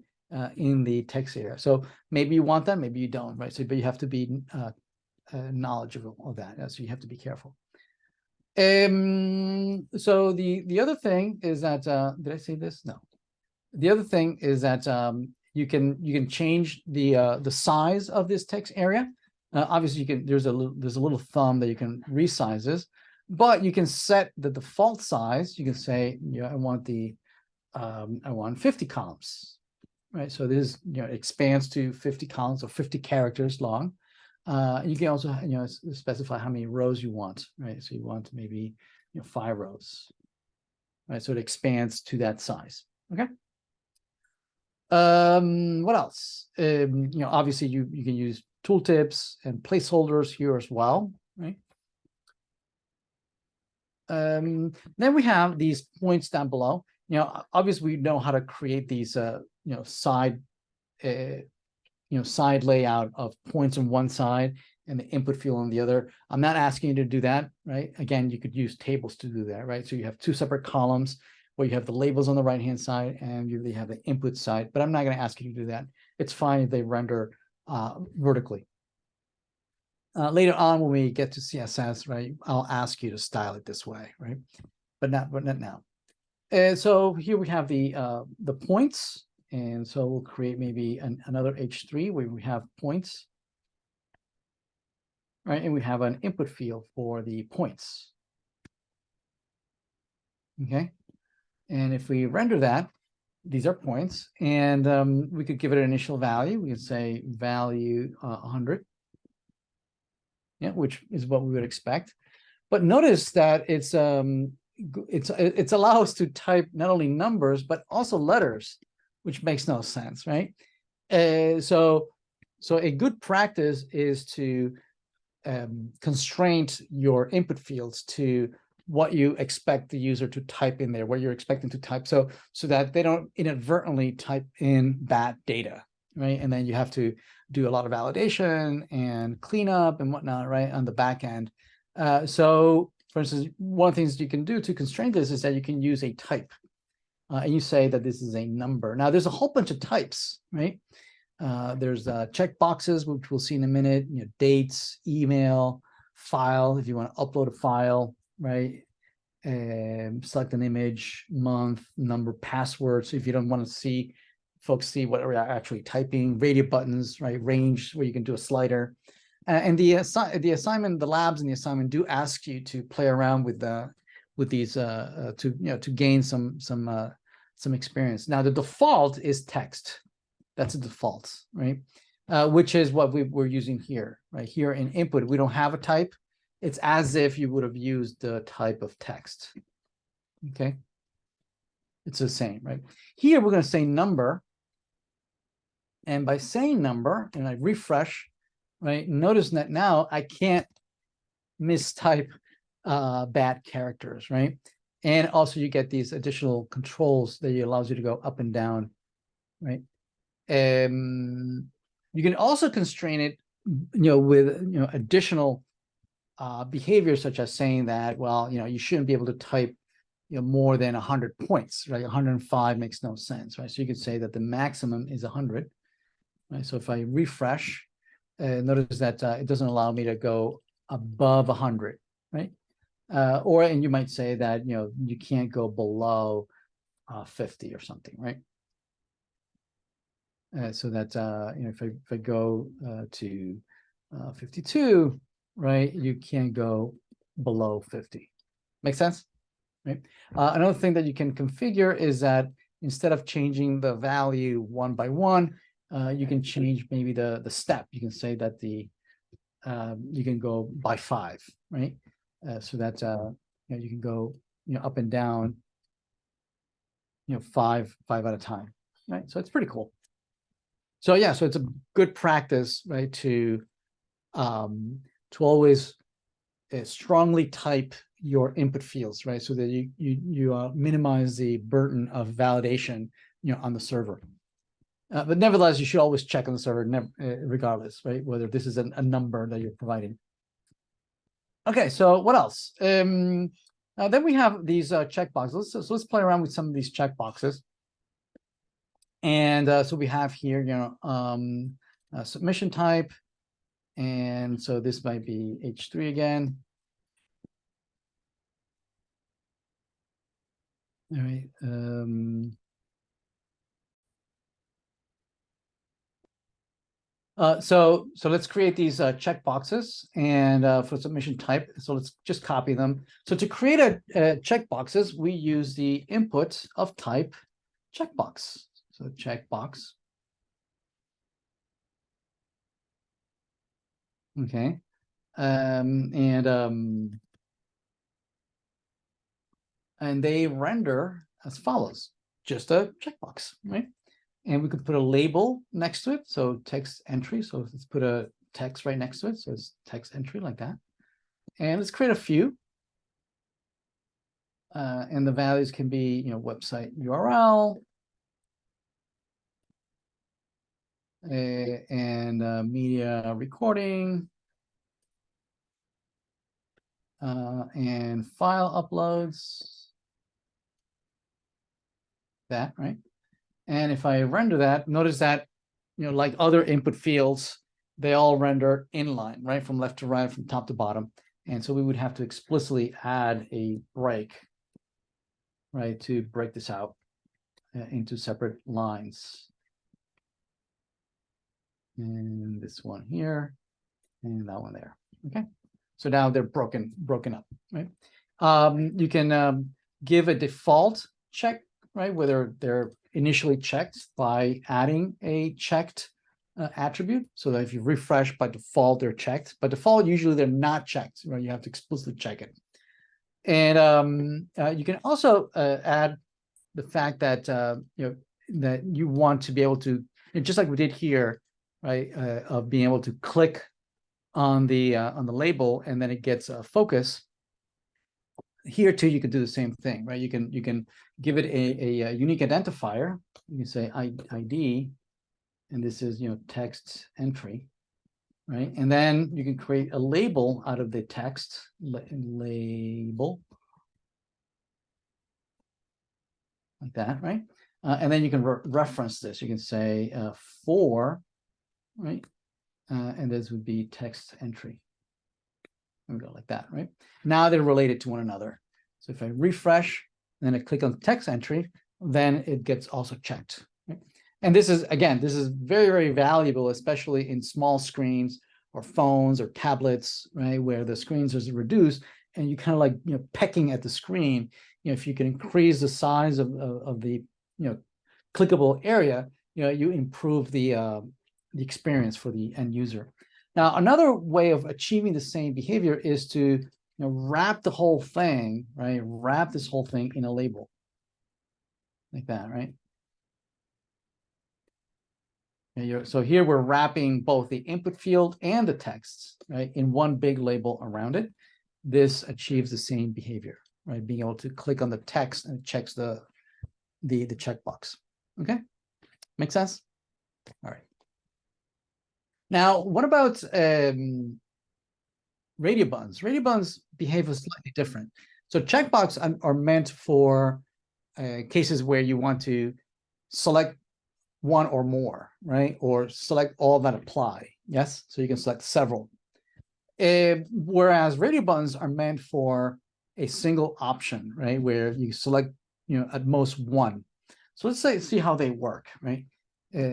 in the text area. So maybe you want that, maybe you don't, right? So, but you have to be knowledgeable of that. So you have to be careful. So the other thing is that did I say this? No. The other thing is that you can change the size of this text area. Obviously, you can. There's a little thumb that you can resize this, but you can set the default size. You can say, I want 50 columns, right? So this expands to 50 columns or 50 characters long. You can also specify how many rows you want, right? So you want maybe 5 rows, right? So it expands to that size. Okay. What else? Obviously you can use tooltips and placeholders here as well, right? Then we have these points down below. Obviously we know how to create these side side layout of points on one side and the input field on the other. I'm not asking you to do that, right? Again, you could use tables to do that, right? So you have 2 separate columns where you have the labels on the right-hand side and you have the input side, but I'm not going to ask you to do that. It's fine if they render vertically. Later on, when we get to CSS, right, I'll ask you to style it this way, right? But not now. So here we have the points, and so we'll create maybe another H3 where we have points, right? And we have an input field for the points. Okay, and if we render that, these are points, and we could give it an initial value. We could say value 100. Yeah, which is what we would expect. But notice that it's allows us to type not only numbers but also letters, which makes no sense, right? So a good practice is to constrain your input fields to what you expect the user to type in there, what you're expecting to type, so that they don't inadvertently type in bad data, right? And then you have to do a lot of validation and cleanup and whatnot, right, on the back end. So, for instance, one of the things you can do to constrain this is that you can use a type, and you say that this is a number. Now, there's a whole bunch of types, right? There's check boxes, which we'll see in a minute. Dates, email, file, if you want to upload a file, right? Select an image, month, number, password. So if you don't want to see folks see what we're actually typing, radio buttons, right? Range, where you can do a slider. And the assignment, the labs and the assignment do ask you to play around with these to gain some experience. Now the default is text. That's a default, right? Which is what we're using here, right? Here in input, we don't have a type. It's as if you would have used the type of text. Okay, it's the same, right? Here we're going to say number. And by saying number, and I refresh, right, notice that now I can't mistype bad characters, right? And also you get these additional controls that allows you to go up and down, right? You can also constrain it, with additional behaviors, such as saying that, well, you shouldn't be able to type more than 100 points, right? 105 makes no sense, right? So you could say that the maximum is 100. Right? So if I refresh, notice that it doesn't allow me to go above 100, right? And you might say that you can't go below 50 or something, right? So that if I go to 52, right, you can't go below 50. Make sense? Right. Another thing that you can configure is that instead of changing the value one by one, you can change maybe the step. You can say that you can go by 5, right? So that you can go up and down 5 at a time, right? So it's pretty cool. So yeah, so it's a good practice, right, to always strongly type your input fields, right? So that you minimize the burden of validation, on the server. But nevertheless, you should always check on the server, regardless, right? Whether this is a number that you're providing. Okay, so what else? Then we have these checkboxes. So let's play around with some of these checkboxes. And so we have here, submission type. And so this might be H3 again. All right. So let's create these checkboxes and for submission type. So let's just copy them. So to create a checkboxes, we use the input of type checkbox. So checkbox. Okay. And they render as follows, just a checkbox, right? And we could put a label next to it. So text entry. So let's put a text right next to it. So it's text entry like that. And let's create a few. And the values can be, website URL. And media recording. And file uploads. That, right? And if I render that, notice that, like other input fields, they all render inline, right? From left to right, from top to bottom. And so we would have to explicitly add a break, right, to break this out into separate lines. And this one here, and that one there. Okay. So now they're broken up, right? You can give a default check, right? Whether they're initially checked by adding a checked attribute. So that if you refresh by default, they're checked. By default, usually they're not checked, right? You have to explicitly check it. And you can also add the fact that that you want to be able to, just like we did here, right? Of being able to click on the label and then it gets a focus. Here too, you could do the same thing, right? You can give it a unique identifier. You can say ID, and this is text entry, right? And then you can create a label out of the text label like that, right? And then you can reference this. You can say for, right? And this would be text entry. There we go, like that, right? Now they're related to one another. So if I refresh, and then I click on text entry, then it gets also checked. Right? And this is, again, this is very, very valuable, especially in small screens or phones or tablets, right? Where the screens is reduced and you kind of like, pecking at the screen. If you can increase the size of the, clickable area, you improve the experience for the end user. Now, another way of achieving the same behavior is to wrap the whole thing, right? Wrap this whole thing in a label like that, right? So here we're wrapping both the input field and the text, right, in one big label around it. This achieves the same behavior, right? Being able to click on the text and it checks the checkbox. Okay, make sense? All right. Now, what about radio buttons? Radio buttons behave slightly different. So checkbox are meant for cases where you want to select one or more, right? Or select all that apply. Yes, so you can select several. Whereas radio buttons are meant for a single option, right? Where you select, at most one. So let's see how they work, right?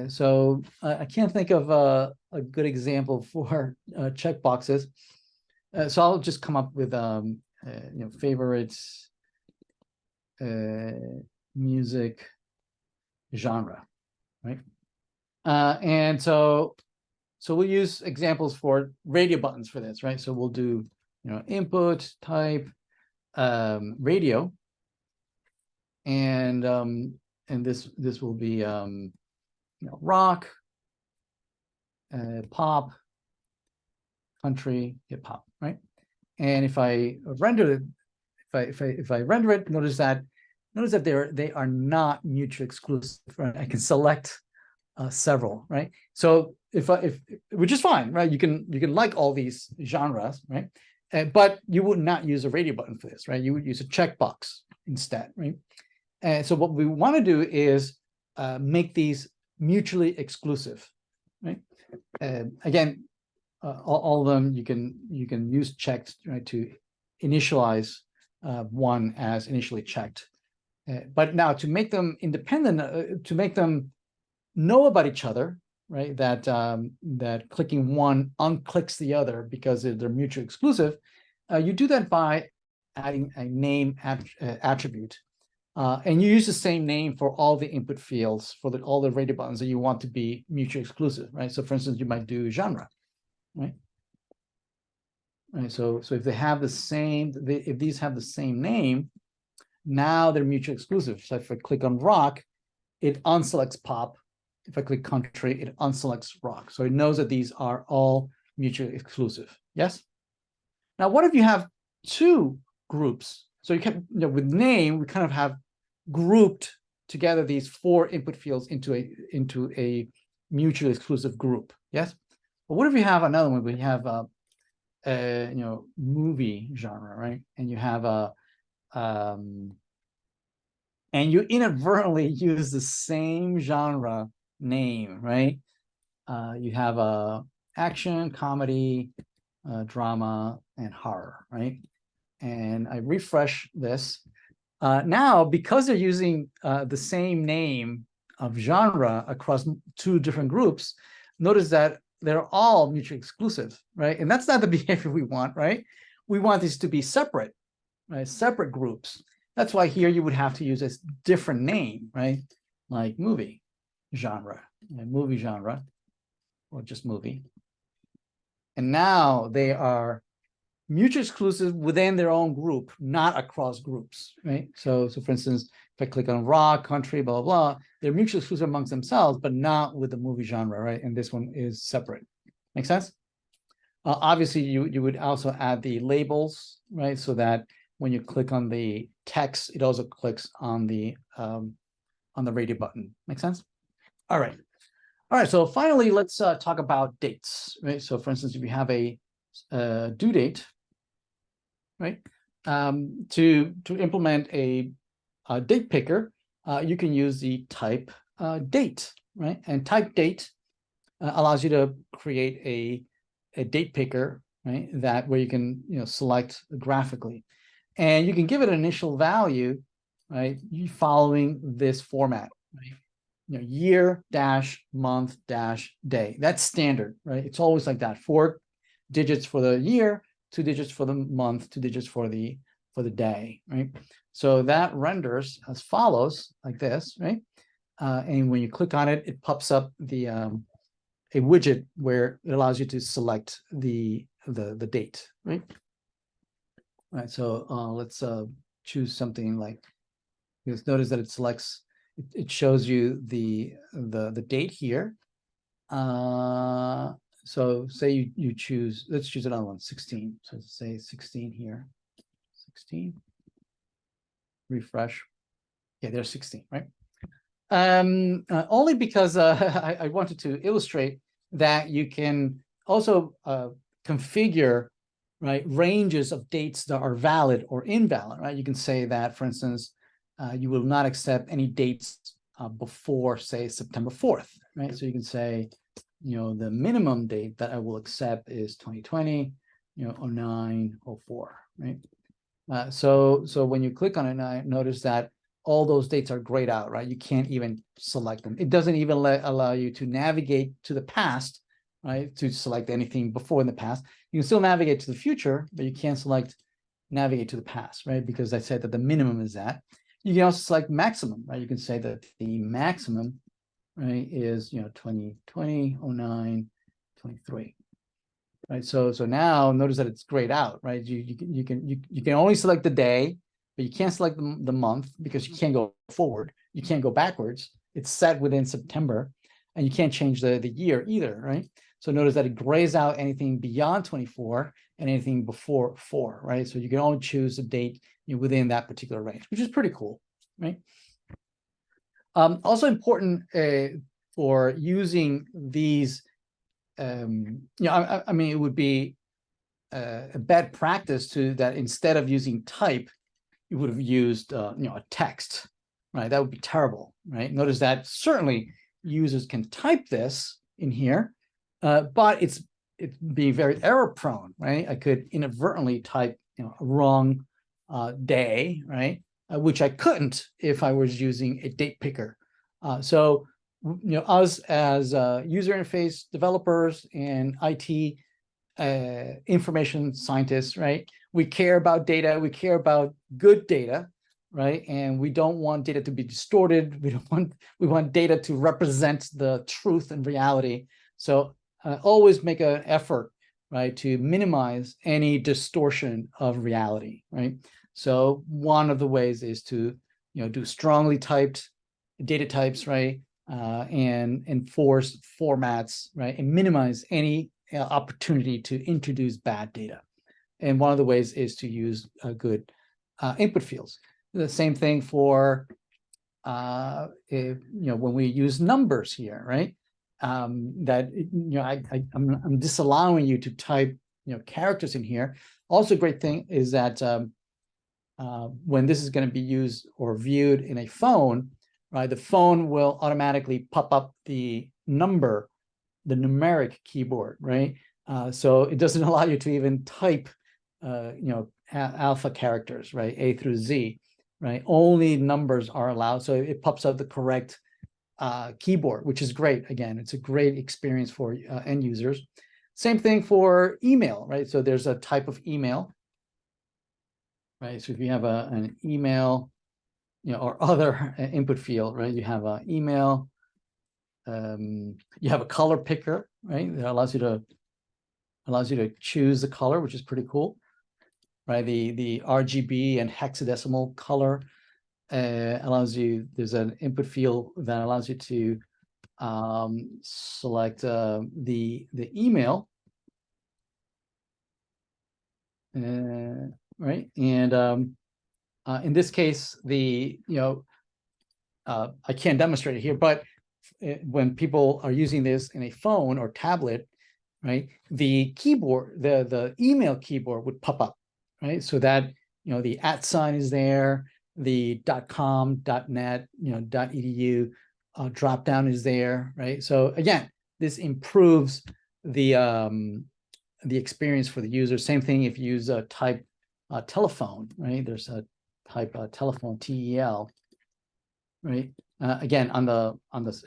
So I can't think of a good example for checkboxes. So I'll just come up with favorites, music genre, right? And so we'll use examples for radio buttons for this, right? So we'll do input type radio, and this will be rock, pop, country, hip hop, right? And if I render it, if I render it, notice that they are not mutually exclusive. Right? I can select several, right? So if which is fine, right? You can like all these genres, right? But you would not use a radio button for this, right? You would use a checkbox instead, right? And so what we want to do is make these mutually exclusive, right? Again, all of them you can use checked, right, to initialize one as initially checked. But now to make them independent, to make them know about each other, right? That that clicking one unclicks the other because they're mutually exclusive. You do that by adding a name attribute. And you use the same name for all the input fields for all the radio buttons that you want to be mutually exclusive, right? So for instance, you might do genre, right? Right. So if they have the same, if these have the same name, now they're mutually exclusive. So if I click on rock, it unselects pop. If I click country, it unselects rock. So it knows that these are all mutually exclusive. Yes. Now, what if you have two groups? So you can, with name, we kind of have grouped together these four input fields into a mutually exclusive group. Yes. But what if you have another one? We have movie genre, right? And you have a and you inadvertently use the same genre name, right? You have a action, comedy, drama, and horror, right? And I refresh this. Now, because they're using the same name of genre across two different groups, notice that they're all mutually exclusive, right? And that's not the behavior we want, right? We want these to be separate, right? Separate groups. That's why here you would have to use a different name, right? Like movie genre, movie genre, or just movie. And now they are mutually exclusive within their own group, not across groups, right? So for instance, if I click on rock, country, blah, blah, blah, they're mutually exclusive amongst themselves, but not with the movie genre, right? And this one is separate. Make sense? Obviously, you would also add the labels, right? So that when you click on the text, it also clicks on the radio button. Make sense? All right. All right. So finally, let's talk about dates, right? So for instance, if you have a due date, right? To implement a date picker, you can use the type date, right? And type date allows you to create a date picker, right? That where you can select graphically, and you can give it an initial value, right? Following this format, right? Year dash month dash day. That's standard, right? It's always like that. 4 digits for the year, 2 digits for the month, 2 digits for the day, right? So that renders as follows, like this, right? And when you click on it, it pops up the a widget where it allows you to select the date, right? All right. So let's choose something like, because notice that it selects. It shows you the date here. So say you choose, let's choose another one, 16. So say 16 here, 16. Refresh. Yeah, there's 16, right? Only because I wanted to illustrate that you can also configure, right, ranges of dates that are valid or invalid, right? You can say that, for instance, you will not accept any dates before, say, September 4th, right? So you can say, the minimum date that I will accept is 2020, 09, 04, right? So when you click on it, I notice that all those dates are grayed out, right? You can't even select them. It doesn't even allow you to navigate to the past, right? To select anything before in the past. You can still navigate to the future, but you can't navigate to the past, right? Because I said that the minimum is that. You can also select maximum, right? You can say that the maximum, right, is 2020, 09, 23. Right. So now notice that it's grayed out, right? You can only select the day, but you can't select the month because you can't go forward. You can't go backwards. It's set within September. and you can't change the year either, right? So notice that it grays out anything beyond 24 and anything before 4, right? So you can only choose a date within that particular range, which is pretty cool, right? Also important for using these, I mean, it would be a bad practice to that instead of using type, you would have used a text, right? That would be terrible, right? Notice that certainly users can type this in here, but it's being very error prone, right? I could inadvertently type a wrong day, right? Which I couldn't if I was using a date picker. So us as user interface developers and IT information scientists, right? We care about data. We care about good data, right? And we don't want data to be distorted. We want data to represent the truth and reality. So always make an effort, right, to minimize any distortion of reality, right? So one of the ways is to do strongly typed data types, right, and enforce formats, right, and minimize any opportunity to introduce bad data. And one of the ways is to use good input fields. The same thing for when we use numbers here, right? That I'm disallowing you to type characters in here. Also, a great thing is that when this is going to be used or viewed in a phone, right, the phone will automatically pop up the number, the numeric keyboard, right? So it doesn't allow you to even type, alpha characters, right, A through Z, right? Only numbers are allowed. So it pops up the correct keyboard, which is great. Again, it's a great experience for end users. Same thing for email, right? So there's a type of email, right? So if you have an email, or other input field, right? You have an email. You have a color picker, right? That allows you to choose the color, which is pretty cool, right? The RGB and hexadecimal color allows you. There's an input field that allows you to select the email, right? And in this case, I can't demonstrate it here, but when people are using this in a phone or tablet, right, the keyboard, the email keyboard would pop up, right? So that the @ is there, the .com, .net, .edu drop down is there, right? So again, this improves the experience for the user. Same thing if you use a type telephone, right? There's a type telephone, TEL, right? Again, on the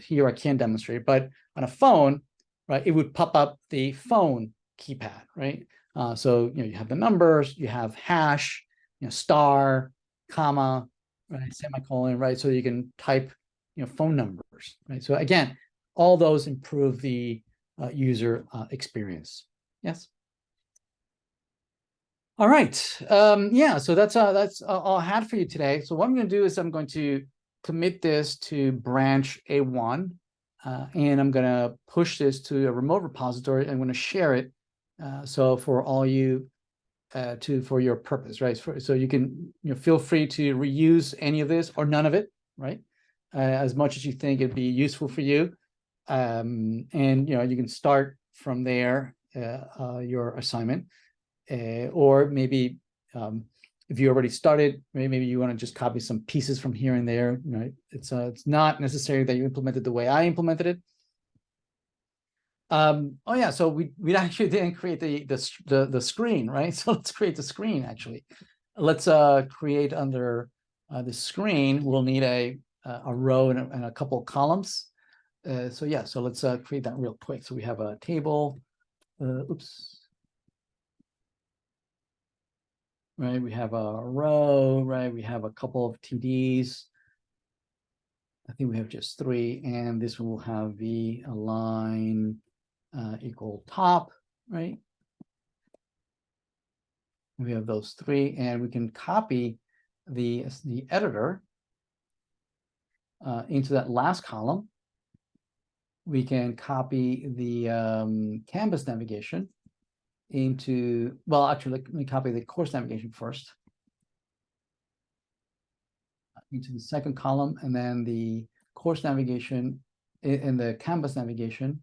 here I can't demonstrate, but on a phone, right, it would pop up the phone keypad, right? So you have the numbers, you have hash, star, comma, right, semicolon, right? So you can type phone numbers, right? So again, all those improve the user experience. Yes. All right. Yeah. So that's all I had for you today. So what I'm going to do is I'm going to commit this to branch A1, and I'm going to push this to a remote repository. I'm going to share it. So for all you, for your purpose, right? So you can feel free to reuse any of this or none of it, right? As much as you think it'd be useful for you, and you can start from there your assignment, or maybe if you already started, maybe you want to just copy some pieces from here and there, right? It's not necessary that you implemented the way I implemented it. Oh yeah, so we actually didn't create the screen, right? So let's create the screen actually. Let's create under the screen. We'll need a row and a couple of columns. So yeah, so let's create that real quick. So we have a table. Oops. Right, we have a row, right? We have a couple of TDs. I think we have just 3, and this one will have the align equal top, right? We have those 3, and we can copy the editor into that last column. we can copy the Kanbas navigation into, well, actually, let me copy the course navigation first into the second column, and then the course navigation in the Kanbas navigation,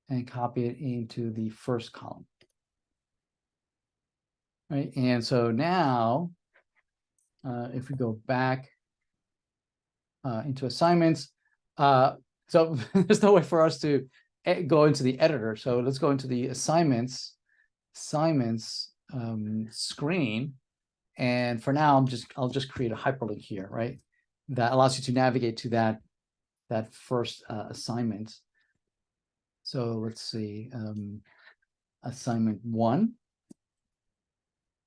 and copy it into the first column. Right, and so now, if we go back into assignments, so there's no way for us to go into the editor. So let's go into the assignments screen. And for now, I'll just create a hyperlink here, right? That allows you to navigate to that first assignment. So let's see, assignment 1.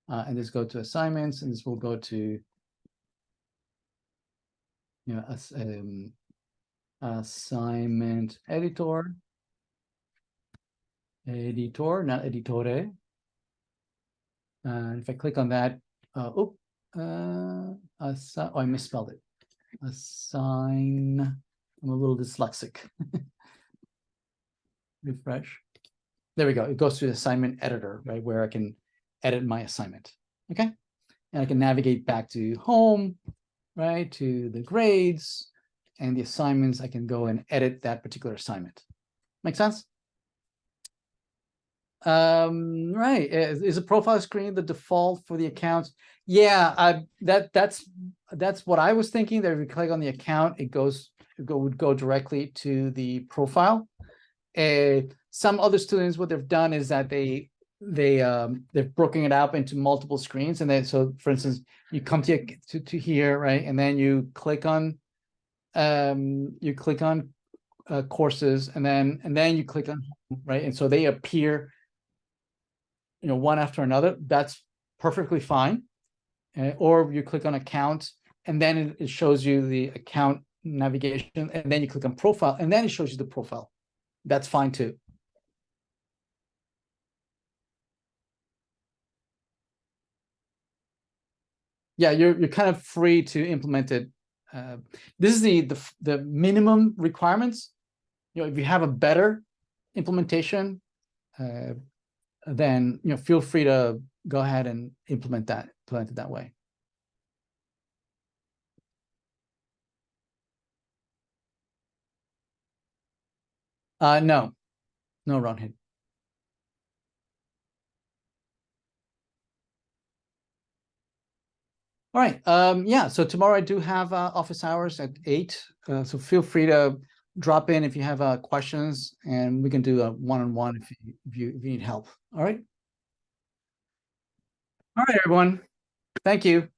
And this go to assignments, and this will go to, you know, assignment editor, not editore. And if I click on that, oh, I misspelled it. Assign. I'm a little dyslexic. Refresh. There we go. It goes to the assignment editor, right, where I can edit my assignment. Okay, and I can navigate back to home, right, to the grades and the assignments. I can go and edit that particular assignment. Make sense? Right. Is a profile screen the default for the account? Yeah, that's what I was thinking. That if you click on the account, it would go directly to the profile. Some other students, what they've done is that they've broken it up into multiple screens, and then, so for instance, you come to here, right, and then you click on courses, and then you click on, right, and so they appear, you know, one after another. That's perfectly fine. Or you click on account, and then it shows you the account navigation, and then you click on profile, and then it shows you the profile. That's fine too. Yeah, you're kind of free to implement it. This is the minimum requirements. You know, if you have a better implementation, then, you know, feel free to go ahead and implement it that way. No, Ronhid. All right. Yeah, so tomorrow I do have office hours at 8. So feel free to drop in if you have questions, and we can do a one-on-one if you need help. All right. All right, everyone. Thank you.